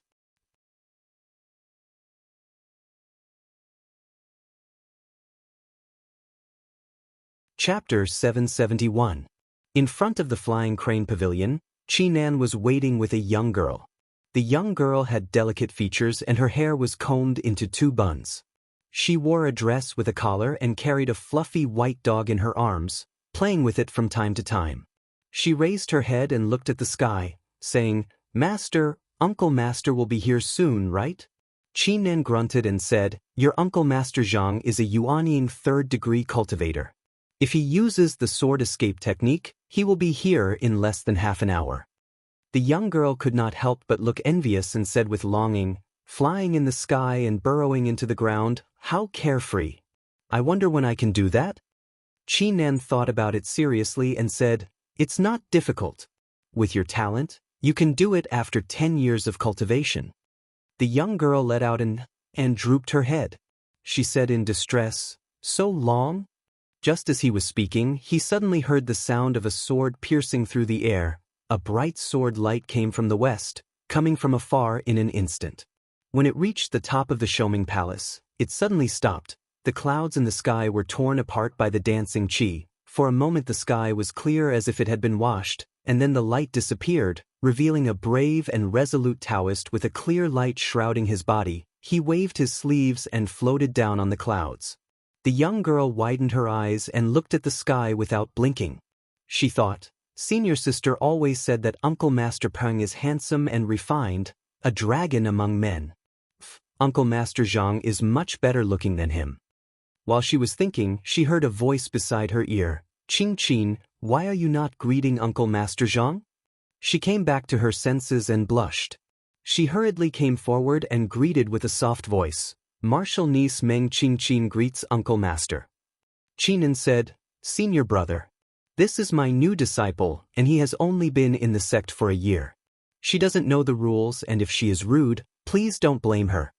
Chapter 771. In front of the flying crane pavilion, Qi Nan was waiting with a young girl. The young girl had delicate features and her hair was combed into 2 buns. She wore a dress with a collar and carried a fluffy white dog in her arms, playing with it from time to time. She raised her head and looked at the sky, saying, "Master, Uncle Master will be here soon, right?" Qi Nan grunted and said, "Your Uncle Master Zhang is a Yuanying 3rd-degree cultivator. If he uses the sword escape technique, he will be here in less than half an hour." The young girl could not help but look envious and said with longing, "Flying in the sky and burrowing into the ground, how carefree. I wonder when I can do that?" Qi Nan thought about it seriously and said, "It's not difficult. With your talent, you can do it after 10 years of cultivation." The young girl let out and drooped her head. She said in distress, "So long?" Just as he was speaking, he suddenly heard the sound of a sword piercing through the air. A bright sword light came from the west, coming from afar in an instant. When it reached the top of the Shoming Palace, it suddenly stopped. The clouds in the sky were torn apart by the dancing qi. For a moment the sky was clear as if it had been washed, and then the light disappeared, revealing a brave and resolute Taoist with a clear light shrouding his body. He waved his sleeves and floated down on the clouds. The young girl widened her eyes and looked at the sky without blinking. She thought, "Senior sister always said that Uncle Master Peng is handsome and refined, a dragon among men. Uncle Master Zhang is much better looking than him." While she was thinking, she heard a voice beside her ear, "Qing Qin, why are you not greeting Uncle Master Zhang?" She came back to her senses and blushed. She hurriedly came forward and greeted with a soft voice, "Martial niece Meng Qing Qin greets Uncle Master." Qinan said, "Senior brother. This is my new disciple and he has only been in the sect for a year. She doesn't know the rules and if she is rude, please don't blame her."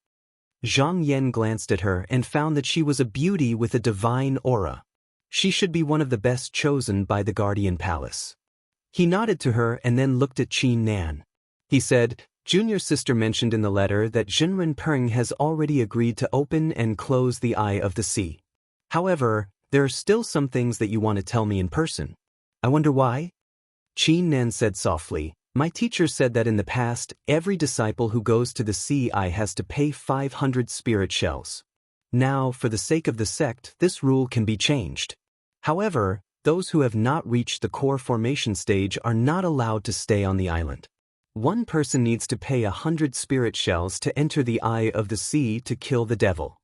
Zhang Yan glanced at her and found that she was a beauty with a divine aura. She should be one of the best chosen by the Guardian Palace. He nodded to her and then looked at Qi Nan. He said, "Junior sister mentioned in the letter that Jinren Peng has already agreed to open and close the eye of the sea. However, there are still some things that you want to tell me in person. I wonder why?" Qi Nan said softly, "My teacher said that in the past, every disciple who goes to the sea eye has to pay 500 spirit shells. Now, for the sake of the sect, this rule can be changed. However, those who have not reached the core formation stage are not allowed to stay on the island. One person needs to pay 100 spirit shells to enter the eye of the sea to kill the devil.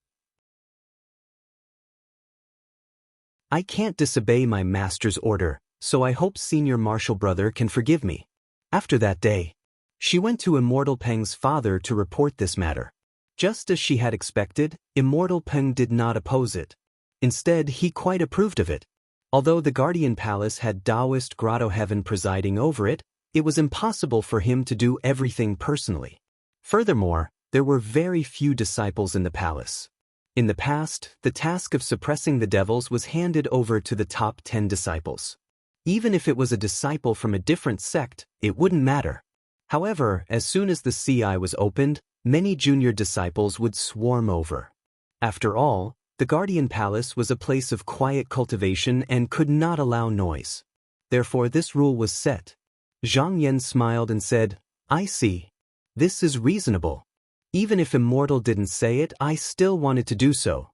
I can't disobey my master's order, so I hope senior martial brother can forgive me." After that day, She went to Immortal Peng's father to report this matter. Just as she had expected, Immortal Peng did not oppose it. Instead, he quite approved of it. Although the Guardian Palace had Taoist Grotto Heaven presiding over it, it was impossible for him to do everything personally. Furthermore, there were very few disciples in the palace. In the past, the task of suppressing the devils was handed over to the top 10 disciples. Even if it was a disciple from a different sect, it wouldn't matter. However, as soon as the CI was opened, many junior disciples would swarm over. After all, the Guardian Palace was a place of quiet cultivation and could not allow noise. Therefore this rule was set. Zhang Yan smiled and said, "I see. This is reasonable. Even if Immortal didn't say it, I still wanted to do so."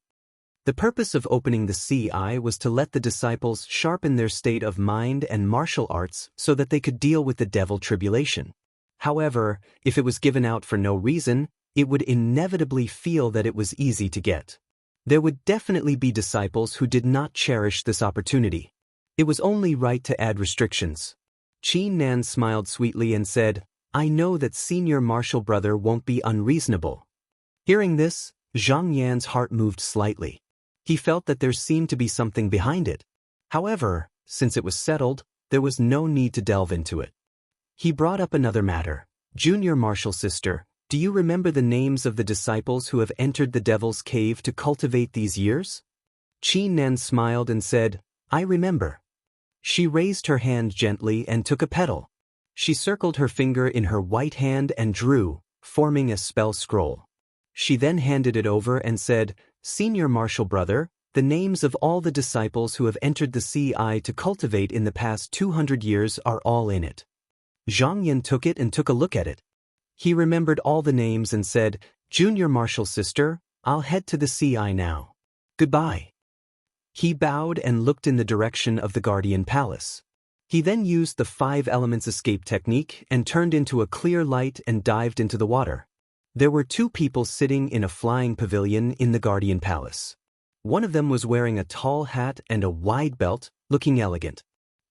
The purpose of opening the CI was to let the disciples sharpen their state of mind and martial arts so that they could deal with the devil tribulation. However, if it was given out for no reason, it would inevitably feel that it was easy to get. There would definitely be disciples who did not cherish this opportunity. It was only right to add restrictions. Qi Nan smiled sweetly and said, "I know that senior martial brother won't be unreasonable." Hearing this, Zhang Yan's heart moved slightly. He felt that there seemed to be something behind it. However, since it was settled, there was no need to delve into it. He brought up another matter. "Junior martial sister, do you remember the names of the disciples who have entered the Devil's Cave to cultivate these years?" Qi Nan smiled and said, "I remember." She raised her hand gently and took a petal. She circled her finger in her white hand and drew, forming a spell scroll. She then handed it over and said, "Senior martial brother, the names of all the disciples who have entered the CI to cultivate in the past 200 years are all in it." Zhang Yan took it and took a look at it. He remembered all the names and said, "Junior martial sister, I'll head to the CI now. Goodbye." He bowed and looked in the direction of the Guardian Palace. He then used the 5 elements escape technique and turned into a clear light and dived into the water. There were 2 people sitting in a flying pavilion in the Guardian Palace. One of them was wearing a tall hat and a wide belt, looking elegant.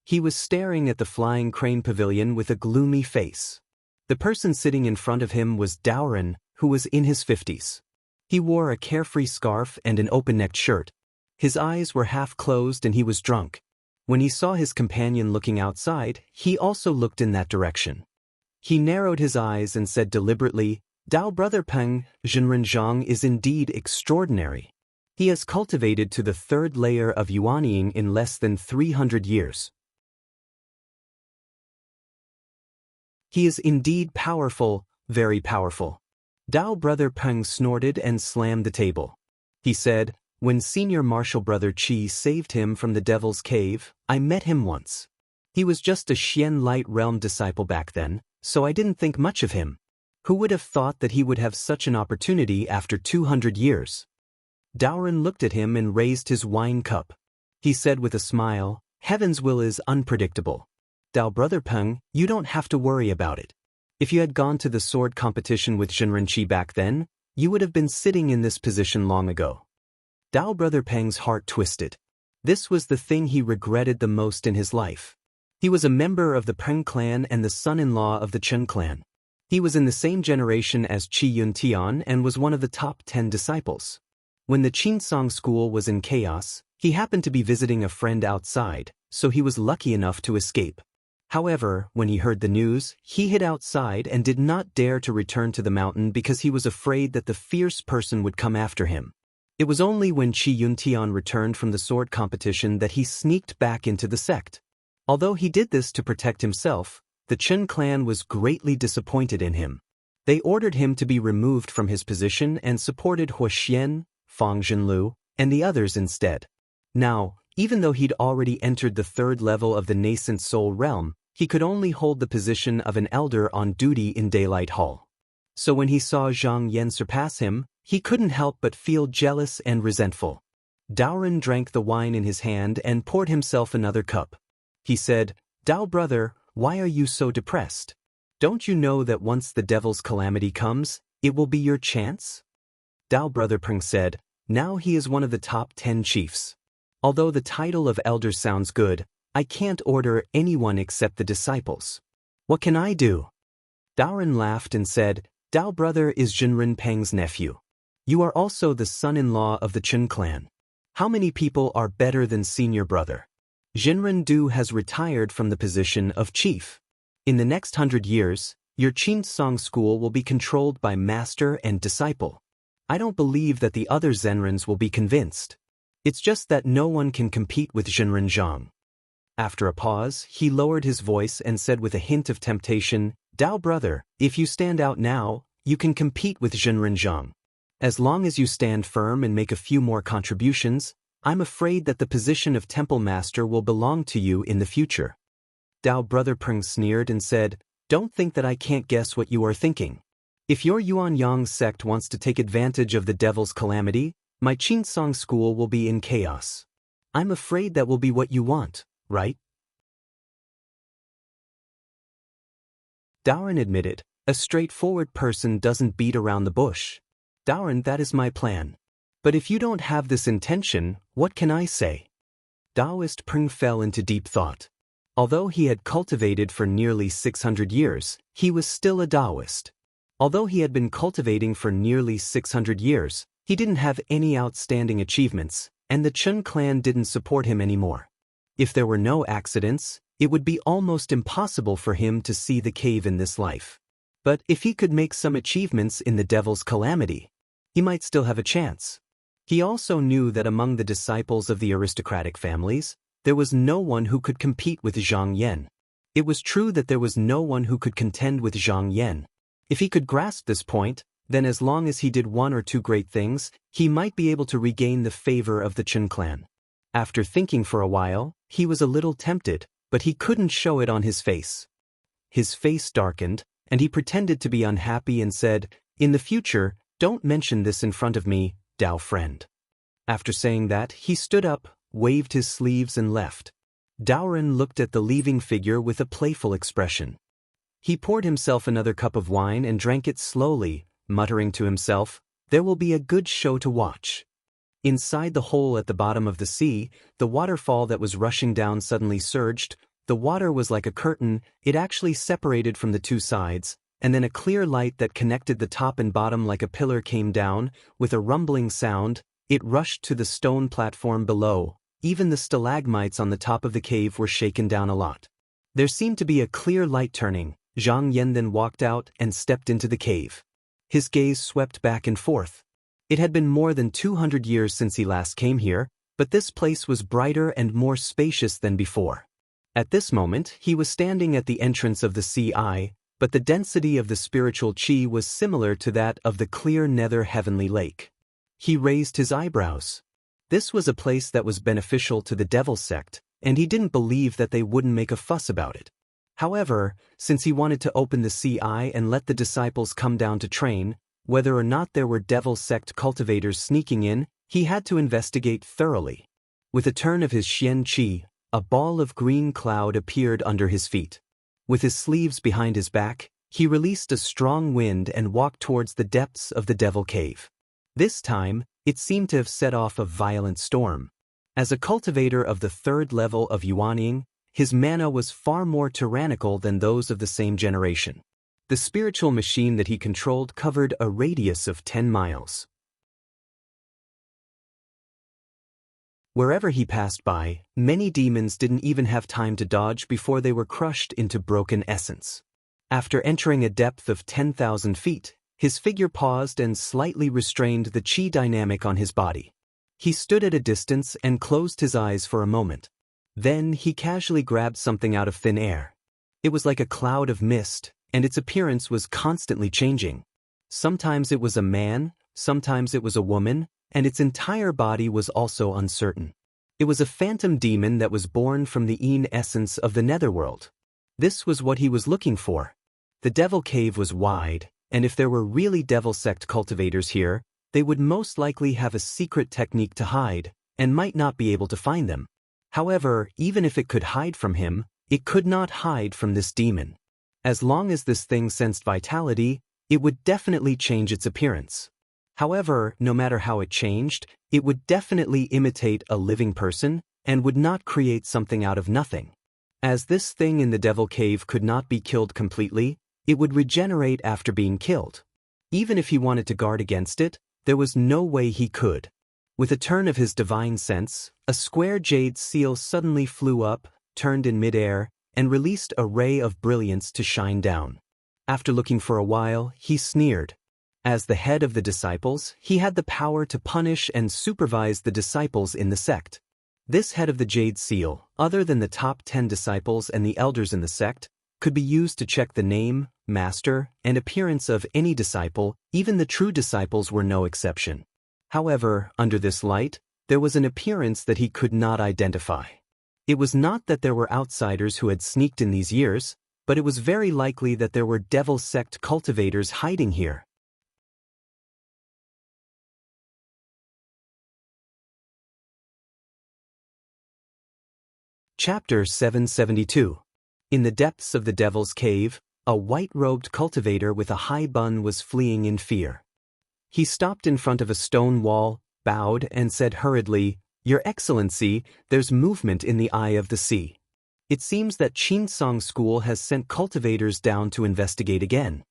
He was staring at the flying crane pavilion with a gloomy face. The person sitting in front of him was Daoren, who was in his 50s. He wore a carefree scarf and an open-necked shirt. His eyes were half closed and he was drunk. When he saw his companion looking outside, he also looked in that direction. He narrowed his eyes and said deliberately, "Dao Brother Peng, Zhenren Zhang is indeed extraordinary. He has cultivated to the 3rd layer of Yuanying in less than 300 years. He is indeed powerful, very powerful." Dao Brother Peng snorted and slammed the table. He said, "When senior martial brother Qi saved him from the Devil's Cave, I met him once. He was just a Xian Light Realm disciple back then, so I didn't think much of him. Who would have thought that he would have such an opportunity after 200 years? Daoren looked at him and raised his wine cup. He said with a smile, "Heaven's will is unpredictable. Dao Brother Peng, you don't have to worry about it. If you had gone to the sword competition with Zhenrenqi back then, you would have been sitting in this position long ago." Dao Brother Peng's heart twisted. This was the thing he regretted the most in his life. He was a member of the Peng clan and the son-in-law of the Chen clan. He was in the same generation as Qi Yuntian and was one of the top 10 disciples. When the Qinsong school was in chaos, he happened to be visiting a friend outside, so he was lucky enough to escape. However, when he heard the news, he hid outside and did not dare to return to the mountain because he was afraid that the fierce person would come after him. It was only when Qi Yuntian returned from the sword competition that he sneaked back into the sect. Although he did this to protect himself, the Chen clan was greatly disappointed in him. They ordered him to be removed from his position and supported Hua Xian, Fang Zhenlu, and the others instead. Now, even though he'd already entered the 3rd level of the nascent soul realm, he could only hold the position of an elder on duty in Daylight Hall. So when he saw Zhang Yan surpass him, he couldn't help but feel jealous and resentful. Daoren drank the wine in his hand and poured himself another cup. He said, "Dao brother, why are you so depressed? Don't you know that once the devil's calamity comes, it will be your chance?" Dao Brother Peng said, "Now he is one of the top 10 chiefs. Although the title of elder sounds good, I can't order anyone except the disciples. What can I do?" Daoren laughed and said, Dao brother is Jinren Peng's nephew. You are also the son-in-law of the Chen clan. How many people are better than senior brother? Jinren Du has retired from the position of chief. In the next 100 years, your Qinsong school will be controlled by master and disciple. I don't believe that the other Zenrens will be convinced. It's just that no one can compete with Jinren Zhang. After a pause, he lowered his voice and said with a hint of temptation, Dao brother, if you stand out now, you can compete with Jinren Zhang. As long as you stand firm and make a few more contributions, I'm afraid that the position of temple master will belong to you in the future. Dao brother Peng sneered and said, Don't think that I can't guess what you are thinking. If your Yuan Yang sect wants to take advantage of the devil's calamity, my Qinsong school will be in chaos. I'm afraid that will be what you want, right? Daoren admitted, a straightforward person doesn't beat around the bush. Daoren, that is my plan. But if you don't have this intention, what can I say? Taoist Peng fell into deep thought. Although he had cultivated for nearly 600 years, he was still a Taoist. Although he had been cultivating for nearly 600 years, he didn't have any outstanding achievements, and the Chen clan didn't support him anymore. If there were no accidents, it would be almost impossible for him to see the cave in this life. But if he could make some achievements in the devil's calamity, he might still have a chance. He also knew that among the disciples of the aristocratic families, there was no one who could compete with Zhang Yan. It was true that there was no one who could contend with Zhang Yan. If he could grasp this point, then as long as he did one or two great things, he might be able to regain the favor of the Chen clan. After thinking for a while, he was a little tempted, but he couldn't show it on his face. His face darkened, and he pretended to be unhappy and said, In the future, don't mention this in front of me, Dao friend. After saying that, he stood up, waved his sleeves and left. Daoren looked at the leaving figure with a playful expression. He poured himself another cup of wine and drank it slowly, muttering to himself, There will be a good show to watch. Inside the hole at the bottom of the sea, the waterfall that was rushing down suddenly surged. The water was like a curtain, it actually separated from the two sides, and then a clear light that connected the top and bottom like a pillar came down. With a rumbling sound, it rushed to the stone platform below. Even the stalagmites on the top of the cave were shaken down a lot. There seemed to be a clear light turning. Zhang Yan then walked out and stepped into the cave. His gaze swept back and forth. It had been more than 200 years since he last came here, but this place was brighter and more spacious than before. At this moment, he was standing at the entrance of the sea eye, but the density of the spiritual qi was similar to that of the clear nether heavenly lake. He raised his eyebrows. This was a place that was beneficial to the devil sect, and he didn't believe that they wouldn't make a fuss about it. However, since he wanted to open the sea eye and let the disciples come down to train, whether or not there were devil sect cultivators sneaking in, he had to investigate thoroughly. With a turn of his Xian Qi, a ball of green cloud appeared under his feet. With his sleeves behind his back, he released a strong wind and walked towards the depths of the devil cave. This time, it seemed to have set off a violent storm. As a cultivator of the third level of Yuanying, his mana was far more tyrannical than those of the same generation. The spiritual machine that he controlled covered a radius of 10 miles. Wherever he passed by, many demons didn't even have time to dodge before they were crushed into broken essence. After entering a depth of 10,000 feet, his figure paused and slightly restrained the qi dynamic on his body. He stood at a distance and closed his eyes for a moment. Then he casually grabbed something out of thin air. It was like a cloud of mist, and its appearance was constantly changing. Sometimes it was a man, sometimes it was a woman, and its entire body was also uncertain. It was a phantom demon that was born from the Yin essence of the netherworld. This was what he was looking for. The devil cave was wide, and if there were really devil sect cultivators here, they would most likely have a secret technique to hide, and might not be able to find them. However, even if it could hide from him, it could not hide from this demon. As long as this thing sensed vitality, it would definitely change its appearance. However, no matter how it changed, it would definitely imitate a living person, and would not create something out of nothing. As this thing in the devil cave could not be killed completely, It would regenerate after being killed. Even if he wanted to guard against it, there was no way he could. With a turn of his divine sense, a square jade seal suddenly flew up, turned in midair, and released a ray of brilliance to shine down. After looking for a while, he sneered. As the head of the disciples, he had the power to punish and supervise the disciples in the sect. This head of the jade seal, other than the top 10 disciples and the elders in the sect, could be used to check the name, master, and appearance of any disciple. Even the true disciples were no exception. However, under this light, there was an appearance that he could not identify. It was not that there were outsiders who had sneaked in these years, but it was very likely that there were devil sect cultivators hiding here. Chapter 772. In the depths of the Devil's Cave, a white-robed cultivator with a high bun was fleeing in fear. He stopped in front of a stone wall, bowed, and said hurriedly, "Your Excellency, there's movement in the eye of the sea. It seems that Chinsong School has sent cultivators down to investigate again."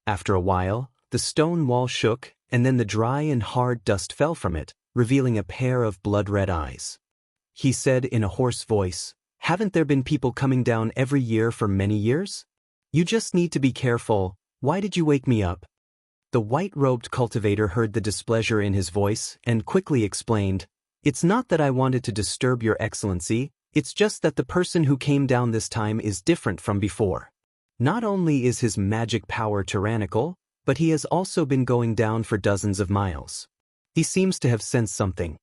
After a while, the stone wall shook, and then the dry and hard dust fell from it, revealing a pair of blood-red eyes. He said in a hoarse voice, "Haven't there been people coming down every year for many years? You just need to be careful. Why did you wake me up?" The white-robed cultivator heard the displeasure in his voice and quickly explained, "It's not that I wanted to disturb your Excellency, it's just that the person who came down this time is different from before. Not only is his magic power tyrannical, but he has also been going down for dozens of miles. He seems to have sensed something."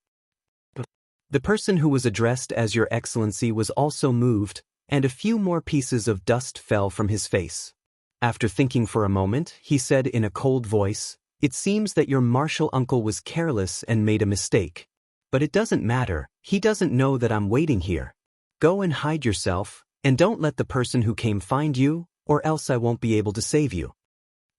The person who was addressed as Your Excellency was also moved, and a few more pieces of dust fell from his face. After thinking for a moment, he said in a cold voice, "It seems that your martial uncle was careless and made a mistake. But it doesn't matter, he doesn't know that I'm waiting here. Go and hide yourself, and don't let the person who came find you, or else I won't be able to save you."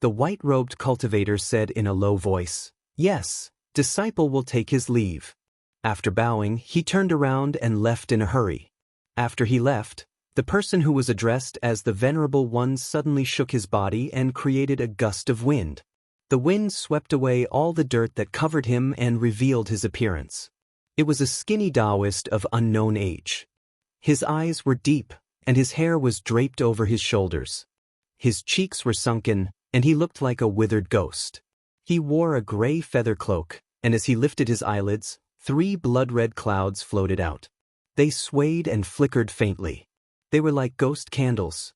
The white-robed cultivator said in a low voice, "Yes, disciple will take his leave." After bowing, he turned around and left in a hurry. After he left, the person who was addressed as the Venerable One suddenly shook his body and created a gust of wind. The wind swept away all the dirt that covered him and revealed his appearance. It was a skinny Taoist of unknown age. His eyes were deep, and his hair was draped over his shoulders. His cheeks were sunken, and he looked like a withered ghost. He wore a gray feather cloak, and as he lifted his eyelids, 3 blood-red clouds floated out. They swayed and flickered faintly. They were like ghost candles.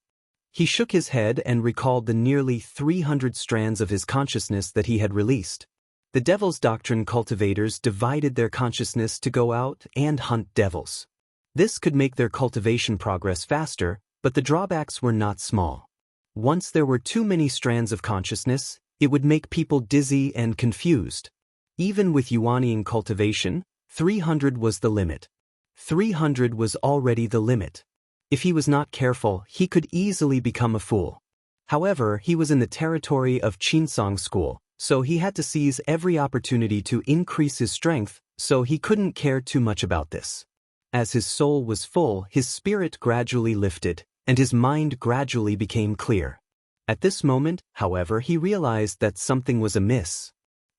He shook his head and recalled the nearly 300 strands of his consciousness that he had released. The Devil's Doctrine cultivators divided their consciousness to go out and hunt devils. This could make their cultivation progress faster, but the drawbacks were not small. Once there were too many strands of consciousness, it would make people dizzy and confused. Even with Yuanian cultivation, 300 was the limit. 300 was already the limit. If he was not careful, he could easily become a fool. However, he was in the territory of Chinsong School, so he had to seize every opportunity to increase his strength, so he couldn't care too much about this. As his soul was full, his spirit gradually lifted, and his mind gradually became clear. At this moment, however, he realized that something was amiss.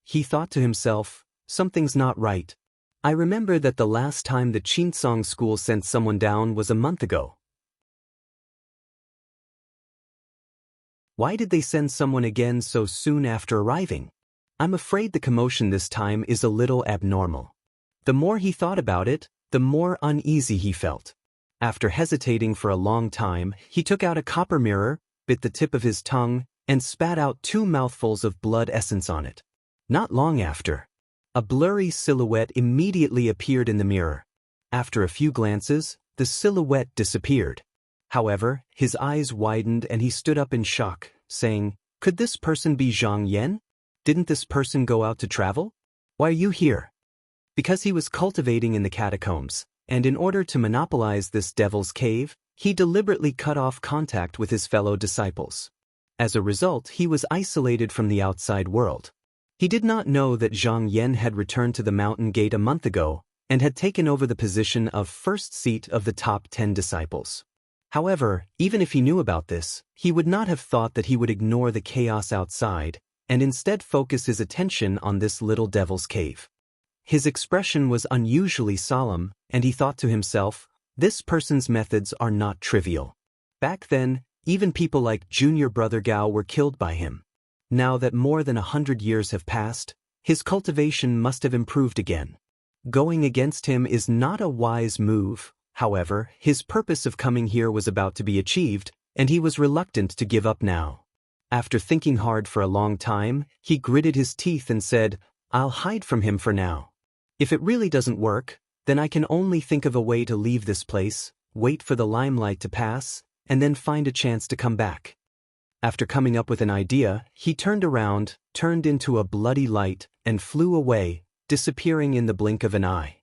He thought to himself, "Something's not right. I remember that the last time the Chinsong School sent someone down was a month ago. Why did they send someone again so soon after arriving? I'm afraid the commotion this time is a little abnormal." The more he thought about it, the more uneasy he felt. After hesitating for a long time, he took out a copper mirror, bit the tip of his tongue, and spat out 2 mouthfuls of blood essence on it. Not long after, a blurry silhouette immediately appeared in the mirror. After a few glances, the silhouette disappeared. However, his eyes widened and he stood up in shock, saying, "Could this person be Zhang Yan? Didn't this person go out to travel? Why are you here?" Because he was cultivating in the catacombs, and in order to monopolize this devil's cave, he deliberately cut off contact with his fellow disciples. As a result, he was isolated from the outside world. He did not know that Zhang Yan had returned to the mountain gate a month ago and had taken over the position of first seat of the top 10 disciples. However, even if he knew about this, he would not have thought that he would ignore the chaos outside, and instead focus his attention on this little devil's cave. His expression was unusually solemn, and he thought to himself, this person's methods are not trivial. Back then, even people like Junior Brother Gao were killed by him. Now that more than 100 years have passed, his cultivation must have improved again. Going against him is not a wise move. However, his purpose of coming here was about to be achieved, and he was reluctant to give up now. After thinking hard for a long time, he gritted his teeth and said, I'll hide from him for now. If it really doesn't work, then I can only think of a way to leave this place, wait for the limelight to pass, and then find a chance to come back. After coming up with an idea, he turned around, turned into a bloody light, and flew away, disappearing in the blink of an eye.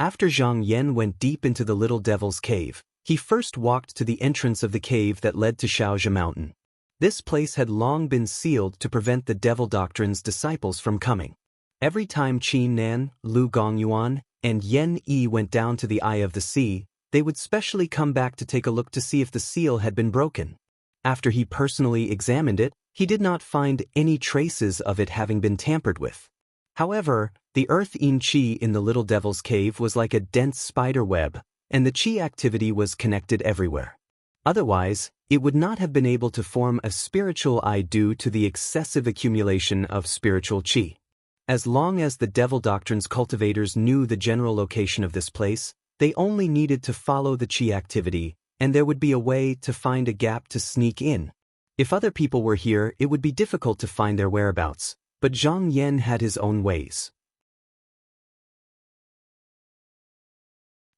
After Zhang Yan went deep into the little devil's cave, he first walked to the entrance of the cave that led to Shaozhi Mountain. This place had long been sealed to prevent the devil doctrine's disciples from coming. Every time Qin Nan, Lu Gongyuan, and Yen Yi went down to the eye of the sea, they would specially come back to take a look to see if the seal had been broken. After he personally examined it, he did not find any traces of it having been tampered with. However, the earth yin qi in the little devil's cave was like a dense spider web, and the qi activity was connected everywhere. Otherwise, it would not have been able to form a spiritual eye due to the excessive accumulation of spiritual qi. As long as the devil doctrine's cultivators knew the general location of this place, they only needed to follow the qi activity, and there would be a way to find a gap to sneak in. If other people were here, it would be difficult to find their whereabouts, but Zhang Yan had his own ways.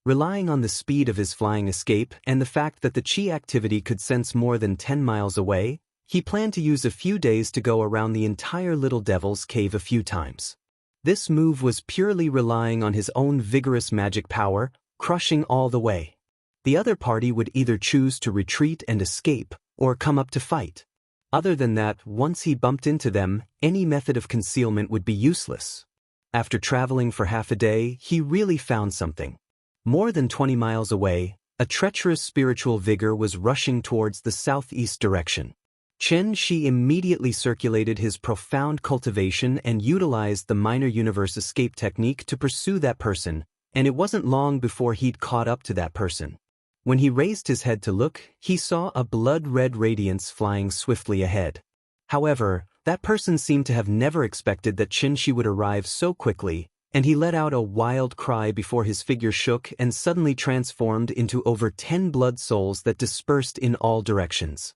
Relying on the speed of his flying escape and the fact that the qi activity could sense more than 10 miles away, he planned to use a few days to go around the entire Little Devil's Cave a few times. This move was purely relying on his own vigorous magic power, crushing all the way. The other party would either choose to retreat and escape, or come up to fight. Other than that, once he bumped into them, any method of concealment would be useless. After traveling for half a day, he really found something. More than 20 miles away, a treacherous spiritual vigor was rushing towards the southeast direction. Chen Shi immediately circulated his profound cultivation and utilized the minor universe escape technique to pursue that person, and it wasn't long before he'd caught up to that person. When he raised his head to look, he saw a blood-red radiance flying swiftly ahead. However, that person seemed to have never expected that Qin Shi would arrive so quickly, and he let out a wild cry before his figure shook and suddenly transformed into over 10 blood souls that dispersed in all directions.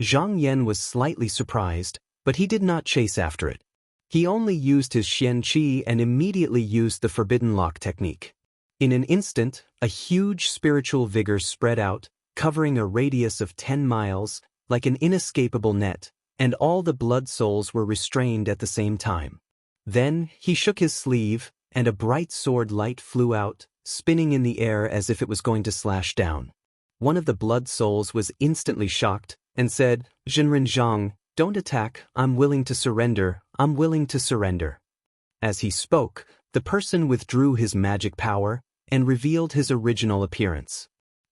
Zhang Yan was slightly surprised, but he did not chase after it. He only used his Xian Qi and immediately used the Forbidden Lock technique. In an instant, a huge spiritual vigor spread out, covering a radius of 10 miles, like an inescapable net, and all the blood souls were restrained at the same time. Then, he shook his sleeve, and a bright sword light flew out, spinning in the air as if it was going to slash down. One of the blood souls was instantly shocked, and said, Zhenren Zhang, don't attack, I'm willing to surrender, I'm willing to surrender. As he spoke, the person withdrew his magic power, and revealed his original appearance.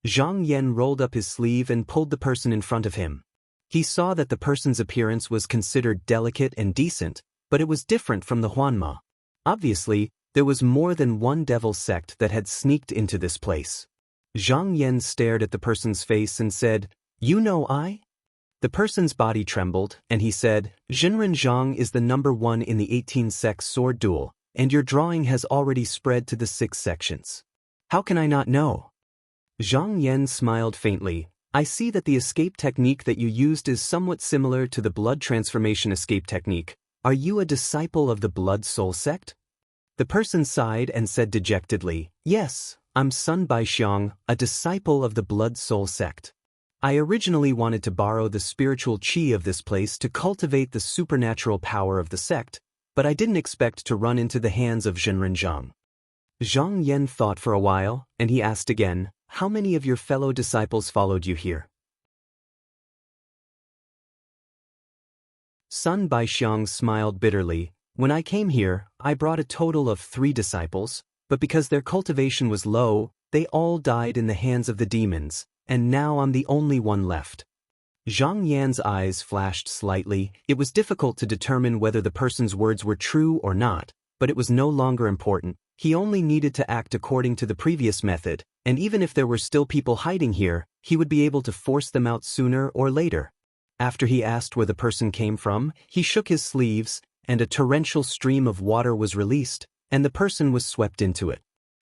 Zhang Yan rolled up his sleeve and pulled the person in front of him. He saw that the person's appearance was considered delicate and decent, but it was different from the Huanma. Obviously, there was more than one devil sect that had sneaked into this place. Zhang Yan stared at the person's face and said, You know I? The person's body trembled, and he said, Zhenren Zhang is the number 1 in the 18-sect sword duel, and your drawing has already spread to the 6 sections. How can I not know? Zhang Yan smiled faintly. I see that the escape technique that you used is somewhat similar to the blood transformation escape technique. Are you a disciple of the Blood Soul sect? The person sighed and said dejectedly, Yes, I'm Sun Baixiang, a disciple of the Blood Soul sect. I originally wanted to borrow the spiritual qi of this place to cultivate the supernatural power of the sect, but I didn't expect to run into the hands of Zhenren Zhang. Zhang Yan thought for a while, and he asked again, How many of your fellow disciples followed you here? Sun Baixiang smiled bitterly. When I came here, I brought a total of 3 disciples, but because their cultivation was low, they all died in the hands of the demons, and now I'm the only one left. Zhang Yan's eyes flashed slightly. It was difficult to determine whether the person's words were true or not, but it was no longer important. He only needed to act according to the previous method, and even if there were still people hiding here, he would be able to force them out sooner or later. After he asked where the person came from, he shook his sleeves, and a torrential stream of water was released, and the person was swept into it.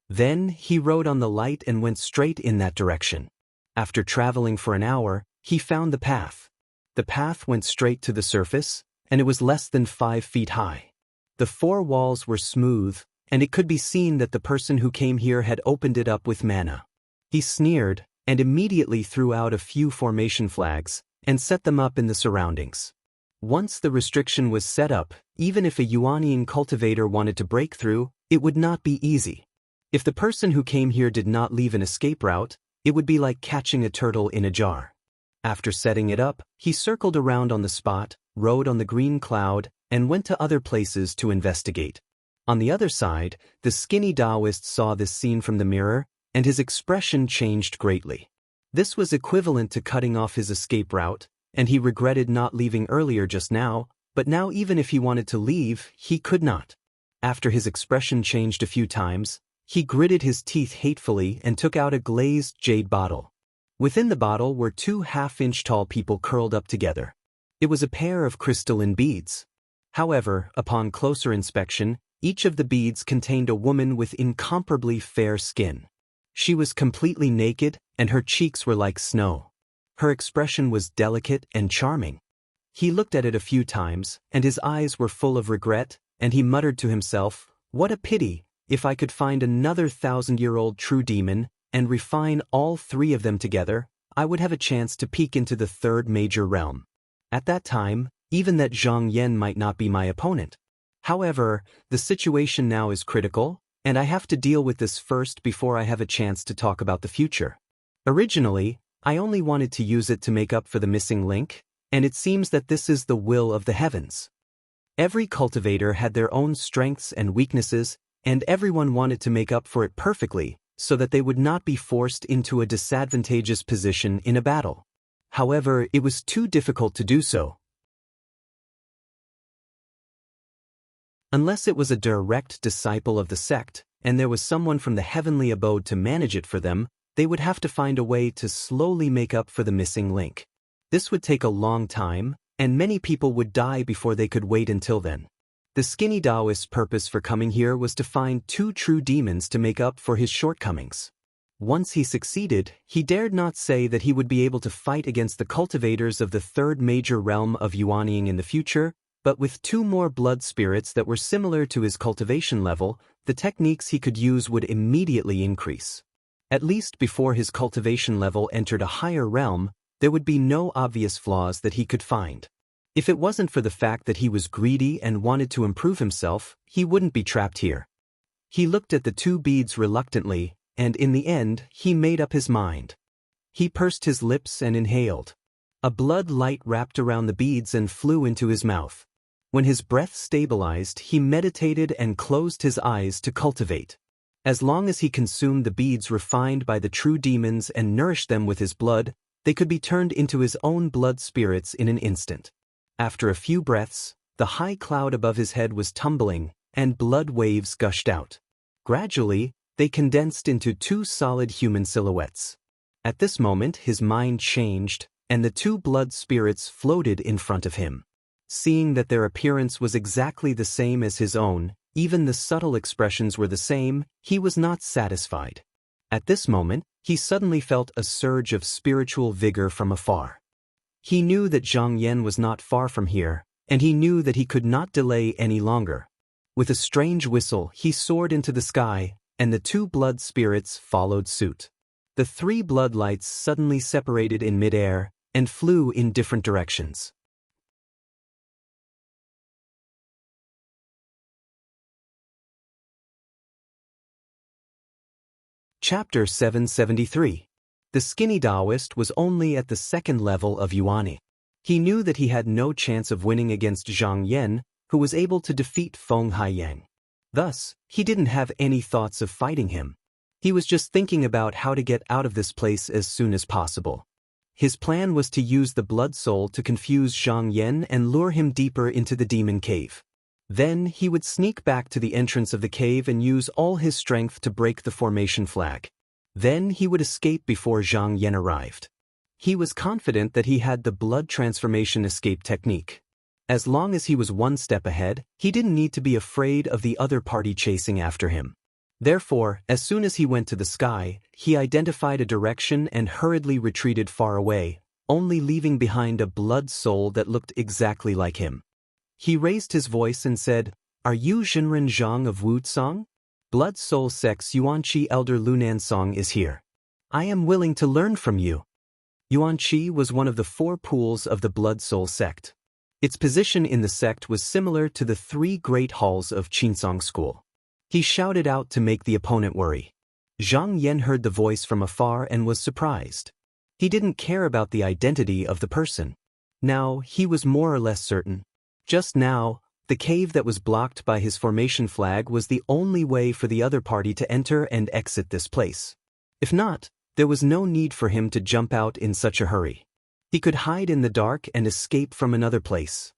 Then he rode on the light and went straight in that direction. After traveling for an hour, he found the path. The path went straight to the surface, and it was less than 5 feet high. The 4 walls were smooth, and it could be seen that the person who came here had opened it up with mana. He sneered, and immediately threw out a few formation flags, and set them up in the surroundings. Once the restriction was set up, even if a Yuanian cultivator wanted to break through, it would not be easy. If the person who came here did not leave an escape route, it would be like catching a turtle in a jar. After setting it up, he circled around on the spot, rode on the green cloud, and went to other places to investigate. On the other side, the skinny Taoist saw this scene from the mirror, and his expression changed greatly. This was equivalent to cutting off his escape route, and he regretted not leaving earlier just now, but now even if he wanted to leave, he could not. After his expression changed a few times, he gritted his teeth hatefully and took out a glazed jade bottle. Within the bottle were 2 half-inch tall people curled up together. It was a pair of crystalline beads. However, upon closer inspection, each of the beads contained a woman with incomparably fair skin. She was completely naked, and her cheeks were like snow. Her expression was delicate and charming. He looked at it a few times, and his eyes were full of regret, and he muttered to himself, "What a pity, if I could find another 1,000-year-old true demon, and refine all 3 of them together, I would have a chance to peek into the 3rd major realm. At that time, even that Zhang Yan might not be my opponent. However, the situation now is critical, and I have to deal with this first before I have a chance to talk about the future. Originally, I only wanted to use it to make up for the missing link, and it seems that this is the will of the heavens." Every cultivator had their own strengths and weaknesses, and everyone wanted to make up for it perfectly, so that they would not be forced into a disadvantageous position in a battle. However, it was too difficult to do so. Unless it was a direct disciple of the sect, and there was someone from the heavenly abode to manage it for them, they would have to find a way to slowly make up for the missing link. This would take a long time, and many people would die before they could wait until then. The skinny Taoist's purpose for coming here was to find 2 true demons to make up for his shortcomings. Once he succeeded, he dared not say that he would be able to fight against the cultivators of the 3rd major realm of Yuaniing in the future, but with 2 more blood spirits that were similar to his cultivation level, the techniques he could use would immediately increase. At least before his cultivation level entered a higher realm, there would be no obvious flaws that he could find. If it wasn't for the fact that he was greedy and wanted to improve himself, he wouldn't be trapped here. He looked at the 2 beads reluctantly, and in the end, he made up his mind. He pursed his lips and inhaled. A blood light wrapped around the beads and flew into his mouth. When his breath stabilized, he meditated and closed his eyes to cultivate. As long as he consumed the beads refined by the true demons and nourished them with his blood, they could be turned into his own blood spirits in an instant. After a few breaths, the high cloud above his head was tumbling, and blood waves gushed out. Gradually, they condensed into 2 solid human silhouettes. At this moment, his mind changed, and the 2 blood spirits floated in front of him. Seeing that their appearance was exactly the same as his own, even the subtle expressions were the same, he was not satisfied. At this moment, he suddenly felt a surge of spiritual vigor from afar. He knew that Zhang Yan was not far from here, and he knew that he could not delay any longer. With a strange whistle, he soared into the sky, and the 2 blood spirits followed suit. The 3 blood lights suddenly separated in midair and flew in different directions. Chapter 773. The skinny Taoist was only at the 2nd level of Yuani. He knew that he had no chance of winning against Zhang Yan, who was able to defeat Feng Haiyang. Thus, he didn't have any thoughts of fighting him. He was just thinking about how to get out of this place as soon as possible. His plan was to use the blood soul to confuse Zhang Yan and lure him deeper into the demon cave. Then he would sneak back to the entrance of the cave and use all his strength to break the formation flag. Then he would escape before Zhang Yan arrived. He was confident that he had the blood transformation escape technique. As long as he was one step ahead, he didn't need to be afraid of the other party chasing after him. Therefore, as soon as he went to the sky, he identified a direction and hurriedly retreated far away, only leaving behind a blood soul that looked exactly like him. He raised his voice and said, "Are you Jinren Zhang of Wusong? Blood Soul Sect's Yuanqi Elder Lunansong is here. I am willing to learn from you." Yuanqi was one of the 4 pools of the Blood Soul sect. Its position in the sect was similar to the 3 great halls of Qinsong School. He shouted out to make the opponent worry. Zhang Yan heard the voice from afar and was surprised. He didn't care about the identity of the person. Now, he was more or less certain. Just now, the cave that was blocked by his formation flag was the only way for the other party to enter and exit this place. If not, there was no need for him to jump out in such a hurry. He could hide in the dark and escape from another place.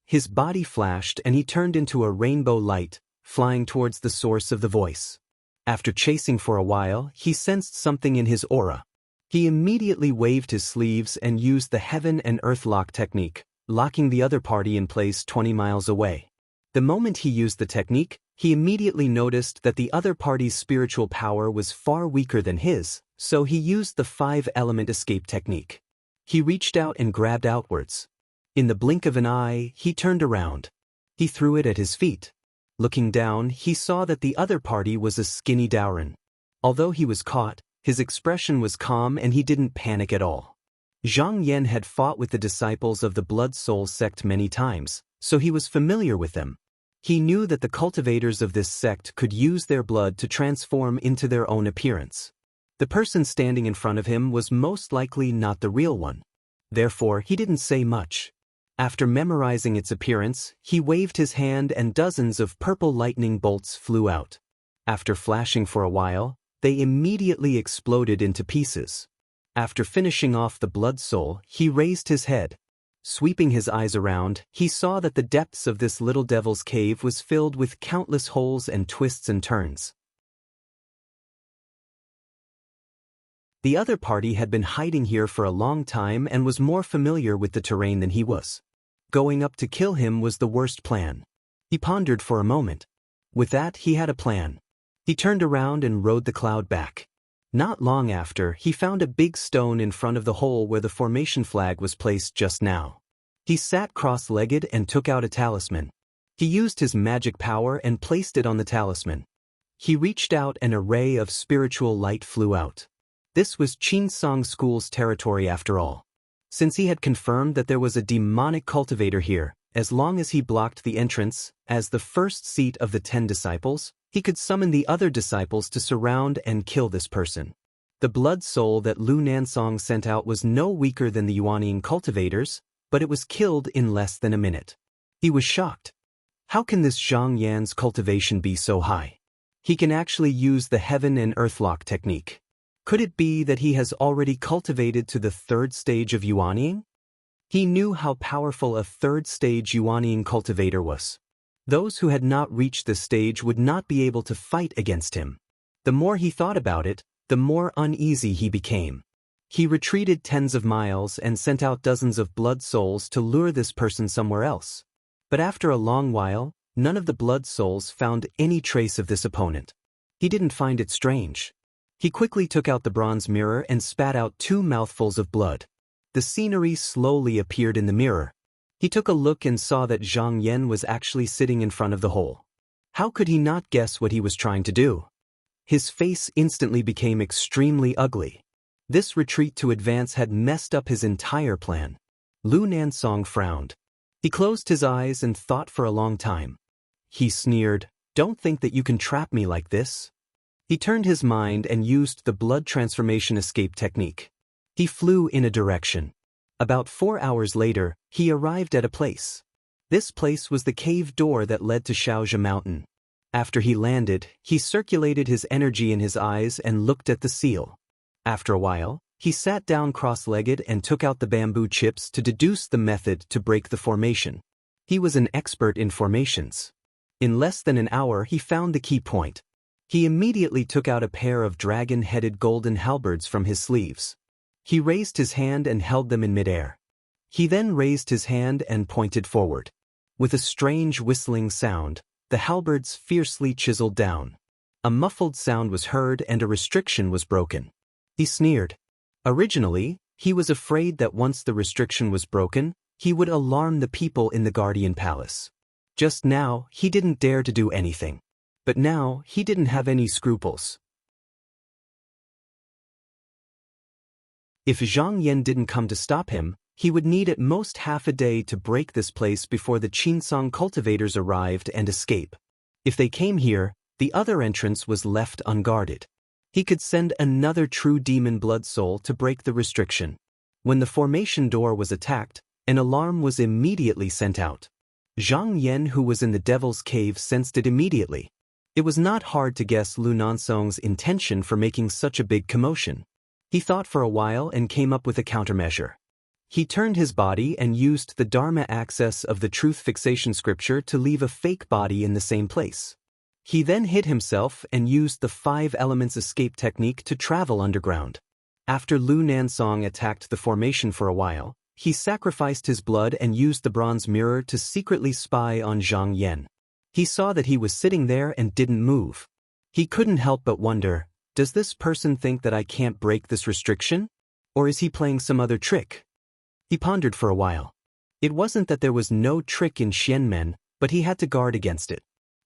His body flashed and he turned into a rainbow light, flying towards the source of the voice. After chasing for a while, he sensed something in his aura. He immediately waved his sleeves and used the heaven and earth lock technique, locking the other party in place 20 miles away. The moment he used the technique, he immediately noticed that the other party's spiritual power was far weaker than his, so he used the 5-element escape technique. He reached out and grabbed outwards. In the blink of an eye, he turned around. He threw it at his feet. Looking down, he saw that the other party was a skinny Daoran. Although he was caught, his expression was calm and he didn't panic at all. Zhang Yan had fought with the disciples of the Blood Soul sect many times, so he was familiar with them. He knew that the cultivators of this sect could use their blood to transform into their own appearance. The person standing in front of him was most likely not the real one. Therefore, he didn't say much. After memorizing its appearance, he waved his hand and dozens of purple lightning bolts flew out. After flashing for a while, they immediately exploded into pieces. After finishing off the blood soul, he raised his head. Sweeping his eyes around, he saw that the depths of this little devil's cave was filled with countless holes and twists and turns. The other party had been hiding here for a long time and was more familiar with the terrain than he was. Going up to kill him was the worst plan. He pondered for a moment. With that, he had a plan. He turned around and rode the cloud back. Not long after, he found a big stone in front of the hole where the formation flag was placed just now. He sat cross-legged and took out a talisman. He used his magic power and placed it on the talisman. He reached out and a ray of spiritual light flew out. This was Qinsong School's territory after all. Since he had confirmed that there was a demonic cultivator here, as long as he blocked the entrance, as the first seat of the 10 disciples, he could summon the other disciples to surround and kill this person. The blood soul that Lu Nansong sent out was no weaker than the Yuanying cultivators, but it was killed in less than a minute. He was shocked. How can this Zhang Yan's cultivation be so high? He can actually use the heaven and earth lock technique. Could it be that he has already cultivated to the 3rd stage of Yuanying? He knew how powerful a 3rd stage Yuanying cultivator was. Those who had not reached this stage would not be able to fight against him. The more he thought about it, the more uneasy he became. He retreated tens of miles and sent out dozens of blood souls to lure this person somewhere else. But after a long while, none of the blood souls found any trace of this opponent. He didn't find it strange. He quickly took out the bronze mirror and spat out 2 mouthfuls of blood. The scenery slowly appeared in the mirror. He took a look and saw that Zhang Yan was actually sitting in front of the hole. How could he not guess what he was trying to do? His face instantly became extremely ugly. This retreat to advance had messed up his entire plan. Lu Nansong frowned. He closed his eyes and thought for a long time. He sneered, "Don't think that you can trap me like this." He turned his mind and used the blood transformation escape technique. He flew in a direction. About 4 hours later, he arrived at a place. This place was the cave door that led to Shaozha Mountain. After he landed, he circulated his energy in his eyes and looked at the seal. After a while, he sat down cross-legged and took out the bamboo chips to deduce the method to break the formation. He was an expert in formations. In less than an hour he found the key point. He immediately took out a pair of dragon-headed golden halberds from his sleeves. He raised his hand and held them in midair. He then raised his hand and pointed forward. With a strange whistling sound, the halberds fiercely chiseled down. A muffled sound was heard and a restriction was broken. He sneered. Originally, he was afraid that once the restriction was broken, he would alarm the people in the Guardian Palace. Just now, he didn't dare to do anything. But now, he didn't have any scruples. If Zhang Yan didn't come to stop him, he would need at most half a day to break this place before the Qinsong cultivators arrived and escape. If they came here, the other entrance was left unguarded. He could send another true demon blood soul to break the restriction. When the formation door was attacked, an alarm was immediately sent out. Zhang Yan, who was in the Devil's Cave, sensed it immediately. It was not hard to guess Lu Nansong's intention for making such a big commotion. He thought for a while and came up with a countermeasure. He turned his body and used the Dharma access of the truth fixation scripture to leave a fake body in the same place. He then hid himself and used the 5 elements escape technique to travel underground. After Lu Nansong attacked the formation for a while, he sacrificed his blood and used the bronze mirror to secretly spy on Zhang Yan. He saw that he was sitting there and didn't move. He couldn't help but wonder, does this person think that I can't break this restriction? Or is he playing some other trick? He pondered for a while. It wasn't that there was no trick in Xianmen, but he had to guard against it.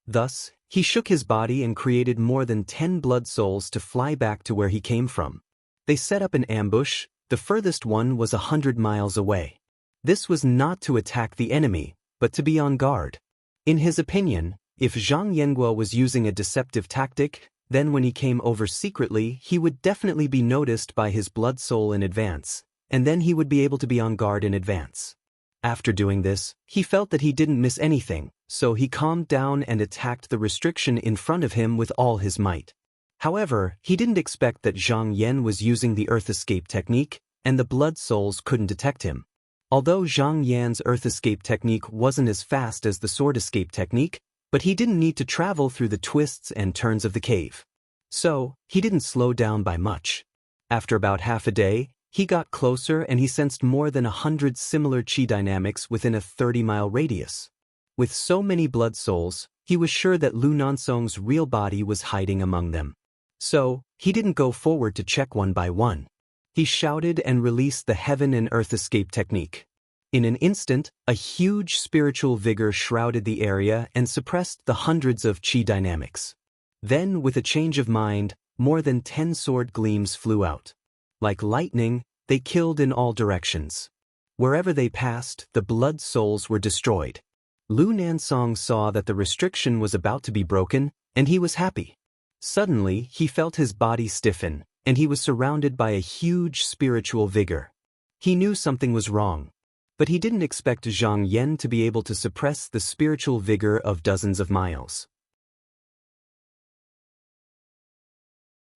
Thus, he shook his body and created more than 10 blood souls to fly back to where he came from. They set up an ambush. The furthest one was 100 miles away. This was not to attack the enemy, but to be on guard. In his opinion, if Zhang Yanguo was using a deceptive tactic, then when he came over secretly, he would definitely be noticed by his blood soul in advance, and then he would be able to be on guard in advance. After doing this, he felt that he didn't miss anything, so he calmed down and attacked the restriction in front of him with all his might. However, he didn't expect that Zhang Yan was using the Earth Escape technique, and the blood souls couldn't detect him. Although Zhang Yan's Earth Escape technique wasn't as fast as the Sword Escape technique, but he didn't need to travel through the twists and turns of the cave. So, he didn't slow down by much. After about half a day, he got closer and he sensed more than 100 similar chi dynamics within a 30-mile radius. With so many blood souls, he was sure that Lu Nansong's real body was hiding among them. So, he didn't go forward to check one by one. He shouted and released the Heaven and Earth Escape technique. In an instant, a huge spiritual vigor shrouded the area and suppressed the hundreds of chi dynamics. Then, with a change of mind, more than 10 sword gleams flew out. Like lightning, they killed in all directions. Wherever they passed, the blood souls were destroyed. Lu Nansong saw that the restriction was about to be broken, and he was happy. Suddenly, he felt his body stiffen, and he was surrounded by a huge spiritual vigor. He knew something was wrong, but he didn't expect Zhang Yan to be able to suppress the spiritual vigor of dozens of miles.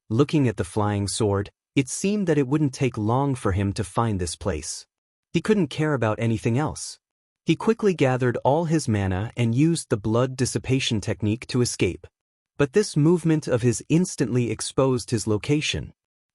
Looking at the flying sword, it seemed that it wouldn't take long for him to find this place. He couldn't care about anything else. He quickly gathered all his mana and used the blood dissipation technique to escape. But this movement of his instantly exposed his location.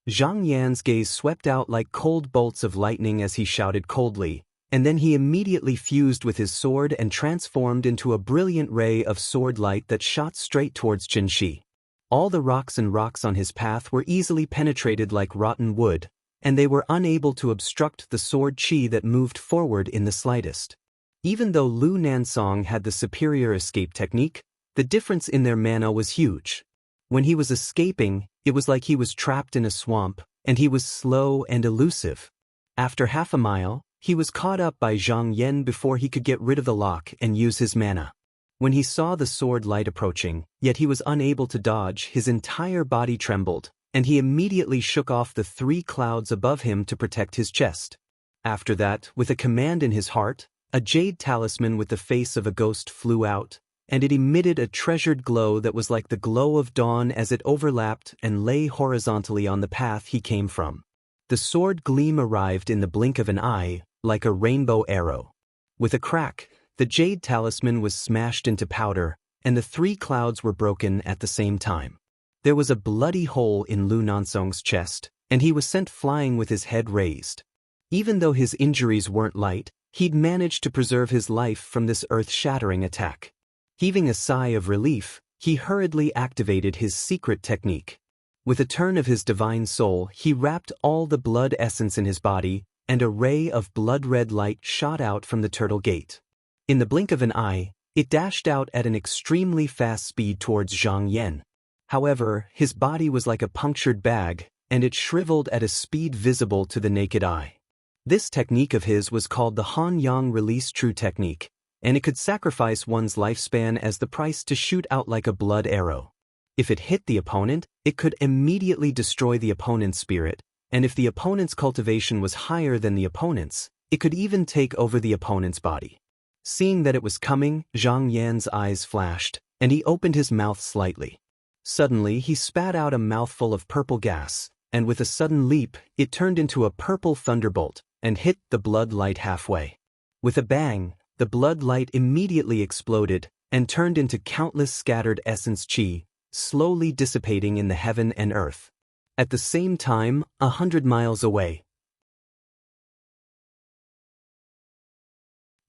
Zhang Yan's gaze swept out like cold bolts of lightning as he shouted coldly, and then he immediately fused with his sword and transformed into a brilliant ray of sword light that shot straight towards Qinshi. All the rocks on his path were easily penetrated like rotten wood, and they were unable to obstruct the sword chi that moved forward in the slightest. Even though Lu Nansong had the superior escape technique, the difference in their mana was huge. When he was escaping, it was like he was trapped in a swamp, and he was slow and elusive. After half a mile, he was caught up by Zhang Yan before he could get rid of the lock and use his mana. When he saw the sword light approaching, yet he was unable to dodge, his entire body trembled, and he immediately shook off the 3 clouds above him to protect his chest. After that, with a command in his heart, a jade talisman with the face of a ghost flew out, and it emitted a treasured glow that was like the glow of dawn as it overlapped and lay horizontally on the path he came from. The sword gleam arrived in the blink of an eye, like a rainbow arrow. With a crack, the jade talisman was smashed into powder, and the three clouds were broken at the same time. There was a bloody hole in Lu Nansong's chest, and he was sent flying with his head raised. Even though his injuries weren't light, he'd managed to preserve his life from this earth-shattering attack. Heaving a sigh of relief, he hurriedly activated his secret technique. With a turn of his divine soul, he wrapped all the blood essence in his body, and a ray of blood-red light shot out from the turtle gate. In the blink of an eye, it dashed out at an extremely fast speed towards Zhang Yan. However, his body was like a punctured bag, and it shriveled at a speed visible to the naked eye. This technique of his was called the Han Yang Release True Technique, and it could sacrifice one's lifespan as the price to shoot out like a blood arrow. If it hit the opponent, it could immediately destroy the opponent's spirit, and if the opponent's cultivation was higher than the opponent's, it could even take over the opponent's body. Seeing that it was coming, Zhang Yan's eyes flashed, and he opened his mouth slightly. Suddenly, he spat out a mouthful of purple gas, and with a sudden leap, it turned into a purple thunderbolt, and hit the blood light halfway. With a bang, the blood light immediately exploded, and turned into countless scattered essence chi, slowly dissipating in the heaven and earth. At the same time, 100 miles away,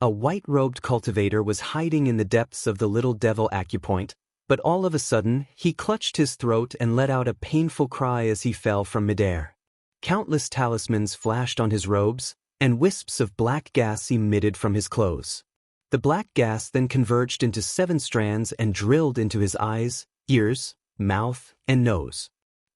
a white-robed cultivator was hiding in the depths of the Little Devil acupoint, but all of a sudden, he clutched his throat and let out a painful cry as he fell from midair. Countless talismans flashed on his robes, and wisps of black gas emitted from his clothes. The black gas then converged into 7 strands and drilled into his eyes, ears, mouth, and nose.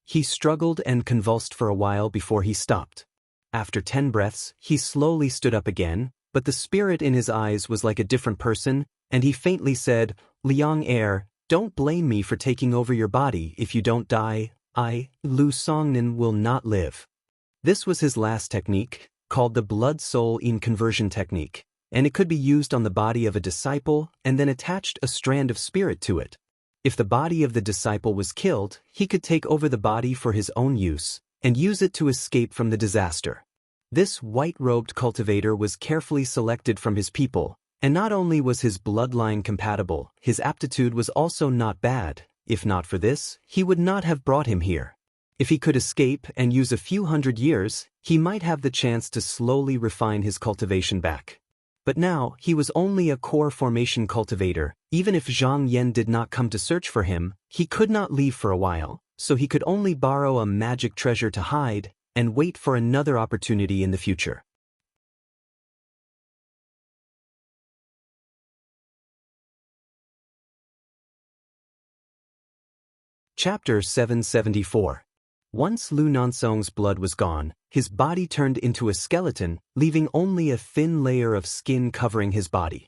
He struggled and convulsed for a while before he stopped. After 10 breaths, he slowly stood up again, but the spirit in his eyes was like a different person, and he faintly said, "Liang Air, don't blame me for taking over your body. If you don't die, I, Lu Songnan, will not live." This was his last technique, called the blood-soul in conversion technique, and it could be used on the body of a disciple and then attached a strand of spirit to it. If the body of the disciple was killed, he could take over the body for his own use and use it to escape from the disaster. This white-robed cultivator was carefully selected from his people, and not only was his bloodline compatible, his aptitude was also not bad. If not for this, he would not have brought him here. If he could escape and use a few hundred years, he might have the chance to slowly refine his cultivation back. But now, he was only a core formation cultivator. Even if Zhang Yan did not come to search for him, he could not leave for a while, so he could only borrow a magic treasure to hide and wait for another opportunity in the future. Chapter 774. Once Lu Nansong's blood was gone, his body turned into a skeleton, leaving only a thin layer of skin covering his body.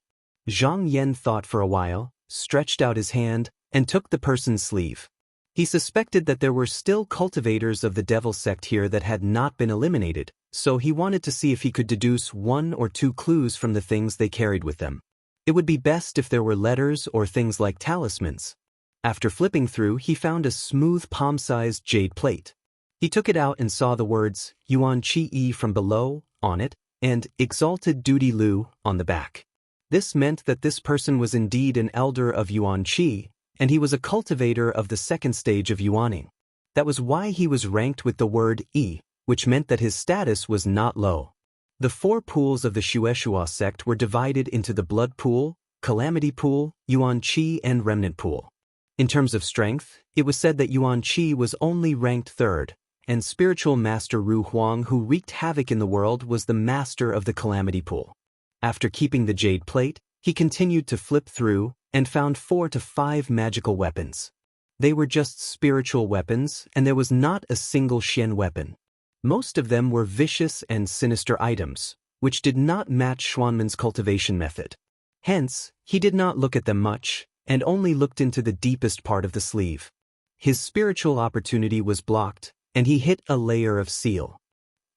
Zhang Yan thought for a while, stretched out his hand, and took the person's sleeve. He suspected that there were still cultivators of the devil sect here that had not been eliminated, so he wanted to see if he could deduce 1 or 2 clues from the things they carried with them. It would be best if there were letters or things like talismans. After flipping through, he found a smooth palm-sized jade plate. He took it out and saw the words, Yuan Chi Yi from below, on it, and Exalted Duty Lu, on the back. This meant that this person was indeed an elder of Yuan Chi, and he was a cultivator of the 2nd stage of Yuaning. That was why he was ranked with the word Yi, which meant that his status was not low. The 4 pools of the Shueshua sect were divided into the Blood Pool, Calamity Pool, Yuan Chi, and Remnant Pool. In terms of strength, it was said that Yuan Chi was only ranked 3rd, and spiritual master Ru Huang, who wreaked havoc in the world, was the master of the Calamity Pool. After keeping the jade plate, he continued to flip through and found 4 to 5 magical weapons. They were just spiritual weapons, and there was not a single Xian weapon. Most of them were vicious and sinister items, which did not match Xuanman's cultivation method. Hence, he did not look at them much, and only looked into the deepest part of the sleeve. His spiritual opportunity was blocked, and he hit a layer of seal.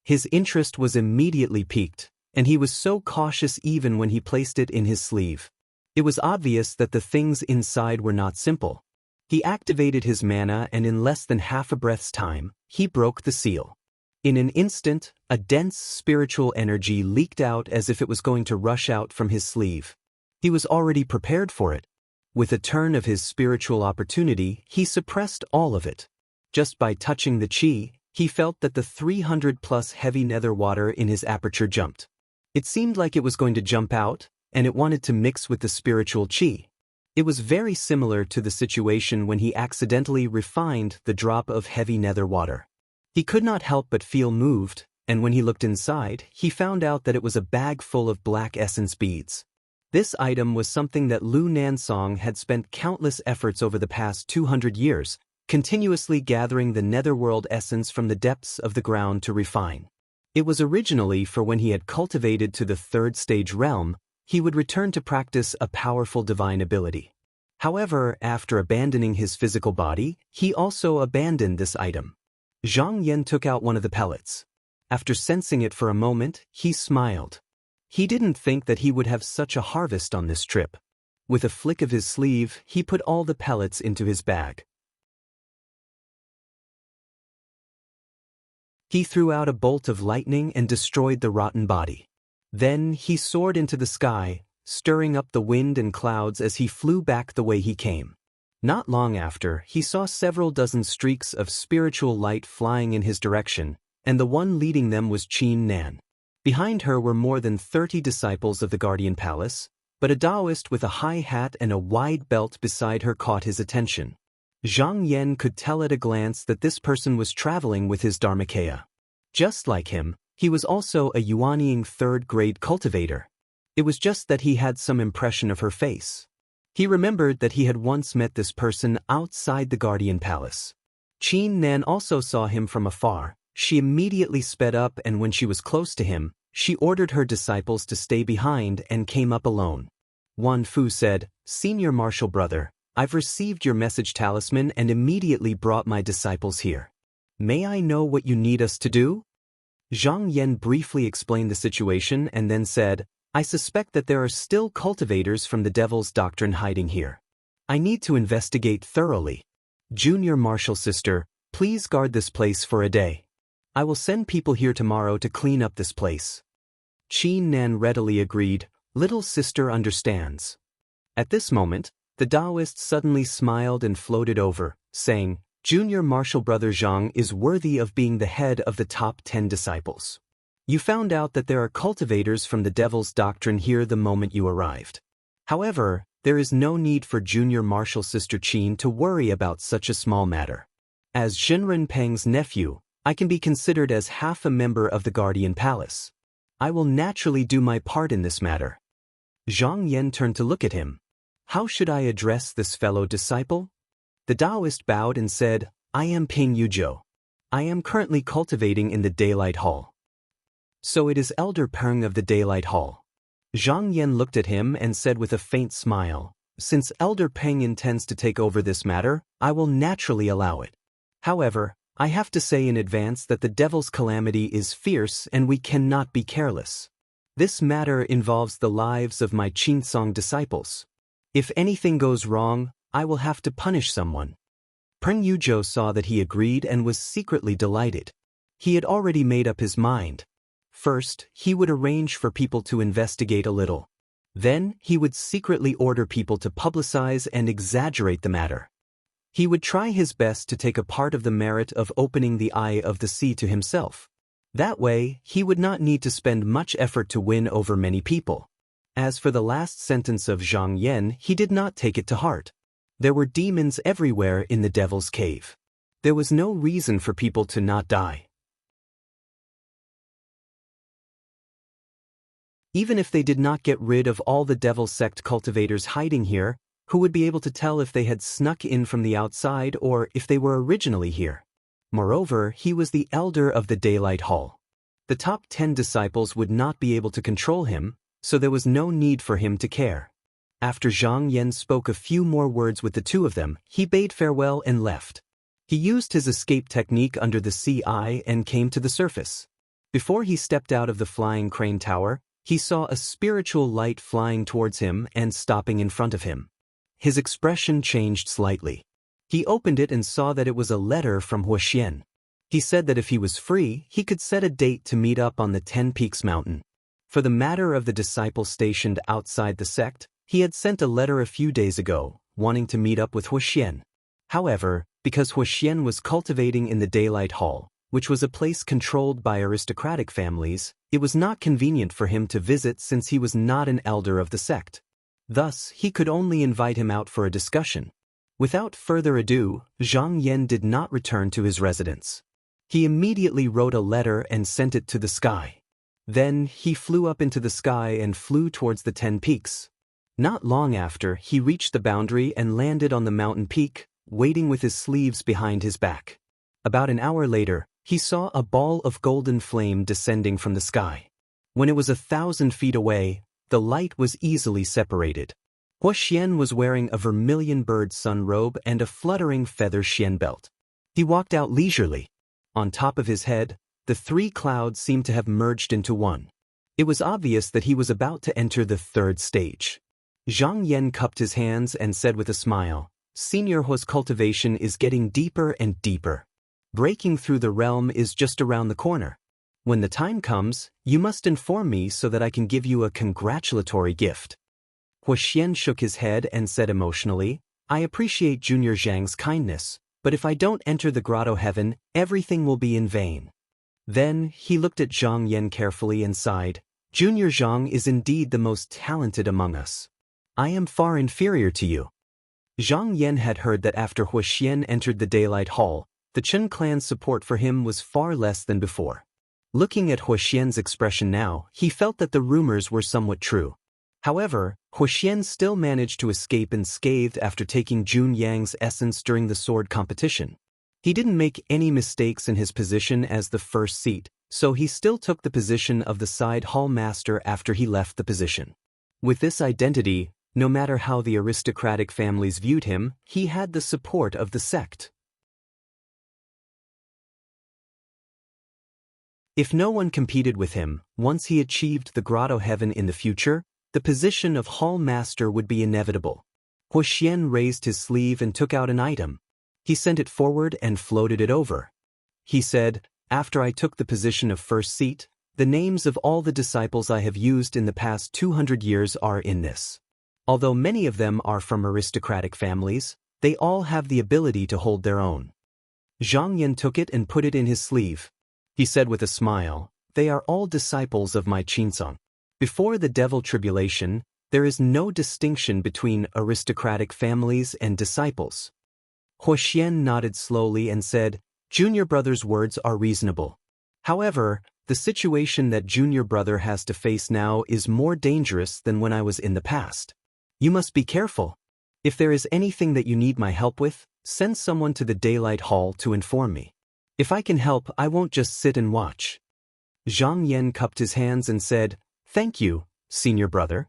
His interest was immediately piqued, and he was so cautious even when he placed it in his sleeve. It was obvious that the things inside were not simple. He activated his mana and in less than half a breath's time, he broke the seal. In an instant, a dense spiritual energy leaked out as if it was going to rush out from his sleeve. He was already prepared for it. With a turn of his spiritual opportunity, he suppressed all of it. Just by touching the chi, he felt that the 300+ heavy nether water in his aperture jumped. It seemed like it was going to jump out, and it wanted to mix with the spiritual chi. It was very similar to the situation when he accidentally refined the drop of heavy nether water. He could not help but feel moved, and when he looked inside, he found out that it was a bag full of black essence beads. This item was something that Lu Nansong had spent countless efforts over the past 200 years, continuously gathering the netherworld essence from the depths of the ground to refine. It was originally for when he had cultivated to the 3rd stage realm, he would return to practice a powerful divine ability. However, after abandoning his physical body, he also abandoned this item. Zhang Yan took out one of the pellets. After sensing it for a moment, he smiled. He didn't think that he would have such a harvest on this trip. With a flick of his sleeve, he put all the pellets into his bag. He threw out a bolt of lightning and destroyed the rotten body. Then he soared into the sky, stirring up the wind and clouds as he flew back the way he came. Not long after, he saw several dozen streaks of spiritual light flying in his direction, and the one leading them was Qin Nan. Behind her were more than 30 disciples of the Guardian Palace, but a Taoist with a high hat and a wide belt beside her caught his attention. Zhang Yan could tell at a glance that this person was traveling with his Dharmakaya. Just like him, he was also a Yuanying 3rd-grade cultivator. It was just that he had some impression of her face. He remembered that he had once met this person outside the Guardian Palace. Qin Nan also saw him from afar. She immediately sped up, and when she was close to him, she ordered her disciples to stay behind and came up alone. Wan Fu said, "Senior Martial Brother, I've received your message talisman and immediately brought my disciples here. May I know what you need us to do?" Zhang Yan briefly explained the situation and then said, "I suspect that there are still cultivators from the Devil's Doctrine hiding here. I need to investigate thoroughly. Junior Martial Sister, please guard this place for a day. I will send people here tomorrow to clean up this place." Qin Nan readily agreed, "Little sister understands." At this moment, the Taoist suddenly smiled and floated over, saying, "Junior Martial Brother Zhang is worthy of being the head of the top 10 disciples. You found out that there are cultivators from the Devil's Doctrine here the moment you arrived. However, there is no need for Junior Martial Sister Qin to worry about such a small matter. As Zhenren Peng's nephew, I can be considered as half a member of the Guardian Palace. I will naturally do my part in this matter." Zhang Yan turned to look at him. "How should I address this fellow disciple?" The Taoist bowed and said, "I am Ping Yuzhou. I am currently cultivating in the Daylight Hall." "So it is Elder Peng of the Daylight Hall." Zhang Yan looked at him and said with a faint smile, "Since Elder Peng intends to take over this matter, I will naturally allow it. However, I have to say in advance that the Devil's Calamity is fierce and we cannot be careless. This matter involves the lives of my Qinsong disciples. If anything goes wrong, I will have to punish someone." Peng Yuzhou saw that he agreed and was secretly delighted. He had already made up his mind. First, he would arrange for people to investigate a little. Then, he would secretly order people to publicize and exaggerate the matter. He would try his best to take a part of the merit of opening the Eye of the Sea to himself. That way, he would not need to spend much effort to win over many people. As for the last sentence of Zhang Yan, he did not take it to heart. There were demons everywhere in the Devil's Cave. There was no reason for people to not die. Even if they did not get rid of all the Devil Sect cultivators hiding here, who would be able to tell if they had snuck in from the outside or if they were originally here? Moreover, he was the elder of the Daylight Hall. The top 10 disciples would not be able to control him, so there was no need for him to care. After Zhang Yan spoke a few more words with the two of them, he bade farewell and left. He used his escape technique under the sea eye and came to the surface. Before he stepped out of the flying crane tower, he saw a spiritual light flying towards him and stopping in front of him. His expression changed slightly. He opened it and saw that it was a letter from Huoxian. He said that if he was free, he could set a date to meet up on the 10 Peaks mountain. For the matter of the disciples stationed outside the sect, he had sent a letter a few days ago, wanting to meet up with Huoxian. However, because Huoxian was cultivating in the Daylight Hall, which was a place controlled by aristocratic families, it was not convenient for him to visit since he was not an elder of the sect. Thus, he could only invite him out for a discussion. Without further ado, Zhang Yan did not return to his residence. He immediately wrote a letter and sent it to the sky. Then, he flew up into the sky and flew towards the 10 Peaks. Not long after, he reached the boundary and landed on the mountain peak, waiting with his sleeves behind his back. About an hour later, he saw a ball of golden flame descending from the sky. When it was 1,000 feet away, the light was easily separated. Huoxian was wearing a vermilion bird sun robe and a fluttering feather xian belt. He walked out leisurely. On top of his head, the 3 clouds seemed to have merged into one. It was obvious that he was about to enter the 3rd stage. Zhang Yan cupped his hands and said with a smile, "Senior Huo's cultivation is getting deeper and deeper. Breaking through the realm is just around the corner. When the time comes, you must inform me so that I can give you a congratulatory gift." Huoxian shook his head and said emotionally, "I appreciate Junior Zhang's kindness, but if I don't enter the grotto heaven, everything will be in vain." Then, he looked at Zhang Yan carefully and sighed, "Junior Zhang is indeed the most talented among us. I am far inferior to you." Zhang Yan had heard that after Huoxian entered the Daylight Hall, the Chen clan's support for him was far less than before. Looking at Huoxian's expression now, he felt that the rumors were somewhat true. However, Huoxian still managed to escape unscathed after taking Jun Yang's essence during the sword competition. He didn't make any mistakes in his position as the first seat, so he still took the position of the side hall master after he left the position. With this identity, no matter how the aristocratic families viewed him, he had the support of the sect. If no one competed with him, once he achieved the grotto heaven in the future, the position of hall master would be inevitable. Huoxian raised his sleeve and took out an item. He sent it forward and floated it over. He said, "After I took the position of first seat, the names of all the disciples I have used in the past 200 years are in this. Although many of them are from aristocratic families, they all have the ability to hold their own." Zhang Yan took it and put it in his sleeve. He said with a smile, "They are all disciples of my Qinsong. Before the devil tribulation, there is no distinction between aristocratic families and disciples." Huoxian nodded slowly and said, "Junior brother's words are reasonable. However, the situation that junior brother has to face now is more dangerous than when I was in the past. You must be careful. If there is anything that you need my help with, send someone to the Daylight Hall to inform me. If I can help, I won't just sit and watch." Zhang Yan cupped his hands and said, "Thank you, senior brother."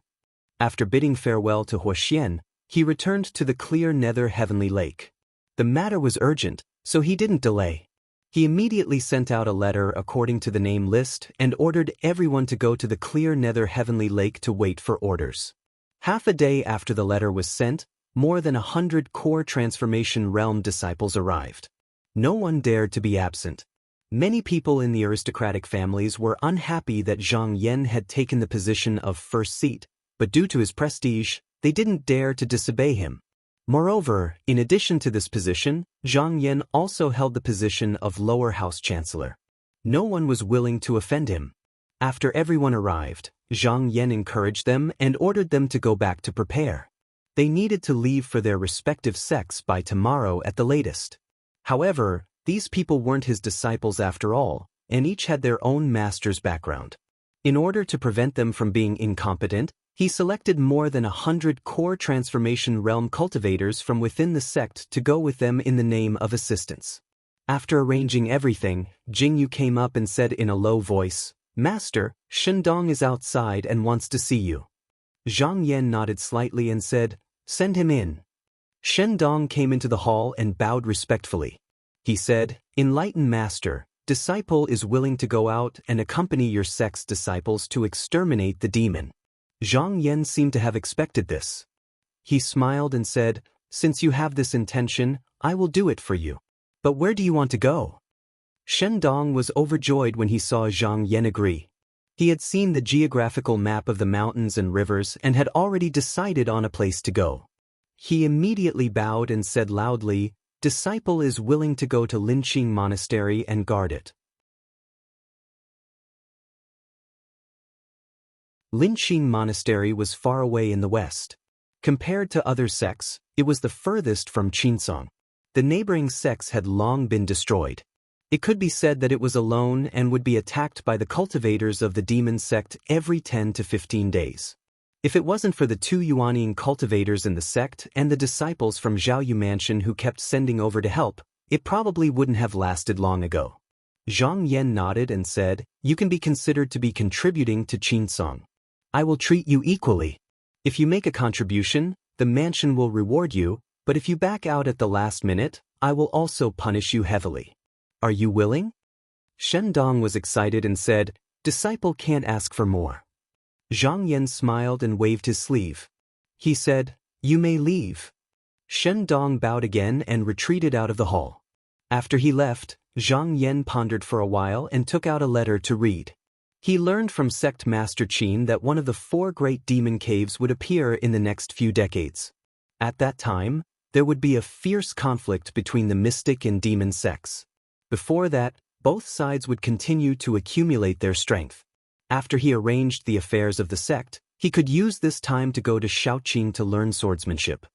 After bidding farewell to Huoxian, he returned to the clear nether heavenly lake. The matter was urgent, so he didn't delay. He immediately sent out a letter according to the name list and ordered everyone to go to the clear nether heavenly lake to wait for orders. Half a day after the letter was sent, more than 100 core transformation realm disciples arrived. No one dared to be absent. Many people in the aristocratic families were unhappy that Zhang Yan had taken the position of first seat, but due to his prestige, they didn't dare to disobey him. Moreover, in addition to this position, Zhang Yan also held the position of lower house chancellor. No one was willing to offend him. After everyone arrived, Zhang Yan encouraged them and ordered them to go back to prepare. They needed to leave for their respective sects by tomorrow at the latest. However, these people weren't his disciples after all, and each had their own master's background. In order to prevent them from being incompetent, he selected more than 100 core transformation realm cultivators from within the sect to go with them in the name of assistance. After arranging everything, Jingyu came up and said in a low voice, "Master, Shendong is outside and wants to see you." Zhang Yan nodded slightly and said, "Send him in." Shendong came into the hall and bowed respectfully. He said, "Enlightened Master, disciple is willing to go out and accompany your sect's disciples to exterminate the demon. Zhang Yan seemed to have expected this. He smiled and said, "Since you have this intention, I will do it for you. But where do you want to go?" Shen Dong was overjoyed when he saw Zhang Yan agree. He had seen the geographical map of the mountains and rivers and had already decided on a place to go. He immediately bowed and said loudly, "Disciple is willing to go to Linqing Monastery and guard it." Linqing Monastery was far away in the west. Compared to other sects, it was the furthest from Qinsong. The neighboring sects had long been destroyed. It could be said that it was alone and would be attacked by the cultivators of the demon sect every 10 to 15 days. If it wasn't for the 2 Yuanying cultivators in the sect and the disciples from Zhaoyu Mansion who kept sending over to help, it probably wouldn't have lasted long ago. Zhang Yan nodded and said, "You can be considered to be contributing to Qinsong. I will treat you equally. If you make a contribution, the mansion will reward you, but if you back out at the last minute, I will also punish you heavily. Are you willing?" Shen Dong was excited and said, "Disciple can't ask for more." Zhang Yan smiled and waved his sleeve. He said, "You may leave." Shen Dong bowed again and retreated out of the hall. After he left, Zhang Yan pondered for a while and took out a letter to read. He learned from Sect Master Qin that one of the 4 great demon caves would appear in the next few decades. At that time, there would be a fierce conflict between the mystic and demon sects. Before that, both sides would continue to accumulate their strength. After he arranged the affairs of the sect, he could use this time to go to Shaoqing to learn swordsmanship.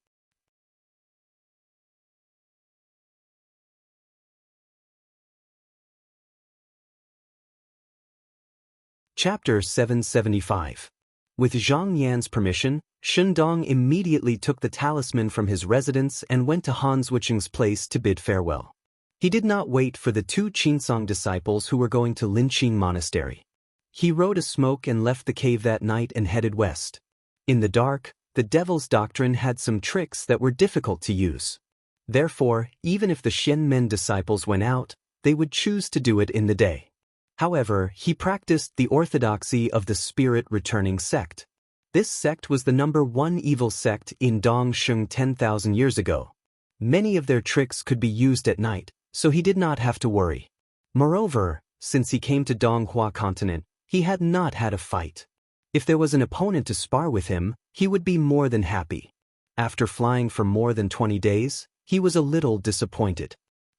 Chapter 775. With Zhang Yan's permission, Shen Dong immediately took the talisman from his residence and went to Han Zhucheng's place to bid farewell. He did not wait for the 2 Qinsong disciples who were going to Linqing Monastery. He rode a smoke and left the cave that night and headed west. In the dark, the devil's doctrine had some tricks that were difficult to use. Therefore, even if the Shenmen disciples went out, they would choose to do it in the day. However, he practiced the orthodoxy of the spirit-returning sect. This sect was the #1 evil sect in Dongsheng 10,000 years ago. Many of their tricks could be used at night, so he did not have to worry. Moreover, since he came to Donghua continent, he had not had a fight. If there was an opponent to spar with him, he would be more than happy. After flying for more than 20 days, he was a little disappointed.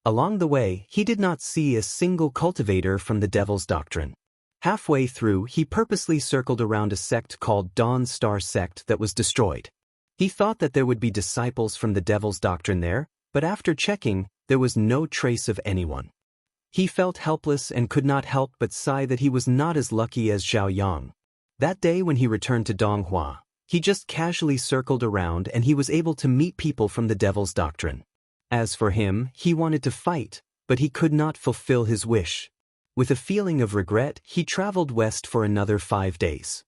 Along the way, he did not see a single cultivator from the Devil's Doctrine. Halfway through, he purposely circled around a sect called Dawn Star Sect that was destroyed. He thought that there would be disciples from the Devil's Doctrine there, but after checking, there was no trace of anyone. He felt helpless and could not help but sigh that he was not as lucky as Zhao Yang. That day when he returned to Donghua, he just casually circled around and he was able to meet people from the Devil's Doctrine. As for him, he wanted to fight, but he could not fulfill his wish. With a feeling of regret, he traveled west for another 5 days.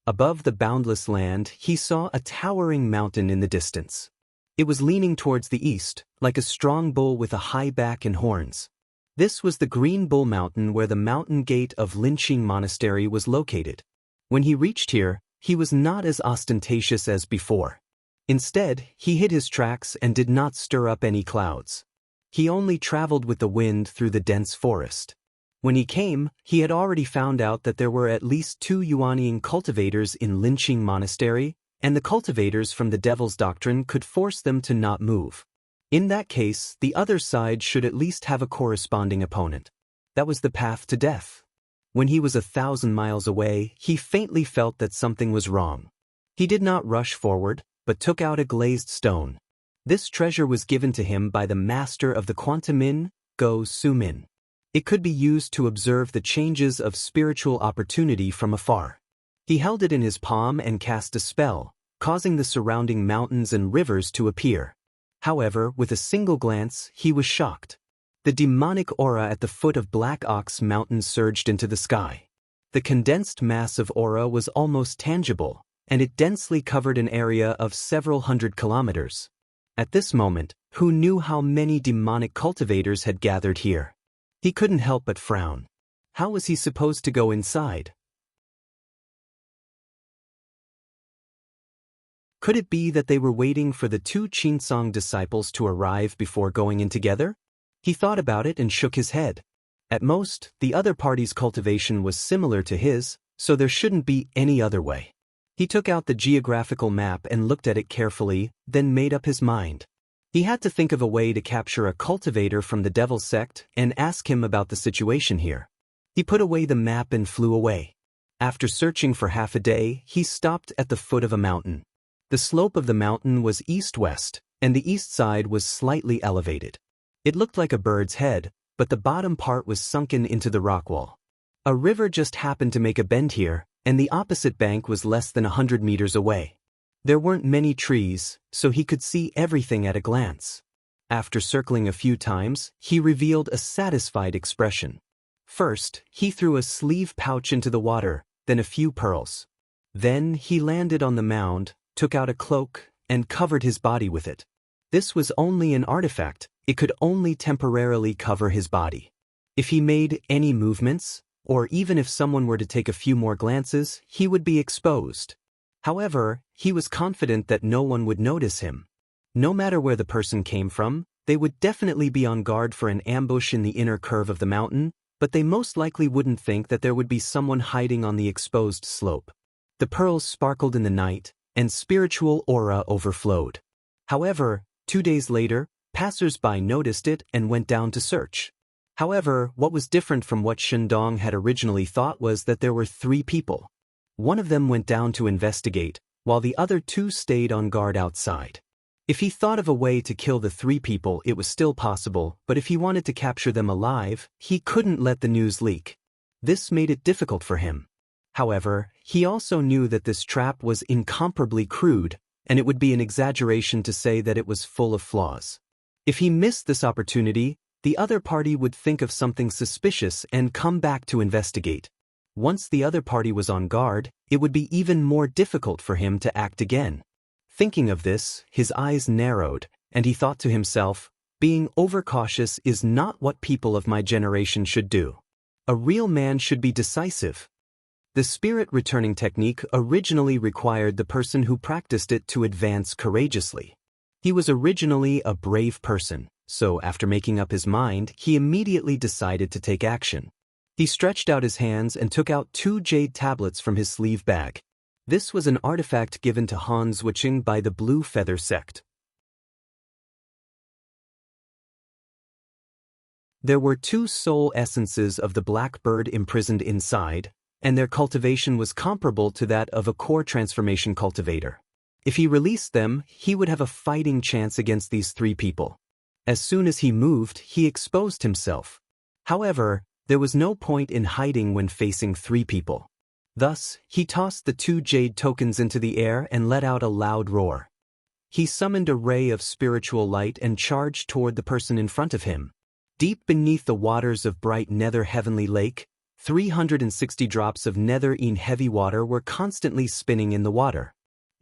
Above the boundless land, he saw a towering mountain in the distance. It was leaning towards the east, like a strong bull with a high back and horns. This was the Green Bull Mountain where the mountain gate of Linqing Monastery was located. When he reached here, he was not as ostentatious as before. Instead, he hid his tracks and did not stir up any clouds. He only traveled with the wind through the dense forest. When he came, he had already found out that there were at least 2 Yuanying cultivators in Linqing Monastery, and the cultivators from the Devil's Doctrine could force them to not move. In that case, the other side should at least have a corresponding opponent. That was the path to death. When he was 1,000 miles away, he faintly felt that something was wrong. He did not rush forward, but took out a glazed stone. This treasure was given to him by the master of the Quantamin, Go Sumin. It could be used to observe the changes of spiritual opportunity from afar. He held it in his palm and cast a spell, causing the surrounding mountains and rivers to appear. However, with a single glance, he was shocked. The demonic aura at the foot of Black Ox Mountain surged into the sky. The condensed mass of aura was almost tangible, and it densely covered an area of several hundred kilometers. At this moment, who knew how many demonic cultivators had gathered here? He couldn't help but frown. How was he supposed to go inside? Could it be that they were waiting for the two Chinsong disciples to arrive before going in together? He thought about it and shook his head. At most, the other party's cultivation was similar to his, so there shouldn't be any other way. He took out the geographical map and looked at it carefully, then made up his mind. He had to think of a way to capture a cultivator from the Devil's Sect and ask him about the situation here. He put away the map and flew away. After searching for half a day, he stopped at the foot of a mountain. The slope of the mountain was east-west, and the east side was slightly elevated. It looked like a bird's head, but the bottom part was sunken into the rock wall. A river just happened to make a bend here, and the opposite bank was less than 100 meters away. There weren't many trees, so he could see everything at a glance. After circling a few times, he revealed a satisfied expression. First, he threw a sleeve pouch into the water, then a few pearls. Then he landed on the mound, took out a cloak, and covered his body with it. This was only an artifact, it could only temporarily cover his body. If he made any movements, or even if someone were to take a few more glances, he would be exposed. However, he was confident that no one would notice him. No matter where the person came from, they would definitely be on guard for an ambush in the inner curve of the mountain, but they most likely wouldn't think that there would be someone hiding on the exposed slope. The pearls sparkled in the night, and spiritual aura overflowed. However, 2 days later, passers-by noticed it and went down to search. However, what was different from what Shandong had originally thought was that there were 3 people. One of them went down to investigate, while the other 2 stayed on guard outside. If he thought of a way to kill the 3 people, it was still possible, but if he wanted to capture them alive, he couldn't let the news leak. This made it difficult for him. However, he also knew that this trap was incomparably crude, and it would be an exaggeration to say that it was full of flaws. If he missed this opportunity, the other party would think of something suspicious and come back to investigate. Once the other party was on guard, it would be even more difficult for him to act again. Thinking of this, his eyes narrowed, and he thought to himself, being overcautious is not what people of my generation should do. A real man should be decisive. The spirit returning technique originally required the person who practiced it to advance courageously. He was originally a brave person, so after making up his mind, he immediately decided to take action. He stretched out his hands and took out 2 jade tablets from his sleeve bag. This was an artifact given to Han Zwicheng by the Blue Feather Sect. There were 2 soul essences of the black bird imprisoned inside, and their cultivation was comparable to that of a core transformation cultivator. If he released them, he would have a fighting chance against these 3 people. As soon as he moved, he exposed himself. However, there was no point in hiding when facing 3 people. Thus, he tossed the 2 jade tokens into the air and let out a loud roar. He summoned a ray of spiritual light and charged toward the person in front of him. Deep beneath the waters of bright nether heavenly lake, 360 drops of nether-een heavy water were constantly spinning in the water.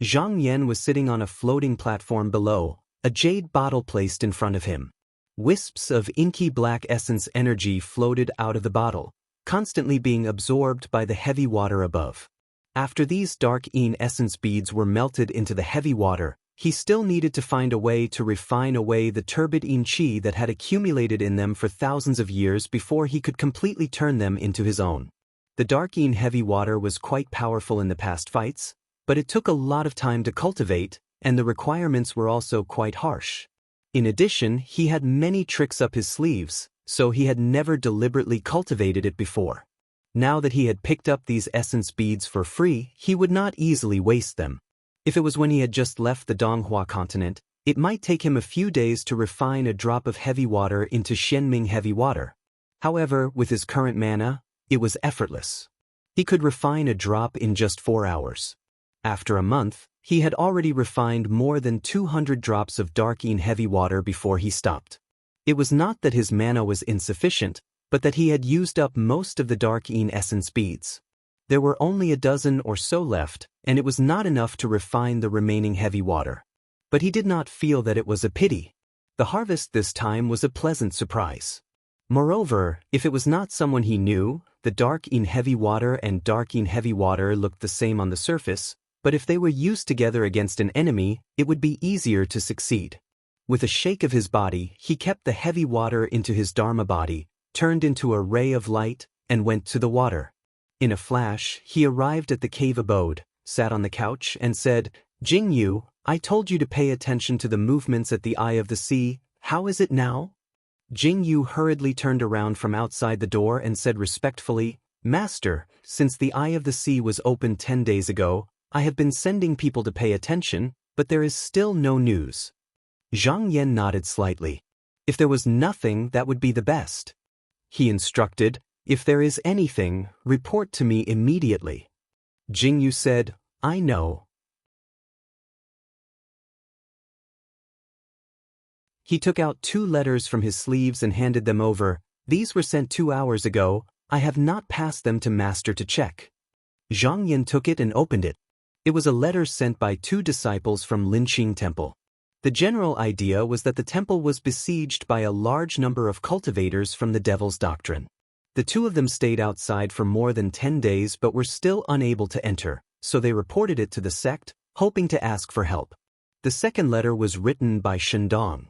Zhang Yan was sitting on a floating platform below, a jade bottle placed in front of him. Wisps of inky black essence energy floated out of the bottle, constantly being absorbed by the heavy water above. After these dark-een essence beads were melted into the heavy water, he still needed to find a way to refine away the turbid-een chi that had accumulated in them for thousands of years before he could completely turn them into his own. The dark-een heavy water was quite powerful in the past fights, but it took a lot of time to cultivate, and the requirements were also quite harsh. In addition, he had many tricks up his sleeves, so he had never deliberately cultivated it before. Now that he had picked up these essence beads for free, he would not easily waste them. If it was when he had just left the Donghua continent, it might take him a few days to refine a drop of heavy water into Shenming heavy water. However, with his current mana, it was effortless. He could refine a drop in just 4 hours. After a month, he had already refined more than 200 drops of dark-een heavy water before he stopped. It was not that his mana was insufficient, but that he had used up most of the dark-een essence beads. There were only a dozen or so left, and it was not enough to refine the remaining heavy water. But he did not feel that it was a pity. The harvest this time was a pleasant surprise. Moreover, if it was not someone he knew, the dark in heavy water and dark in heavy water looked the same on the surface, but if they were used together against an enemy, it would be easier to succeed. With a shake of his body, he kept the heavy water into his Dharma body, turned into a ray of light, and went to the water. In a flash, he arrived at the cave abode, sat on the couch, and said, "Jing Yu, I told you to pay attention to the movements at the eye of the sea. How is it now?" Jing Yu hurriedly turned around from outside the door and said respectfully, "Master, since the eye of the sea was opened 10 days ago, I have been sending people to pay attention, but there is still no news." Zhang Yan nodded slightly. If there was nothing, that would be the best. He instructed, "If there is anything, report to me immediately." Jing Yu said, "I know." He took out 2 letters from his sleeves and handed them over. "These were sent 2 hours ago. I have not passed them to Master to check." Zhang Yan took it and opened it. It was a letter sent by 2 disciples from Linqing Temple. The general idea was that the temple was besieged by a large number of cultivators from the Devil's Doctrine. The 2 of them stayed outside for more than 10 days but were still unable to enter, so they reported it to the sect, hoping to ask for help. The second letter was written by Shendong.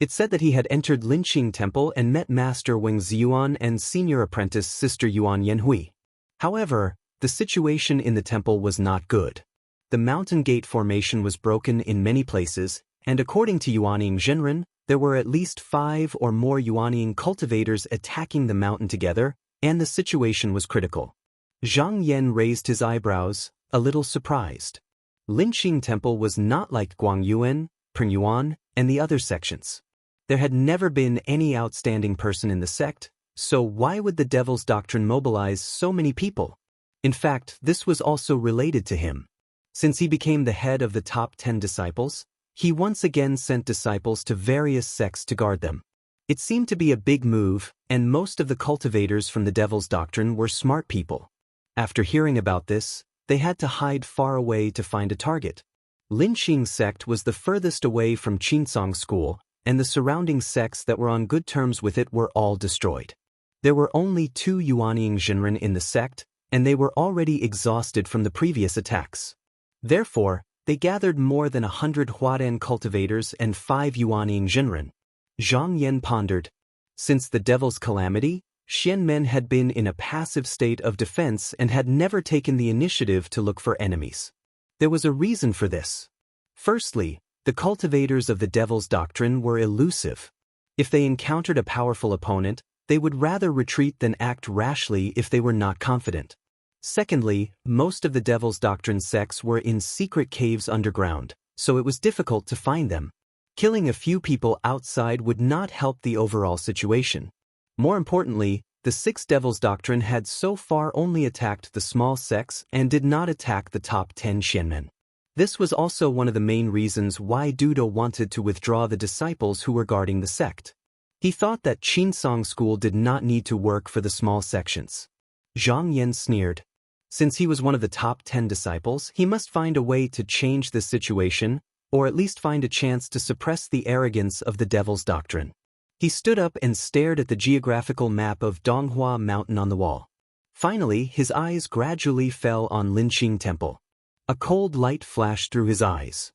It said that he had entered Linqing Temple and met Master Wang Ziyuan and senior apprentice Sister Yuan Yanhui. However, the situation in the temple was not good. The mountain gate formation was broken in many places, and according to Yuanying Zhenren, there were at least 5 or more Yuanying cultivators attacking the mountain together, and the situation was critical. Zhang Yan raised his eyebrows, a little surprised. Linqing Temple was not like Guangyuan, Pringyuan, and the other sections. There had never been any outstanding person in the sect, so why would the Devil's Doctrine mobilize so many people? In fact, this was also related to him. Since he became the head of the top 10 disciples, he once again sent disciples to various sects to guard them. It seemed to be a big move, and most of the cultivators from the Devil's Doctrine were smart people. After hearing about this, they had to hide far away to find a target. Linqing sect was the furthest away from Qinsong school, and the surrounding sects that were on good terms with it were all destroyed. There were only 2 Yuanying Zhenren in the sect, and they were already exhausted from the previous attacks. Therefore, they gathered more than 100 Huadan cultivators and 5 Yuanying Zhenren. Zhang Yan pondered. Since the Devil's Calamity, Xianmen had been in a passive state of defense and had never taken the initiative to look for enemies. There was a reason for this. Firstly, the cultivators of the Devil's Doctrine were elusive. If they encountered a powerful opponent, they would rather retreat than act rashly if they were not confident. Secondly, most of the Devil's Doctrine sects were in secret caves underground, so it was difficult to find them. Killing a few people outside would not help the overall situation. More importantly, the 6 Devil's Doctrine had so far only attacked the small sects and did not attack the top 10 Xianmen. This was also one of the main reasons why Dudo wanted to withdraw the disciples who were guarding the sect. He thought that Qinsong school did not need to work for the small sections. Zhang Yan sneered. Since he was one of the top 10 disciples, he must find a way to change this situation, or at least find a chance to suppress the arrogance of the Devil's Doctrine. He stood up and stared at the geographical map of Donghua Mountain on the wall. Finally, his eyes gradually fell on Linqing Temple. A cold light flashed through his eyes.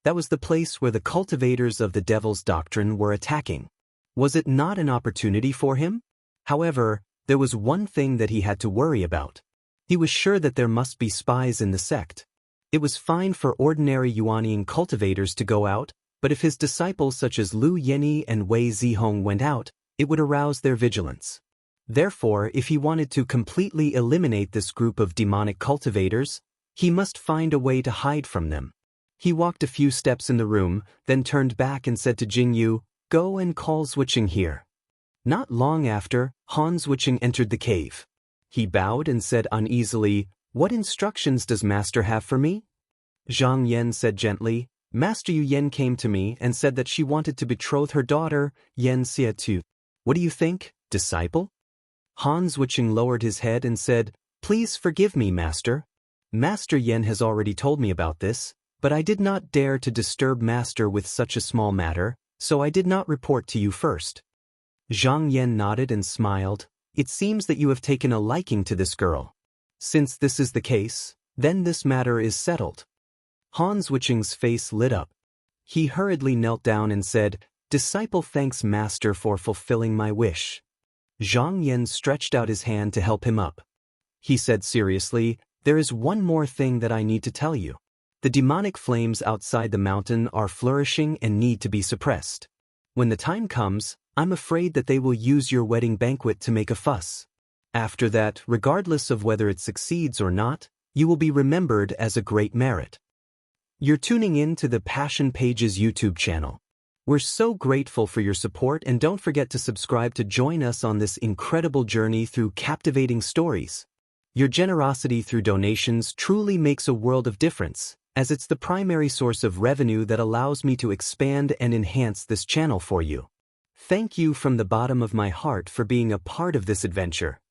That was the place where the cultivators of the Devil's Doctrine were attacking. Was it not an opportunity for him? However, there was one thing that he had to worry about. He was sure that there must be spies in the sect. It was fine for ordinary Yuanying cultivators to go out, but if his disciples such as Lu Yenyi and Wei Zihong went out, it would arouse their vigilance. Therefore, if he wanted to completely eliminate this group of demonic cultivators, he must find a way to hide from them. He walked a few steps in the room, then turned back and said to Jing Yu, "Go and call Zwicheng here." Not long after, Han Zwicheng entered the cave. He bowed and said uneasily, "What instructions does Master have for me?" Zhang Yan said gently, "Master Yu Yan came to me and said that she wanted to betroth her daughter, Yan Xia to. What do you think, disciple?" Han Zwicheng lowered his head and said, "Please forgive me, Master. Master Yan has already told me about this, But I did not dare to disturb master with such a small matter, so I did not report to you first. Zhang Yan nodded and smiled. It seems that you have taken a liking to this girl. Since this is the case, then this matter is settled. Han Zwicheng's face lit up. He hurriedly knelt down and said, "Disciple thanks master for fulfilling my wish." Zhang Yan stretched out his hand to help him up. He said seriously, "There is one more thing that I need to tell you. The demonic flames outside the mountain are flourishing and need to be suppressed. When the time comes, I'm afraid that they will use your wedding banquet to make a fuss. After that, regardless of whether it succeeds or not, you will be remembered as a great merit." You're tuning in to the Passion Pages YouTube channel. We're so grateful for your support, and don't forget to subscribe to join us on this incredible journey through captivating stories. Your generosity through donations truly makes a world of difference, as it's the primary source of revenue that allows me to expand and enhance this channel for you. Thank you from the bottom of my heart for being a part of this adventure.